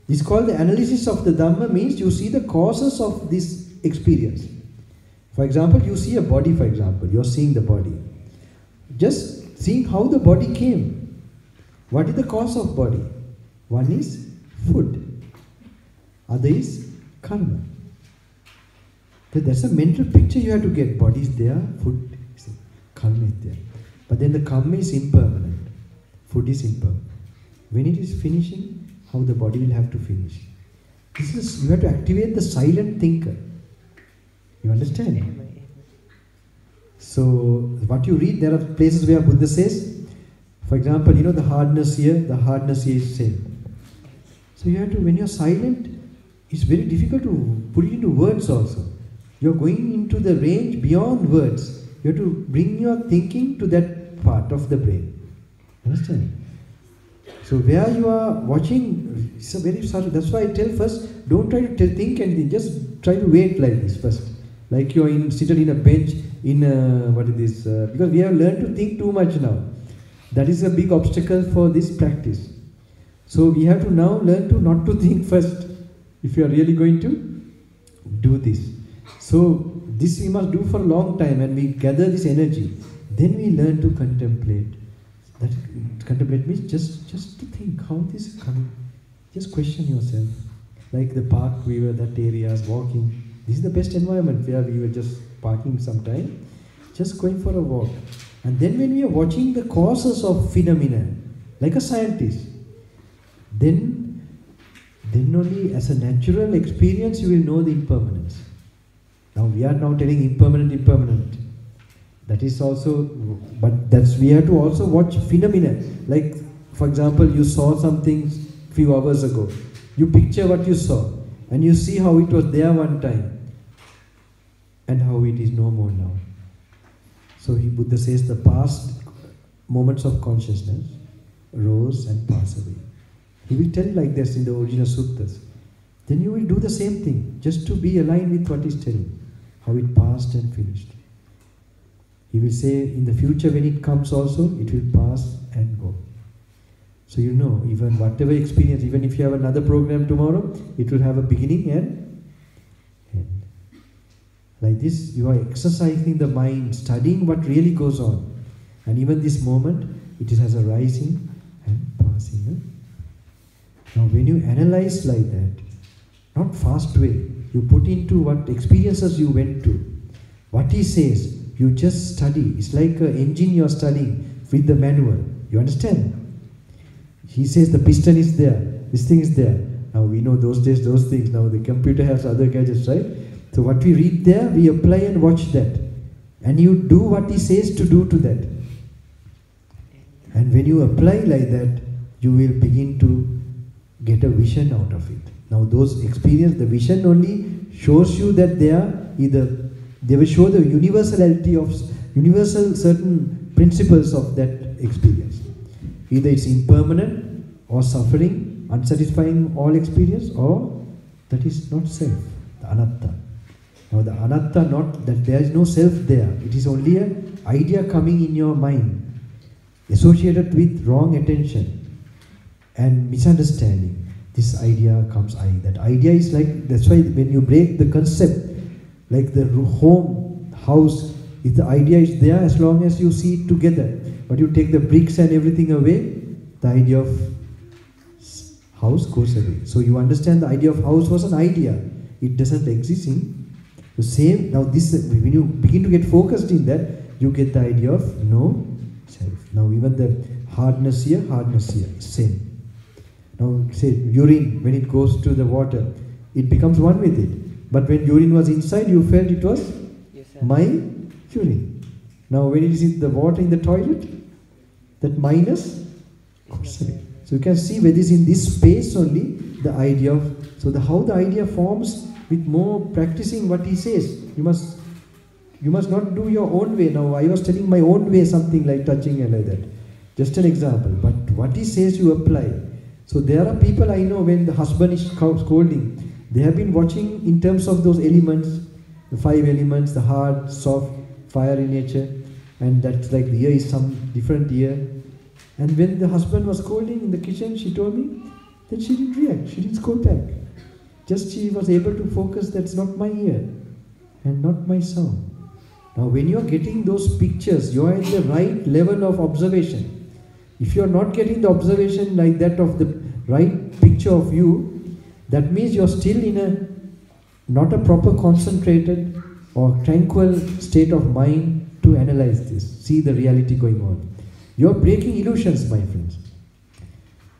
This is called the analysis of the Dhamma, means you see the causes of this experience. For example, you see a body, for example, you are seeing the body. Just seeing how the body came. What is the cause of body? One is food, other is karma. So that's a mental picture you have to get. Body is there, food is there, karma is there. But then the karma is impermanent, food is impermanent. When it is finishing, how the body will have to finish. This is, you have to activate the silent thinker. You understand? So what you read, there are places where Buddha says, for example, the hardness here is same. So you have to, when you're silent, it's very difficult to put it into words also. You're going into the range beyond words. You have to bring your thinking to that part of the brain. Understand? So where you are watching, it's a very subtle. That's why I tell first, don't try to think anything. Just try to wait like this first. Like you're seated in a bench in because we have learned to think too much now. That is a big obstacle for this practice. So we have to now learn to not to think first, if you are really going to do this. So this we must do for a long time, and we gather this energy. Then we learn to contemplate. That contemplate means just to think how this is coming. Just question yourself. Like the park, we were that areas walking. This is the best environment where we were just parking sometime, just going for a walk. And then when we are watching the causes of phenomena, like a scientist, then only as a natural experience you will know the impermanence. Now we are now telling impermanent. That is also, but we have to also watch phenomena. Like, for example, you saw something few hours ago. You picture what you saw, and you see how it was there one time, and how it is no more now. So Buddha says the past moments of consciousness rose and pass away. He will tell like this in the original suttas. Then you will do the same thing, just to be aligned with what he's telling, how it passed and finished. He will say in the future when it comes also, it will pass and go. So you know, even whatever experience, even if you have another program tomorrow, it will have a beginning and end. Like this, you are exercising the mind, studying what really goes on. And even this moment, it has a rising and passing. Now when you analyze like that, not fast way, you put into what experiences you went to, what he says, you just study. It's like an engine you are studying with the manual. You understand? He says the piston is there, this thing is there. Now we know those days, those things. Now the computer has other gadgets, right? So what we read there, we apply and watch that. And you do what he says to do to that. And when you apply like that, you will begin to get a vision out of it. Now those experience, the vision only shows you that they are either, they will show the universality of, universal certain principles of that experience. Either it's impermanent or suffering unsatisfying all experience, or that is not self, the anatta. Now the anatta, not that there is no self there, it is only an idea coming in your mind, associated with wrong attention and misunderstanding. This idea comes I. That idea is like, that's why when you break the concept, like the home, house, if the idea is there as long as you see it together, but you take the bricks and everything away, the idea of house goes away. So you understand the idea of house was an idea. It doesn't exist in the same. Now this, when you begin to get focused in that, you get the idea of no self. Now even the hardness here, same. Now say urine, when it goes to the water, it becomes one with it. But when urine was inside, you felt it was my urine. Now when it is in the water in the toilet, that minus goes away. So you can see whether it's in this space only, the idea of, so how the idea forms with more practicing what he says. You must not do your own way. Now I was telling my own way, something like touching and like that. Just an example. But what he says you apply. So there are people I know, when the husband is scolding, they have been watching in terms of those elements, the 5 elements, the hard, soft, fire in nature, and that's like the ear is some different ear. And when the husband was scolding in the kitchen, she told me that she didn't react, she didn't scold back. Just she was able to focus, that's not my ear and not my sound. Now when you are getting those pictures, you are at the right level of observation. If you are not getting the observation like that of the right picture of you, that means you are still in a not a proper concentrated or tranquil state of mind to analyze this, see the reality going on. You are breaking illusions, my friends.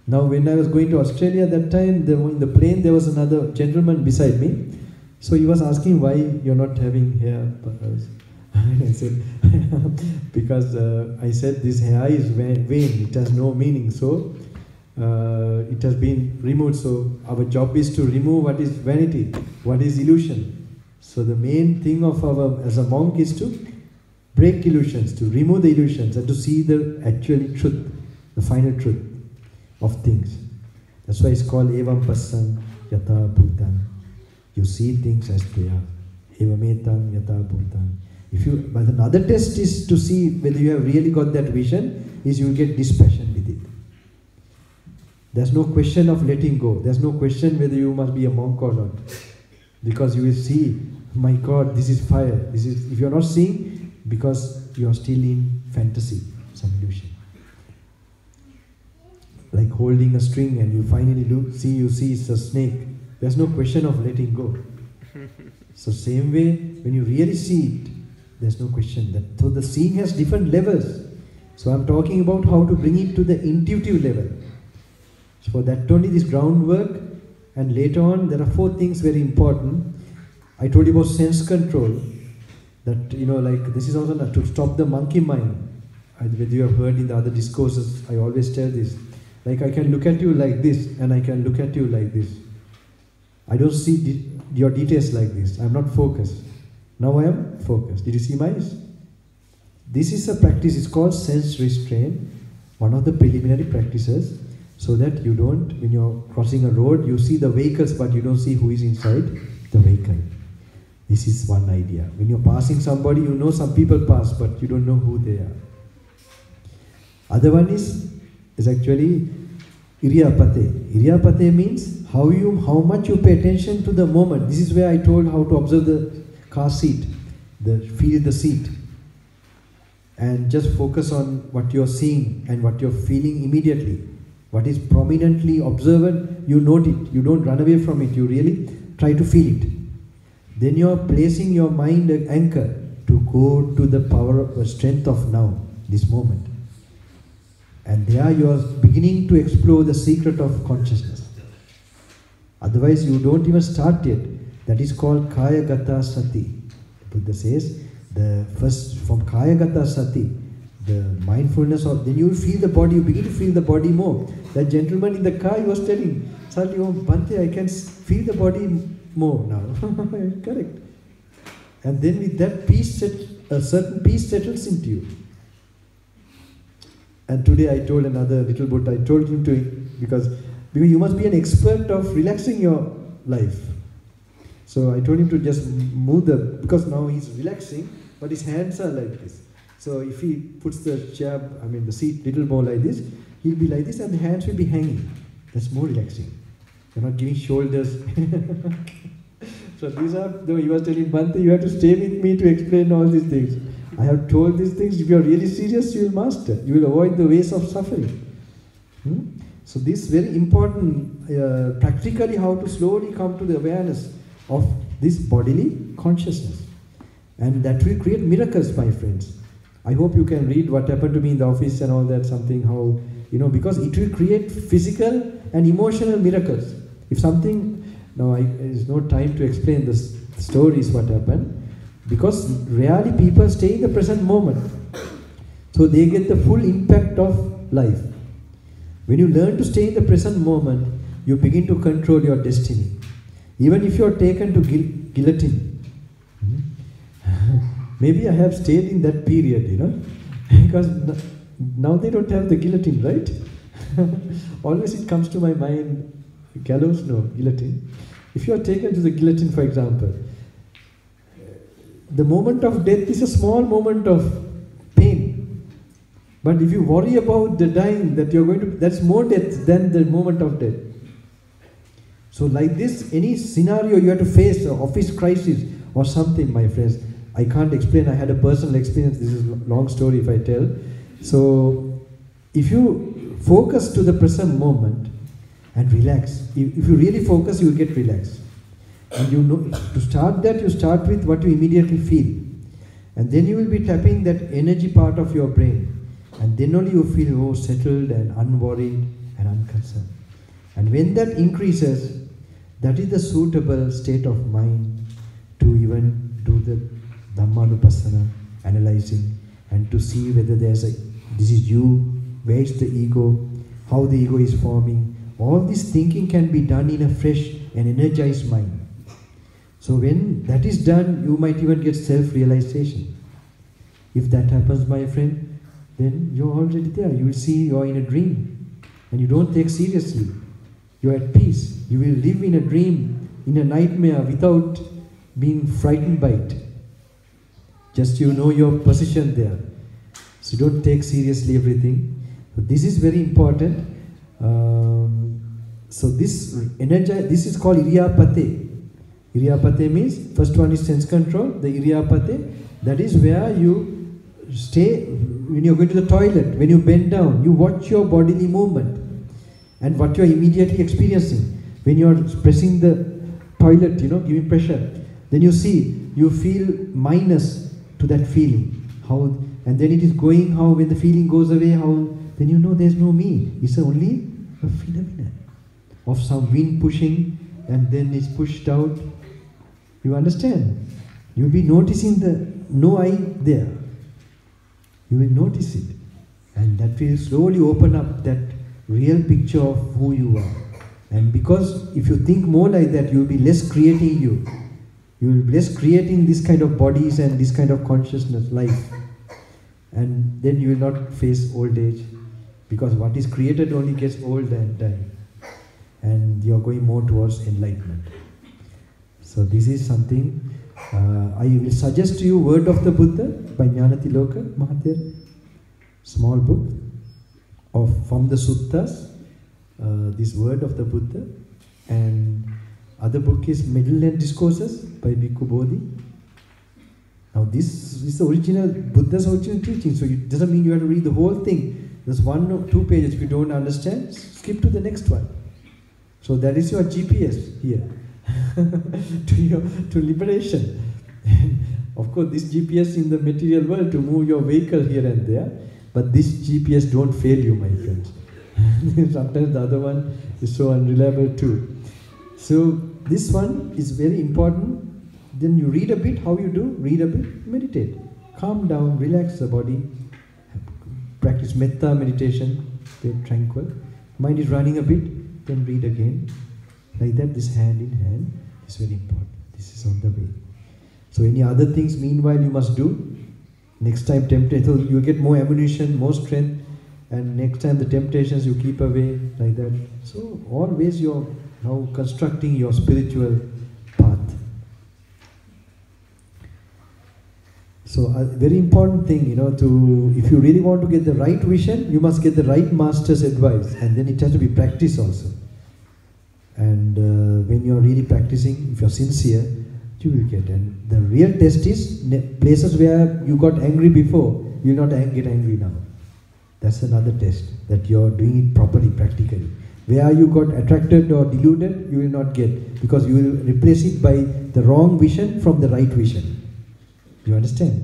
Now when I was going to Australia that time, in the plane there was another gentleman beside me. So he was asking why you're not having hair. And I said, because I said this hair is vain, it has no meaning, so it has been removed. So our job is to remove what is vanity, what is illusion. So the main thing of as a monk is to break illusions, to remove the illusions and to see the actual truth, the final truth of things. That's why it's called Evam Passan Yata Bhutan. You see things as they are. Evametam Yata Bhutan. But another test is to see whether you have really got that vision, is you will get dispassion with it. There's no question of letting go. There's no question whether you must be a monk or not. Because you will see, my God, this is fire. This is, if you're not seeing, because you are still in fantasy, some illusion. Like holding a string and you finally you see it's a snake. There's no question of letting go. So same way, when you really see it, there's no question that. So the seeing has different levels. So I'm talking about how to bring it to the intuitive level. So for that only this groundwork, and later on there are 4 things very important. I told you about sense control. That, like this is also to stop the monkey mind. Whether you have heard in the other discourses, I always tell this. Like I can look at you like this and I can look at you like this. I don't see your details like this. I'm not focused. Now I am focused. Did you see my eyes? This is a practice, it's called sense restraint, one of the preliminary practices, so that you don't, when you're crossing a road, you see the vehicles but you don't see who is inside the vehicle. This is one idea. When you're passing somebody, you know some people pass, but you don't know who they are. Other one is actually Iriyapate. Iriyapate means how much you pay attention to the moment. This is where I told how to observe the car seat, feel the seat, and just focus on what you're seeing and what you're feeling immediately. What is prominently observed, you note it. You don't run away from it. You really try to feel it. Then you're placing your mind an anchor to go to the power or strength of now, this moment. And there you are beginning to explore the secret of consciousness. Otherwise you don't even start yet. That is called Kayagata Sati. The Buddha says, from Kayagata Sati, the mindfulness of, then you will feel the body, you begin to feel the body more. That gentleman in the car, he was telling, suddenly, oh Bhante, I can feel the body more now. Correct. And then with that peace, a certain peace settles into you. And today I told another little Buddha, I told him to, because Because you must be an expert of relaxing your life. So I told him to just move because now he's relaxing, but his hands are like this. So if he puts the chair, the seat little more like this, he'll be like this and the hands will be hanging. That's more relaxing. You're not giving shoulders. So these are, though he was telling Bhante, you have to stay with me to explain all these things. I have told these things, if you are really serious, you will master. You will avoid the ways of suffering. So this is very important, practically how to slowly come to the awareness of this bodily consciousness. And that will create miracles, my friends. I hope you can read what happened to me in the office and all that, something how, because it will create physical and emotional miracles. If something, there's no time to explain the stories what happened, because rarely people stay in the present moment. So they get the full impact of life. When you learn to stay in the present moment, you begin to control your destiny. Even if you are taken to guillotine. Maybe I have stayed in that period, because now they don't have the guillotine, right? Always it comes to my mind, gallows, no, guillotine. If you are taken to the guillotine, for example, the moment of death is a small moment of pain. But if you worry about the dying, that you're going to, that's more death than the moment of death. So like this, any scenario you have to face, an office crisis or something, my friends, I can't explain. I had a personal experience. This is a long story if I tell. So if you focus to the present moment and relax, if you really focus, you will get relaxed. And to start that, you start with what you immediately feel. And then you will be tapping that energy part of your brain. And then only you feel more settled and unworried and unconcerned. And when that increases, that is the suitable state of mind to even do the Dhammanupassana, analyzing, and to see whether this is you, where is the ego, how the ego is forming. All this thinking can be done in a fresh and energized mind. So when that is done, you might even get self-realization. If that happens, my friend, then you're already there. You will see you're in a dream, and you don't take seriously. You're at peace. You will live in a dream, in a nightmare, without being frightened by it. Just you know your position there. So you don't take seriously everything. So this is very important. So this is called Iriyapate. Iriyapate means, first one is sense control, the Iriyapate, that is where you stay, when you're going to the toilet, when you bend down, you watch your bodily movement and what you're immediately experiencing. When you're pressing the toilet, giving pressure, then you see, you feel minus to that feeling. How, and then it is going, how when the feeling goes away, how, then you know there's no me. It's only a phenomenon of some wind pushing and then it's pushed out. You understand? You'll be noticing the no I there. You will notice it. And that will slowly open up that real picture of who you are. And because if you think more like that, you will be less creating you. You will be less creating this kind of bodies and this kind of consciousness, life. And then you will not face old age. Because what is created only gets old and die. And you are going more towards enlightenment. So this is something I will suggest to you Word of the Buddha by Jnanatiloka Mahathir. Small book from the suttas, this Word of the Buddha. And other book is Middle End Discourses by Bhikkhu Bodhi. Now this is the original, Buddha's original teaching, so it doesn't mean you have to read the whole thing. There's 1 or 2 pages. If you don't understand, skip to the next one. So that is your GPS here to liberation. Of course, this GPS in the material world to move your vehicle here and there, but this GPS don't fail you, my friends. Sometimes the other one is so unreliable too. So this one is very important. Then you read a bit. How you do? Read a bit, meditate. Calm down, relax the body. Practice metta meditation, stay tranquil. Mind is running a bit, then read again. Like that, this hand in hand is very important. This is on the way. So any other things meanwhile you must do. Next time tempted, so you get more ammunition, more strength, and next time the temptations you keep away, like that. So always you're now constructing your spiritual path. So a very important thing, if you really want to get the right vision, you must get the right master's advice, and then it has to be practiced also. And when you're really practicing, if you're sincere, you will get. And the real test is places where you got angry before, you will not get angry now. That's another test, that you're doing it properly, practically. Where you got attracted or deluded, you will not get, because you will replace it by the wrong vision from the right vision. You understand?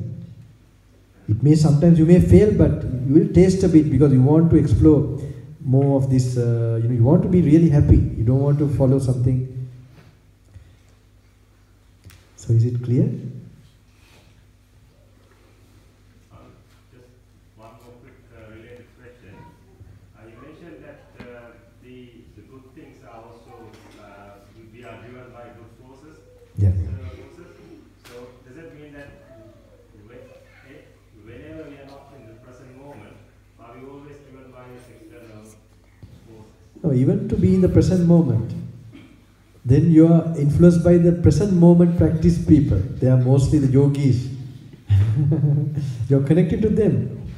It may sometimes you may fail, but you will taste a bit, because you want to explore more of this. You want to be really happy. You don't want to follow something. So is it clear? Just one more quick related question. You mentioned that the good things are also we are driven by good forces. Yes. So does that mean that whenever we are not in the present moment, are we always driven by external forces? No, even to be in the present moment, then you are influenced by the present moment practice people. They are mostly the yogis. You're connected to them.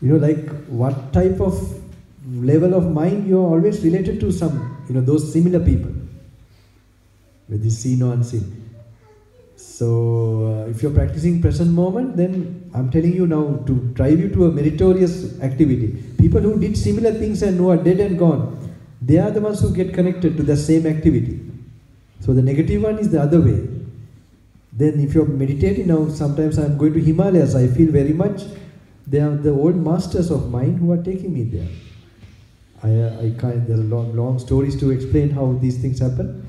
Like what type of level of mind, you're always related to some, those similar people. With this seen or unseen. So if you're practicing present moment, then I'm telling you now to drive you to a meritorious activity. People who did similar things and who are dead and gone, they are the ones who get connected to the same activity. So the negative one is the other way. Then if you're meditating now, sometimes I'm going to Himalayas, I feel very much they are the old masters of mind who are taking me there. There's a long stories to explain how these things happen.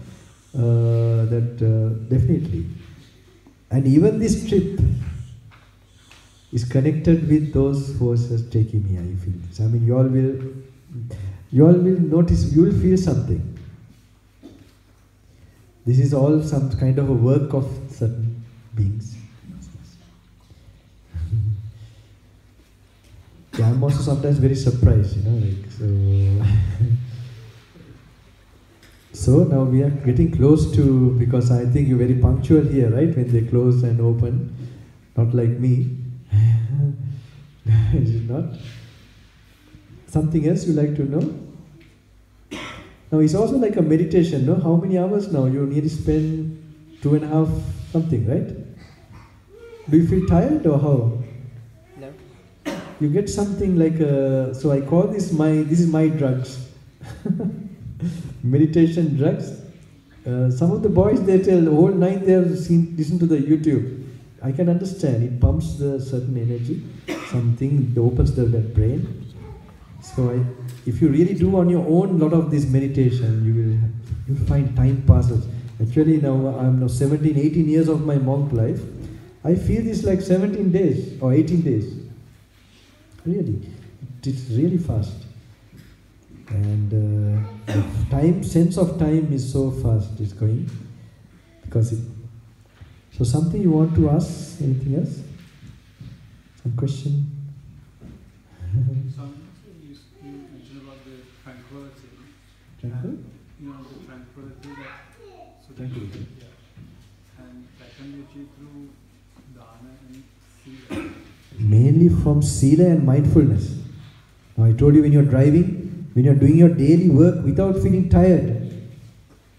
Definitely. And even this trip is connected with those forces taking me, I feel. I mean, you all will notice, you will feel something. This is all some kind of a work of certain beings. Yeah, I'm also sometimes very surprised, So now we are getting close to, because I think you're very punctual here, right? When they close and open, not like me. Is it not? Something else you like to know? Now it's also like a meditation, no? How many hours now? You nearly spend 2.5 something, right? Do you feel tired or how? No. You get something like so I call this is my drugs. Meditation drugs. Some of the boys, they tell the whole night they have listen to the YouTube. I can understand, it pumps the certain energy, something that opens that brain. So if you really do on your own lot of this meditation, you'll find time passes. Actually now I'm now 17, 18 years of my monk life. I feel this like 17 days or 18 days. Really, it's really fast. And the sense of time is so fast, it's going. So something you want to ask, anything else? Some question? You mentioned about the tranquility. Tranquil? The tranquility that Tranquility. and that can be achieved through dana and sila. Mainly from sila and mindfulness. Now I told you, when you're driving, when you're doing your daily work without feeling tired,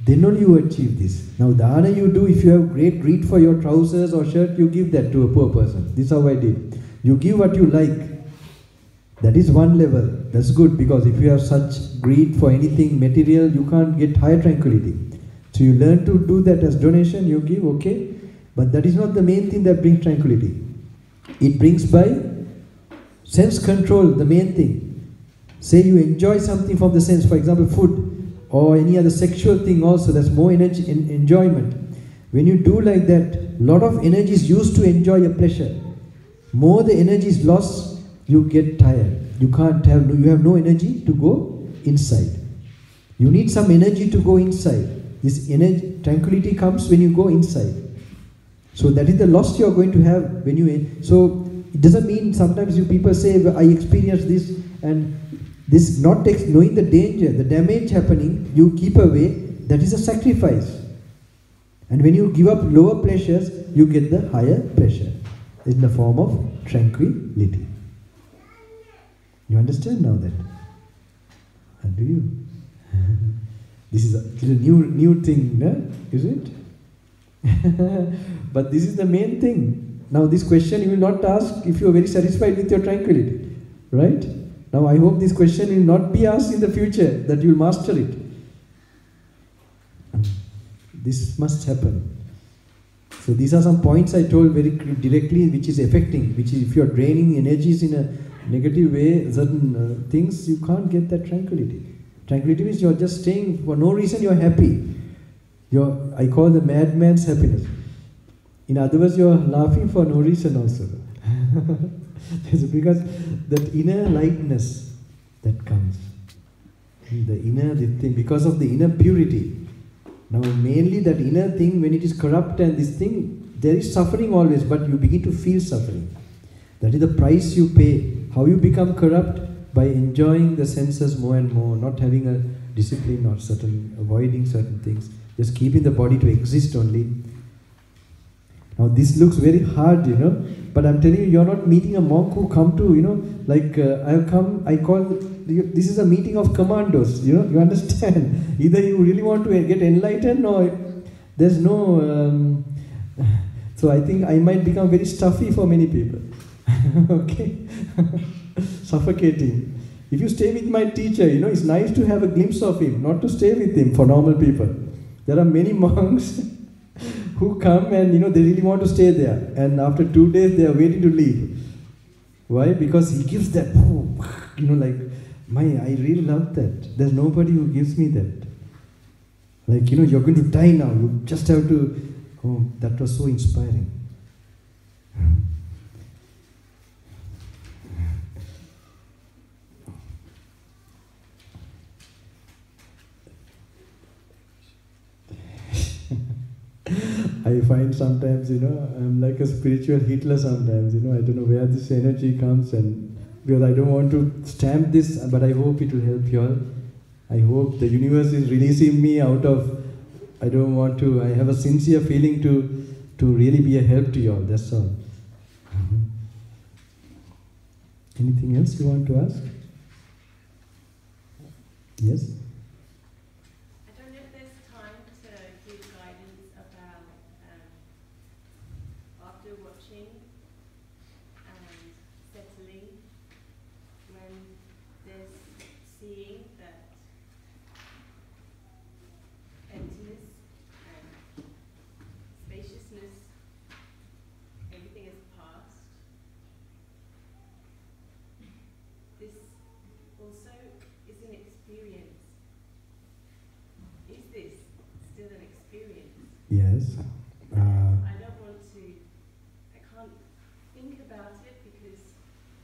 then only you achieve this. Now dana you do, if you have great greed for your trousers or shirt, you give that to a poor person. This is how I did. You give what you like. That is one level. That's good, because if you have such greed for anything material, you can't get higher tranquility. So you learn to do that as donation, you give, okay. But that is not the main thing that brings tranquility. It brings by sense control, the main thing. Say you enjoy something from the sense, for example food, or any other sexual thing also, that's more energy, enjoyment. When you do like that, lot of energy is used to enjoy a pleasure. More the energy is lost, you get tired. You have no energy to go inside. You need some energy to go inside. This energy, tranquility comes when you go inside. So that is the loss you are going to have when you. So It doesn't mean sometimes you people say, I experienced this, and this not knowing the danger, the damage happening, you keep away, that is a sacrifice. And when you give up lower pleasures, you get the higher pleasure in the form of tranquility. You understand now that? And do you? This is a new thing, is it? But this is the main thing. Now this question you will not ask if you are very satisfied with your tranquility, right? Now I hope this question will not be asked in the future, that you will master it. This must happen. So these are some points I told very directly, which is affecting, which is if you are draining energies in a negative way, certain things, you can't get that tranquility. Tranquility means you are just staying for no reason, you are happy. I call the madman's happiness. In other words, you are laughing for no reason also. Because that inner lightness that comes, the inner thing, because of the inner purity. Now mainly that inner thing, when it is corrupt and this thing, there is suffering always, but you begin to feel suffering. That is the price you pay. How you become corrupt? By enjoying the senses more and more, not having a discipline or avoiding certain things, just keeping the body to exist only. Now this looks very hard, but I'm telling you, you're not meeting a monk who come to, I call, this is a meeting of commandos, you understand? Either you really want to get enlightened or there's no, so I think I might become very stuffy for many people, okay? Suffocating. If you stay with my teacher, it's nice to have a glimpse of him, not to stay with him for normal people. There are many monks who come and they really want to stay there, and after 2 days they are waiting to leave. Why? Because he gives that, I really love that. There's nobody who gives me that. Like, you're going to die now, you just have to, that was so inspiring. I find sometimes, I'm like a spiritual Hitler sometimes, I don't know where this energy comes, and because I don't want to stamp this, but I hope it will help you all. I hope the universe is releasing me out of, I have a sincere feeling to really be a help to you all, that's all. Anything else you want to ask? Yes? Yes. I don't want to, I can't think about it because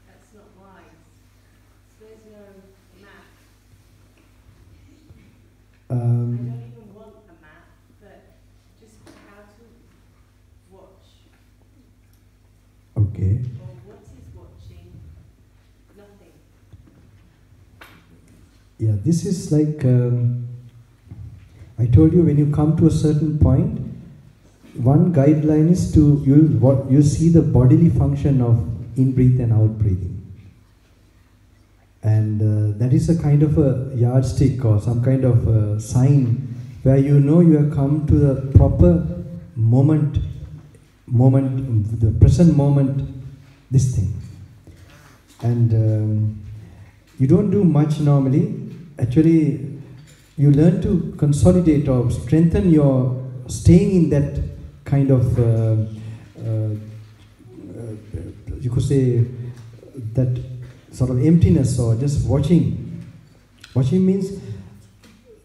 that's not wise. So there's no map. I don't even want a map, but just how to watch. Okay. Or what is watching? Nothing. Yeah, this is like, I told you when you come to a certain point, one guideline is to, you see the bodily function of in-breath and out-breathing. And that is a kind of a yardstick or some kind of a sign where you have come to the proper moment, the present moment, this thing. And you don't do much normally. Actually, you learn to consolidate or strengthen your staying in that kind of, you could say, that sort of emptiness or just watching. Watching means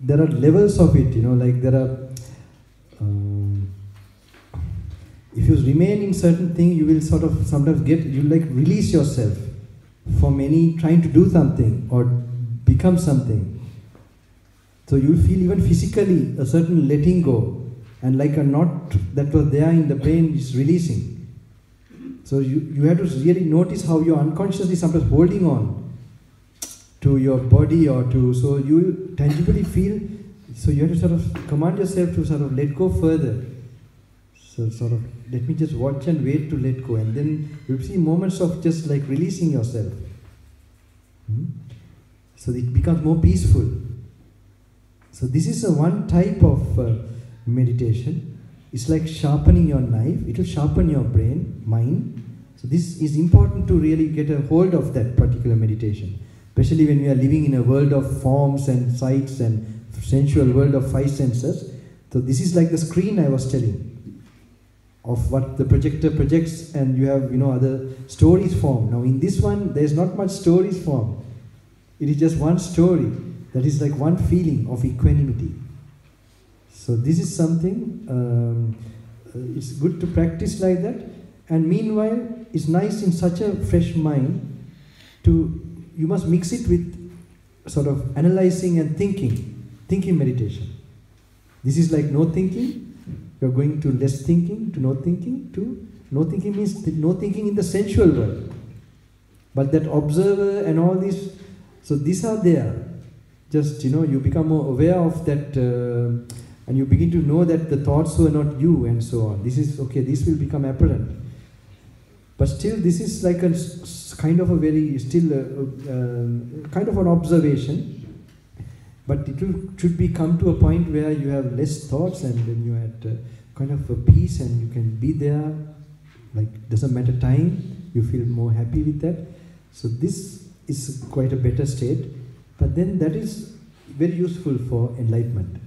there are levels of it, like there are, if you remain in certain thing, you will sort of sometimes release yourself from trying to do something or become something. So you will feel even physically a certain letting go, and like a knot that was there in the brain is releasing. So you have to really notice how you're unconsciously sometimes holding on to your body or to, so you tangibly feel, so you have to sort of command yourself to sort of let go further. So sort of, let me just watch and wait to let go, and then you'll see moments of just like releasing yourself. So it becomes more peaceful. So this is a one type of meditation. It's like sharpening your knife. It will sharpen your brain, mind. So this is important to really get a hold of that particular meditation. Especially when we are living in a world of forms and sights and sensual world of five senses. So this is like the screen I was telling, of what the projector projects, and you have, other stories form. Now in this one, there is not much stories form. It is just one story. That is like one feeling of equanimity. So this is something, it's good to practice like that. And meanwhile, it's nice in such a fresh mind you must mix it with sort of analyzing and thinking meditation. This is like no thinking. You're going to less thinking, to no thinking, to no thinking means no thinking in the sensual world. But that observer and all this, so these are there. Just, you become more aware of that, and you begin to know that the thoughts were not you, and so on. This is, okay, this will become apparent. But still, this is like a kind of a very, still, kind of an observation. But it should be come to a point where you have less thoughts, and then you are at kind of a peace, and you can be there, like, doesn't matter time, you feel more happy with that. So this is quite a better state. But then that is very useful for enlightenment.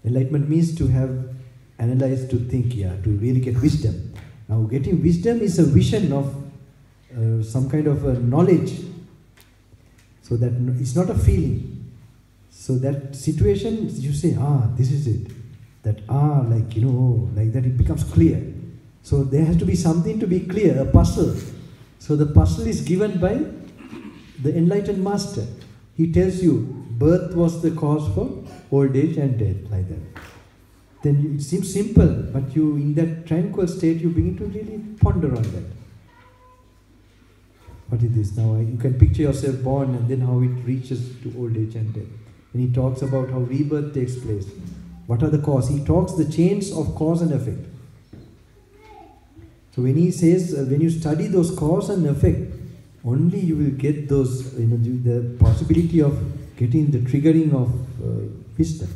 Enlightenment means to have analyzed, to think, to really get wisdom. Now getting wisdom is a vision of some kind of a knowledge. So that it's not a feeling. So that situation, you say, this is it. That like, like that, it becomes clear. So there has to be something to be clear, a puzzle. So the puzzle is given by the enlightened master. He tells you, birth was the cause for old age and death, like that. Then it seems simple, but you, in that tranquil state, you begin to really ponder on that. What is this? Now you can picture yourself born, and then how it reaches to old age and death. And he talks about how rebirth takes place. What are the causes? He talks the chains of cause and effect. So when he says, when you study those cause and effect, only you will get those, the possibility of getting the triggering of wisdom.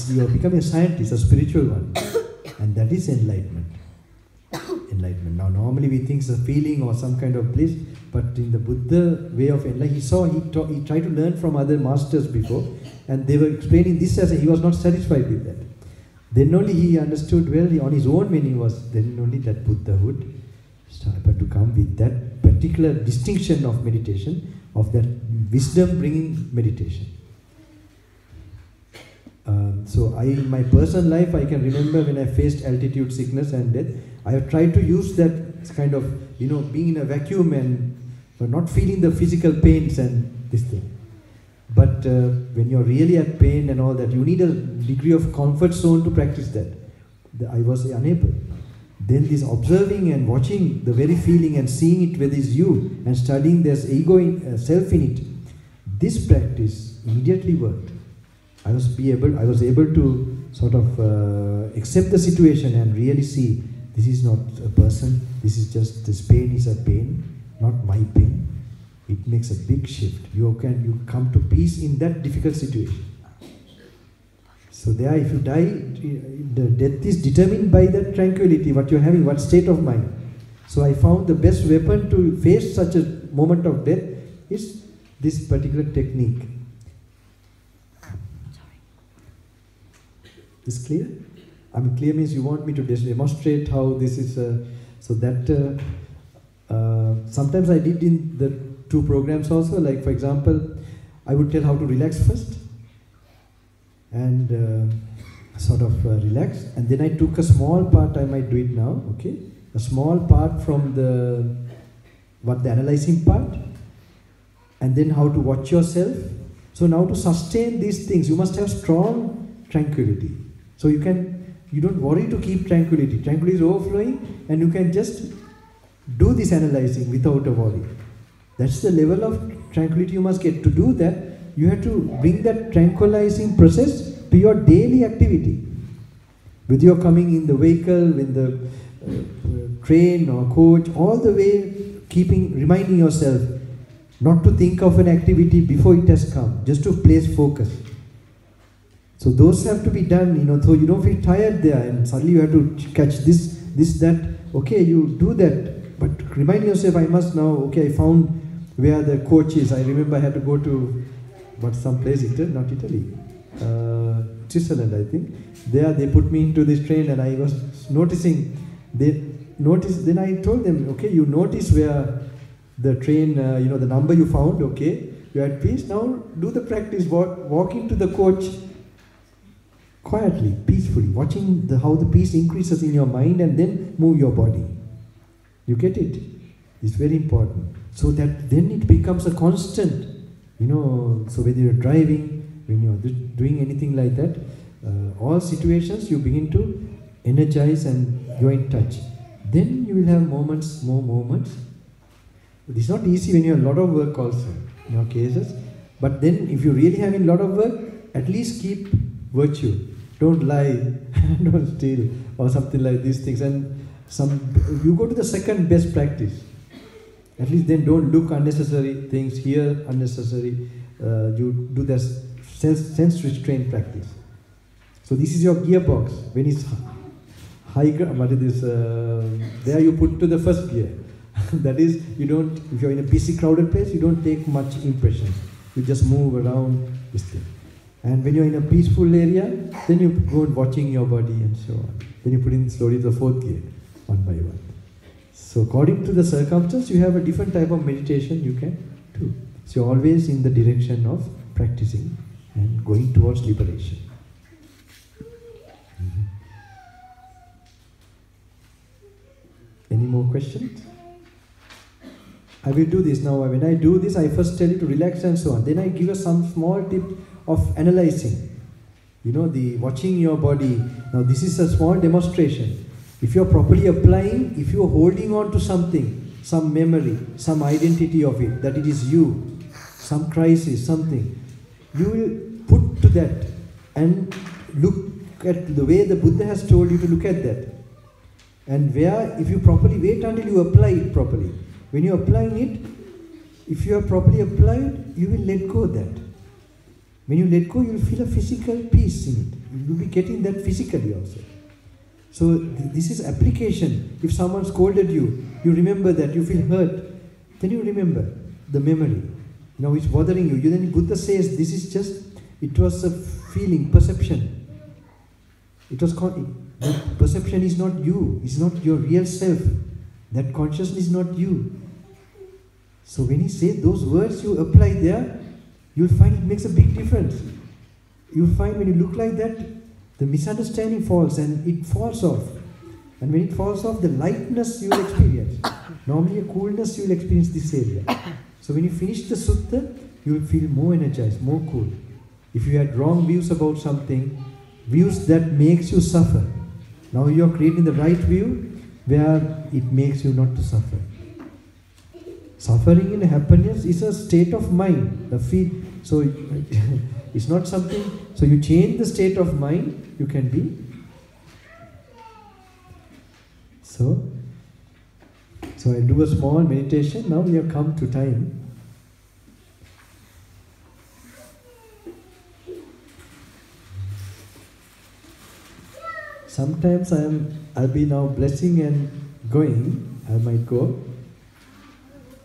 You are becoming a scientist, a spiritual one, and that is enlightenment. Enlightenment. Now, normally we think it's a feeling or some kind of bliss, but in the Buddha way of enlightenment, he tried to learn from other masters before, and they were explaining this as he was not satisfied with that. Then only he understood well, on his own meaning was then only that Buddhahood started to come with that particular distinction of meditation, of that wisdom bringing meditation. So in my personal life, I can remember when I faced altitude sickness and death, I have tried to use that kind of, being in a vacuum and not feeling the physical pains and this thing. But when you're really at pain and all that, you need a degree of comfort zone to practice that. I was unable. Then this observing and watching the very feeling and seeing it whether it's you and studying there's ego in self in it, this practice immediately worked. I was able to sort of accept the situation and really see this is not a person, this is just, this pain is a pain, not my pain. It makes a big shift. You come to peace in that difficult situation. So there, if you die, the death is determined by that tranquility, what you're having, what state of mind. So I found the best weapon to face such a moment of death is this particular technique. Is clear? I mean, clear means you want me to demonstrate how this is, so that sometimes I did in the 2 programs also, like for example, I would tell how to relax first, and sort of relax, and then I took a small part, I might do it now, okay? A small part from the analyzing part, and then how to watch yourself. So now to sustain these things, you must have strong tranquility. So you can you don't worry to keep tranquility. Tranquility is overflowing, and you can just do this analyzing without a worry. That's the level of tranquility you must get. To do that, you have to bring that tranquilizing process to your daily activity. Whether you're coming in the vehicle, in the train or coach, all the way reminding yourself not to think of an activity before it has come, just to place focus. So those have to be done, so you don't feel tired there and suddenly you have to catch this, that. Okay, you do that, but remind yourself, I must now, okay, I found where the coach is. I remember I had to go to, some place, not Italy, Switzerland, I think. There they put me into this train and I was noticing, then I told them, okay, you notice where the train, the number you found, okay, you're at peace, now do the practice, walk into the coach quietly, peacefully, watching how the peace increases in your mind and then move your body. You get it? It's very important. So that then it becomes a constant, so when you're driving, when you're doing anything like that, all situations you begin to energize and you're in touch. Then you will have more moments. It's not easy when you have a lot of work also, in your cases. But then if you're really having a lot of work, at least keep virtue. Don't lie, don't steal, or something like these things. And you go to the second best practice. At least then don't look unnecessary things, hear unnecessary. You do the sense restraint practice. So this is your gearbox. When it's high, there you put to the first gear. That is, if you're in a busy crowded place, you don't take much impression. You just move around this thing. And when you're in a peaceful area, then you go on watching your body and so on. Then you put in slowly the fourth gear, one by one. So according to the circumstance, you have a different type of meditation you can do. So you're always in the direction of practicing and going towards liberation. Any more questions? I will do this now. When I do this, I first tell you to relax and so on. Then I give you some small tip of analyzing. The watching your body. Now this is a small demonstration. If you're properly applying, if you're holding on to something, some memory, some identity of it, that it is you, some crisis, something, you will put to that and look at the way the Buddha has told you to look at that. And if you properly wait until you apply it properly. When you're applying it, if you are properly applied, you will let go of that. When you let go, you will feel a physical peace in it. You will be getting that physically also. So this is application. If someone scolded you, you remember that, you feel hurt, then you remember the memory. Now it's bothering you. Then Buddha says, this is just, it was a feeling, perception. That perception is not you, it's not your real self. That consciousness is not you. So when he says those words you apply there, you'll find it makes a big difference. You'll find when you look like that, the misunderstanding falls and it falls off. And when it falls off, the lightness you will experience. Normally a coolness you will experience this area. So when you finish the sutta, you will feel more energized, more cool. If you had wrong views about something, views that makes you suffer, now you are creating the right view where it makes you not to suffer. Suffering and happiness is a state of mind. So it's not something. So you change the state of mind, you can be. So I'll do a small meditation. Now we have come to time. Sometimes I'll be now blessing and going. I might go.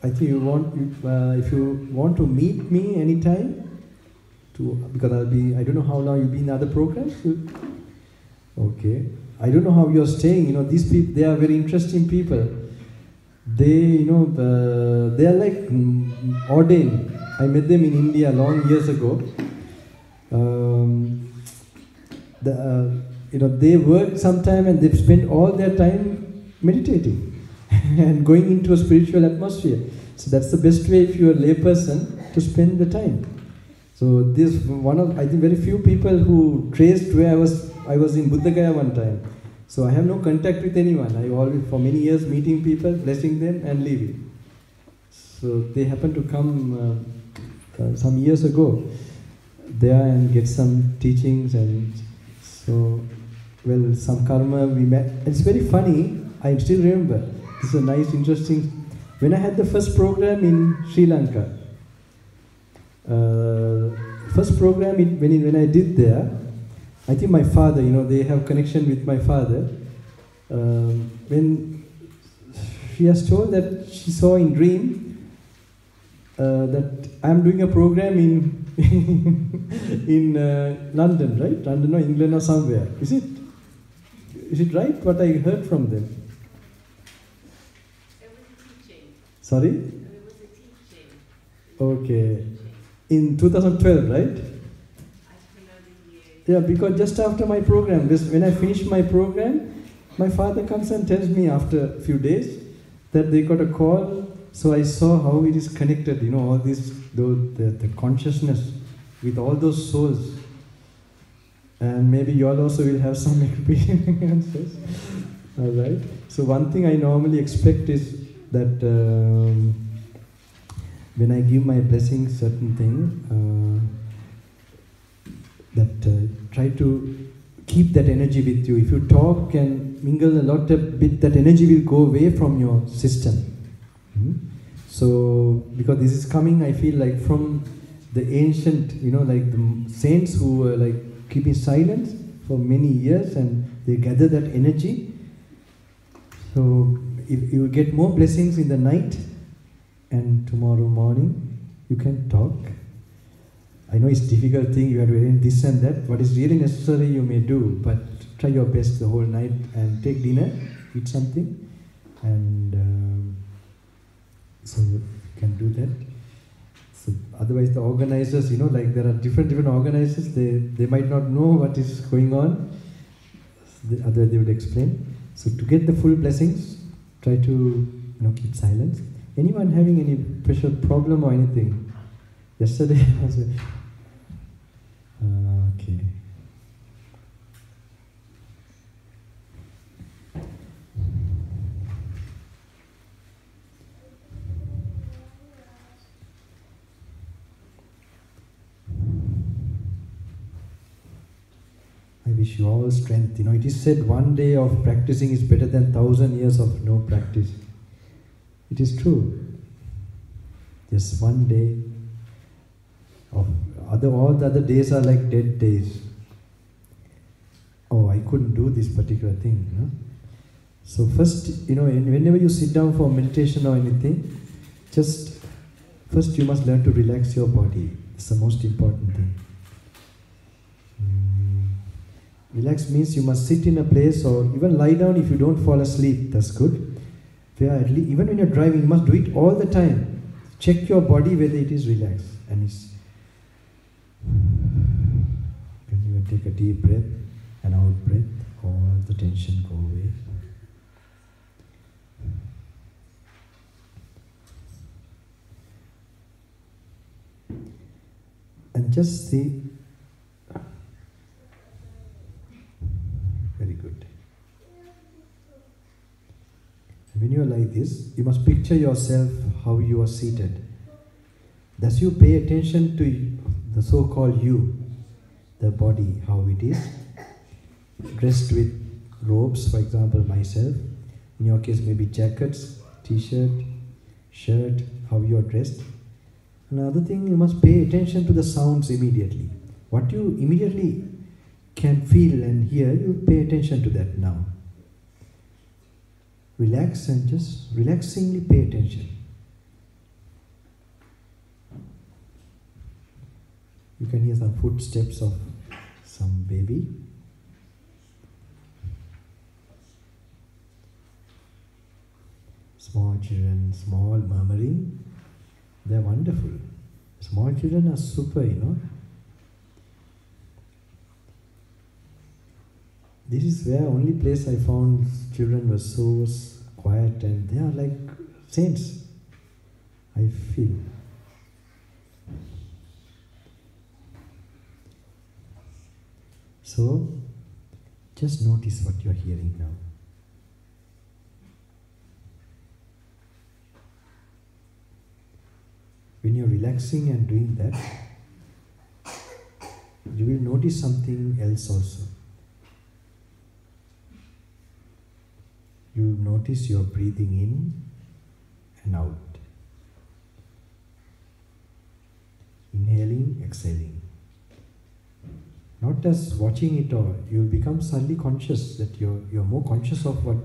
I think if you want to meet me anytime, because I don't know how long you'll be in other programs. Okay. I don't know how you're staying. These people, they are very interesting people. They, they are like ordained. I met them in India long years ago. They work sometime and they spend all their time meditating and going into a spiritual atmosphere. So that's the best way if you're a layperson to spend the time. So this one of, I think, very few people who traced where I was I was in Buddha Gaya one time. So I have no contact with anyone. I always, for many years, meeting people, blessing them and leaving. So they happened to come some years ago there and get some teachings, and so, well, some karma we met. It's very funny, I still remember. This is a nice, interesting. When I had the first program in Sri Lanka, first program when I did there, I think my father, they have connection with my father. When she has told that she saw in dream that I am doing a program in in London, right? London or England or somewhere. Is it right what I heard from them? It was a teaching. Sorry? It was a teaching. Okay. In 2012, right? I don't know the year. Yeah, because just after my program, when I finished my program, my father comes and tells me after a few days that they got a call. So I saw how it is connected, all this, the consciousness with all those souls. And maybe you all also will have some experiences. All right. So one thing I normally expect is that when I give my blessing, certain thing, try to keep that energy with you. If you talk and mingle a lot a bit, that energy will go away from your system. So, because this is coming, I feel like from the ancient, like the saints who were like keeping silence for many years and they gather that energy. So, if you get more blessings in the night and tomorrow morning, you can talk. I know it's a difficult thing, you have to arrange this and that. What is really necessary you may do, but try your best the whole night and take dinner, eat something, and so you can do that. So otherwise the organizers, like there are different organizers, they might not know what is going on. Otherwise they would explain. So to get the full blessings, try to keep silence. Anyone having any special problem or anything? Yesterday I was okay. I wish you all strength. It is said 1 day of practicing is better than 1,000 years of no practice. It is true. Just 1 day of all the other days are like dead days. Oh, I couldn't do this particular thing. So first, whenever you sit down for meditation or anything, first you must learn to relax your body. It's the most important thing. Relax means you must sit in a place or even lie down if you don't fall asleep. That's good. Even when you're driving, you must do it all the time. Check your body whether it is relaxed. And you take a deep breath and out breath, all the tension go away. And just see. Very good. When you are like this, you must picture yourself how you are seated. Thus you pay attention to the so-called you, the body, how it is, dressed with robes, for example, myself. In your case, maybe jackets, t-shirt, shirt, how you are dressed. Another thing, you must pay attention to the sounds immediately. What you immediately can feel and hear, you pay attention to that now. Relax and just relaxingly pay attention. You can hear some footsteps of some baby. Small children, small murmuring. They are wonderful. Small children are super, This is where only place I found children were so quiet and they are like saints, I feel. So, Just notice what you're hearing now. When you're relaxing and doing that, you will notice something else also. You will notice you're breathing in and out. Inhaling, exhaling. Not as watching it all, you will become suddenly conscious that you're more conscious of what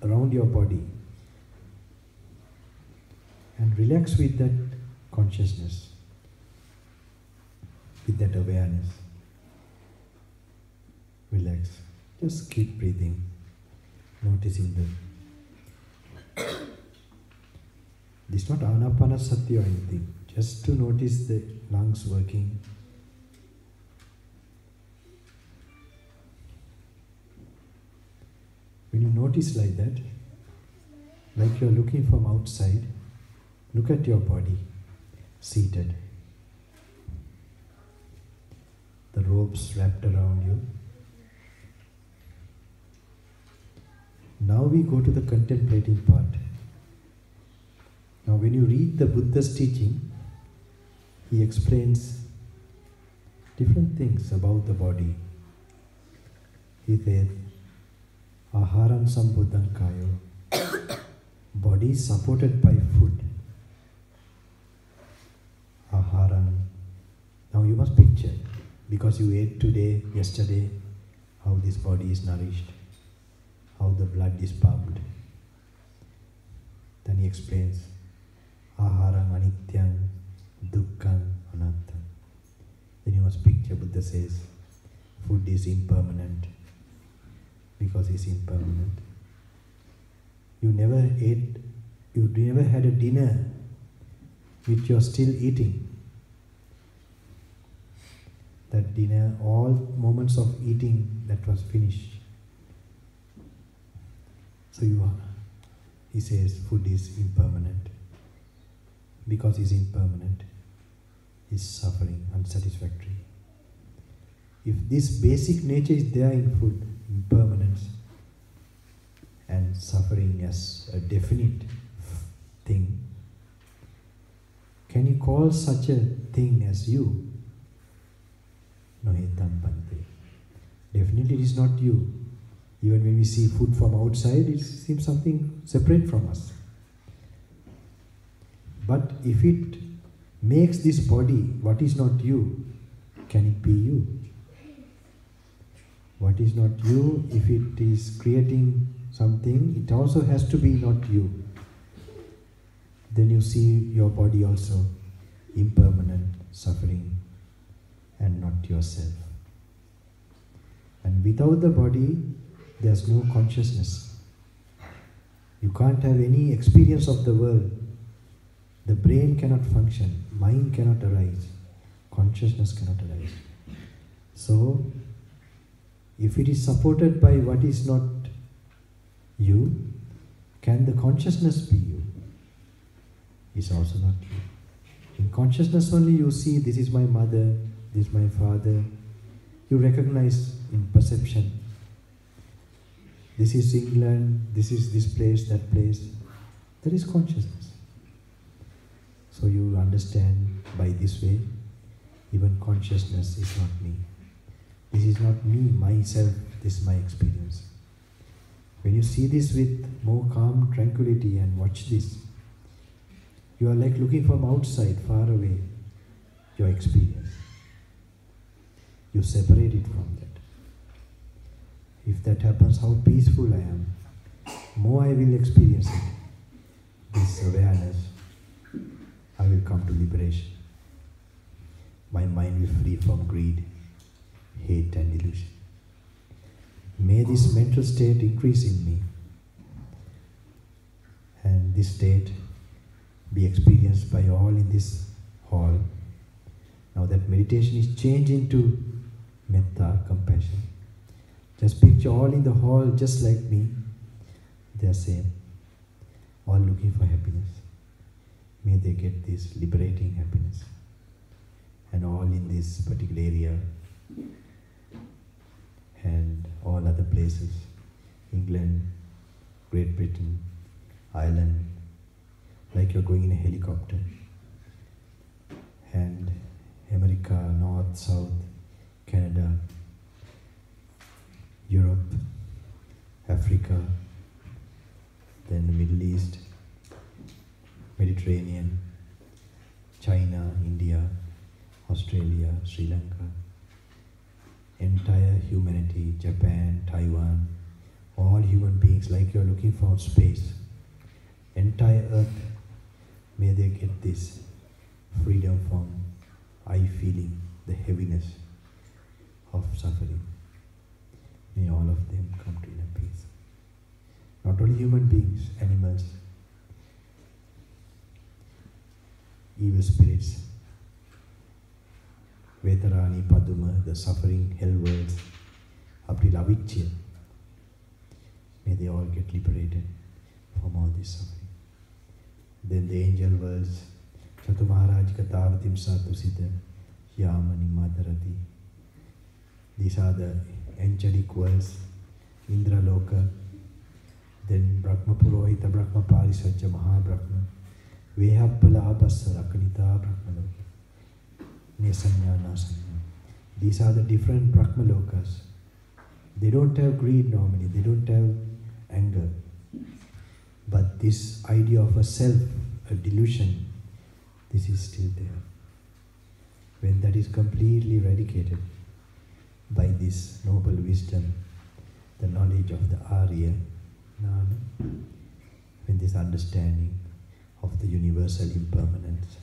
around your body. And relax with that consciousness, with that awareness. Relax. Just keep breathing, noticing the. This is not anapanasati or anything. Just to notice the lungs working. When you notice like that, like you are looking from outside, look at your body, seated. The robes wrapped around you. Now we go to the contemplating part. Now when you read the Buddha's teaching, he explains different things about the body. He said, Aharam sambuddham kayo. Body is supported by food. Aharam. Now you must picture, because you ate today, yesterday, how this body is nourished, how the blood is pumped. Then he explains, Aharam anityam dukkham anattam. Then you must picture, Buddha says, food is impermanent, because it's impermanent. You never ate, you never had a dinner which you're still eating. That dinner, all moments of eating, that was finished. So he says food is impermanent. Because it's impermanent, it's suffering, unsatisfactory. If this basic nature is there in food, impermanence and suffering as a definite thing, can you call such a thing as you? Nohetam Bhante. Definitely it is not you. Even when we see food from outside, it seems something separate from us. But if it makes this body what is not you, can it be you? What is not you, if it is creating something, it also has to be not you. Then you see your body also impermanent, suffering, and not yourself. And without the body, there's no consciousness. You can't have any experience of the world. The brain cannot function, mind cannot arise, consciousness cannot arise. So, if it is supported by what is not you, can the consciousness be you? It's also not you. In consciousness only you see, this is my mother, this is my father. You recognize in perception. This is England, this is this place, that place. There is consciousness. So you understand by this way, even consciousness is not me. This is not me, myself, this is my experience. When you see this with more calm tranquility and watch this, you are like looking from outside, far away, your experience. You separate it from that. If that happens, how peaceful I am. More I will experience it. This awareness, I will come to liberation. My mind will free from greed, hate and illusion. May this mental state increase in me, and this state be experienced by all in this hall. Now that meditation is changed into metta, compassion. Just picture all in the hall just like me. They are same, all looking for happiness. May they get this liberating happiness. And all in this particular area and all other places, England, Great Britain, Ireland, like you're going in a helicopter, and America, North, South, Canada, Europe, Africa, then the Middle East, Mediterranean, China, India, Australia, Sri Lanka, entire humanity, Japan, Taiwan, all human beings, like you're looking for space, entire earth, may they get this freedom from I feeling the heaviness of suffering. May all of them come to inner peace. Not only human beings, animals, evil spirits, Vetarani, Paduma, the suffering hell worlds, up till Avicchya. May they all get liberated from all this suffering. Then the angel worlds, Chatu Maharajika Tavatim Satusita, Yamani Madarati. These are the angelic worlds, Indra Loka, then Brahma Purohita, Brahma Parisajja, Mahabrahma, Vehappala Abhasa, Rakanita Brahma Loka, Nesanya, Nasanya. These are the different Brahma Lokas. They don't have greed normally, they don't have anger. But this idea of a self, a delusion, this is still there. When that is completely eradicated by this noble wisdom, the knowledge of the Arya, when this understanding of the universal impermanence,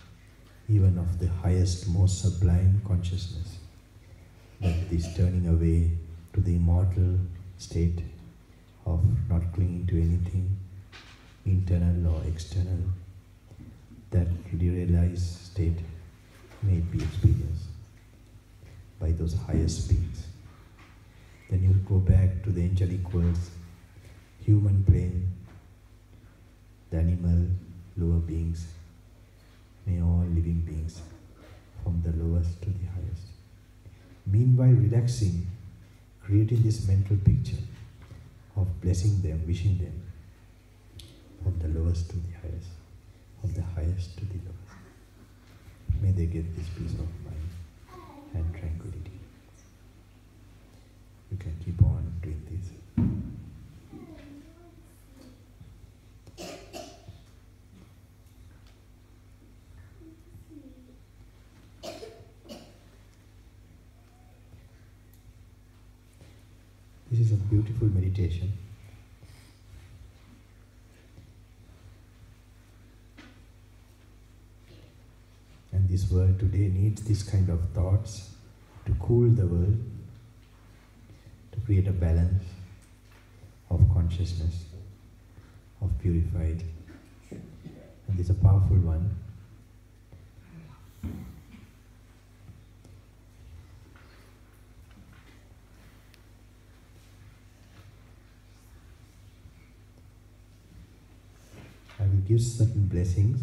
even of the highest, most sublime consciousness, that this turning away to the immortal state of not clinging to anything, internal or external, that realized state may be experienced by those highest beings. Then you go back to the angelic worlds, human plane, the animal, lower beings, may all living beings, from the lowest to the highest. Meanwhile relaxing, creating this mental picture of blessing them, wishing them, from the lowest to the highest, from the highest to the lowest. May they get this peace of mind and tranquility. You can keep on doing this. This is a beautiful meditation. And this world today needs this kind of thoughts to cool the world, to create a balance of consciousness, of purified. And this is a powerful one. I will give certain blessings.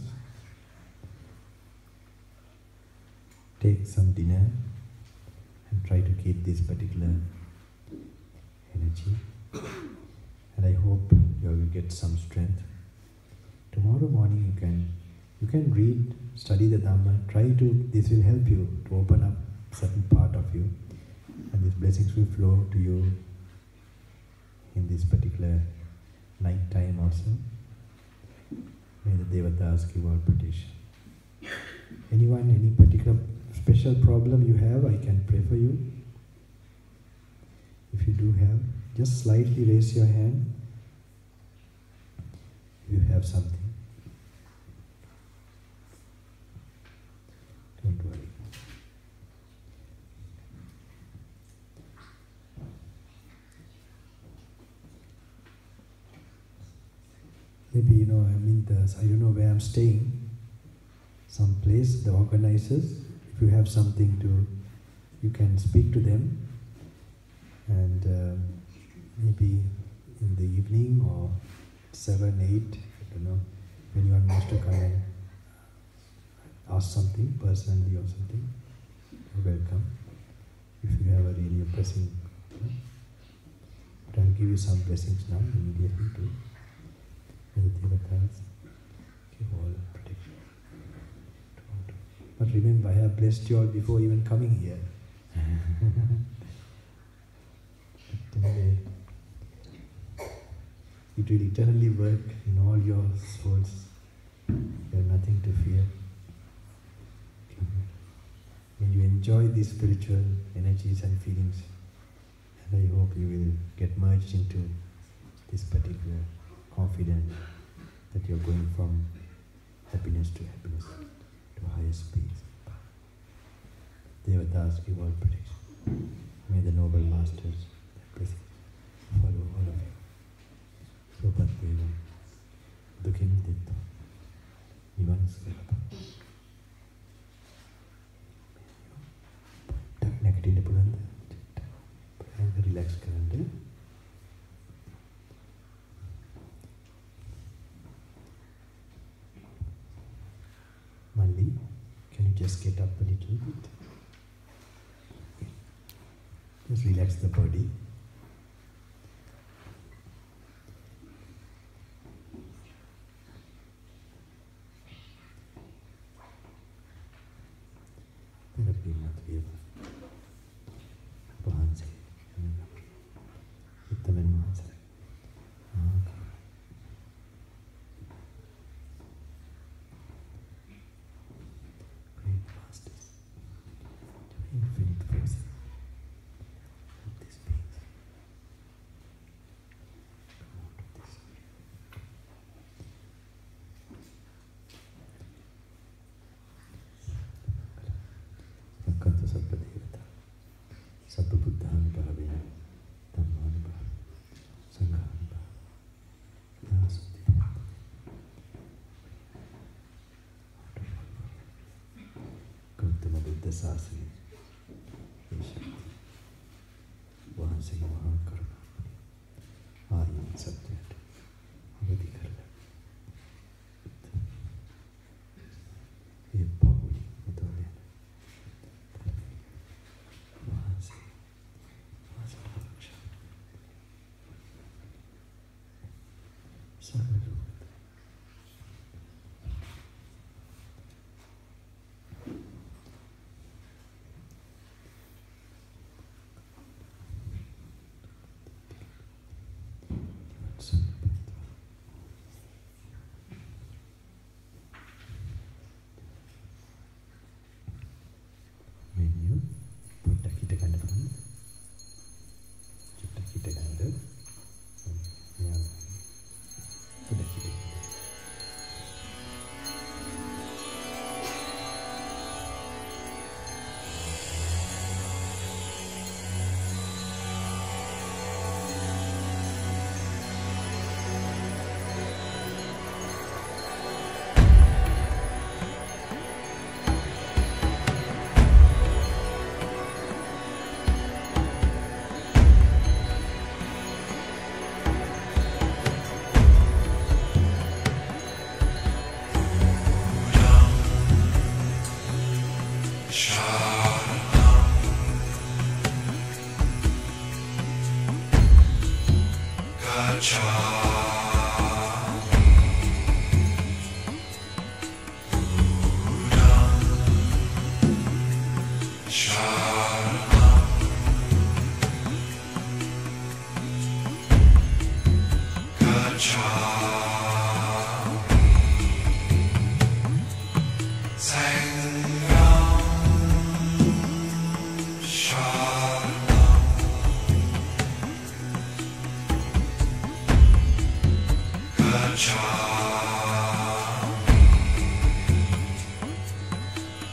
Take some dinner and try to keep this particular energy. And I hope you will get some strength. Tomorrow morning you can read, study the Dhamma, this will help you to open up certain part of you. And these blessings will flow to you in this particular night time also. May the Devatas give all protection. Anyone, any particular special problem you have, I can pray for you. If you do have, just slightly raise your hand. If you have something. Don't worry. Maybe, I don't know where I'm staying, some place, the organizers, if you have something you can speak to them, and maybe in the evening or 7, 8, I don't know, when anyone wants to come and ask something personally or something, you're welcome. If you have a really pressing, But I'll give you some blessings now immediately too. May the Devatas give all protection. But remember, I have blessed you all before even coming here. But anyway, it will eternally work in all your souls. You have nothing to fear. When you enjoy these spiritual energies and feelings, and I hope you will get merged into this particular confidence that you're going from happiness to happiness, to highest peace. Devatas give all protection. May the noble masters, blessings, follow all of you. Sopat Deva, Dukhin Ditta, Nivan Svilapa. Nakatinde pulanda, relax karande. Mali, can you just get up a little bit? Just relax the body. Therapy Matviva. Bahanse. Ittamen Mahansara. Great masters. Infinite forces. This beings. Come out of this. Vakkantu Sabba Devata. Sabba Buddhanubhavena. Dhammanubhavena. Sanghanubhavena. Nasudeva. Gautama Buddha Sasana. Vahanse Mahakaruna. Aryan Satyat. Avadhi Karla. Ye Pauli Mudolena. Vahanse. Vasaraksha. Sarvaruta. Menu, putta kita ganda බලන්න. චුට්ටක් හිට ගන්න. මෙයා පොඩ්ඩක් හිට ගන්න.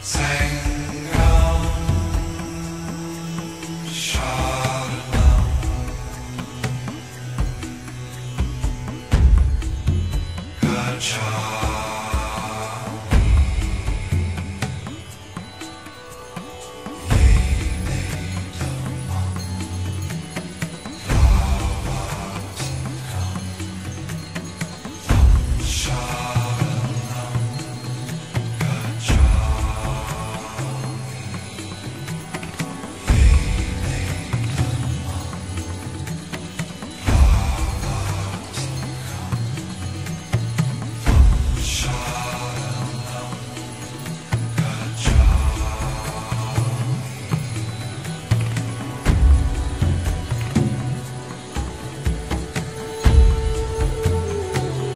Say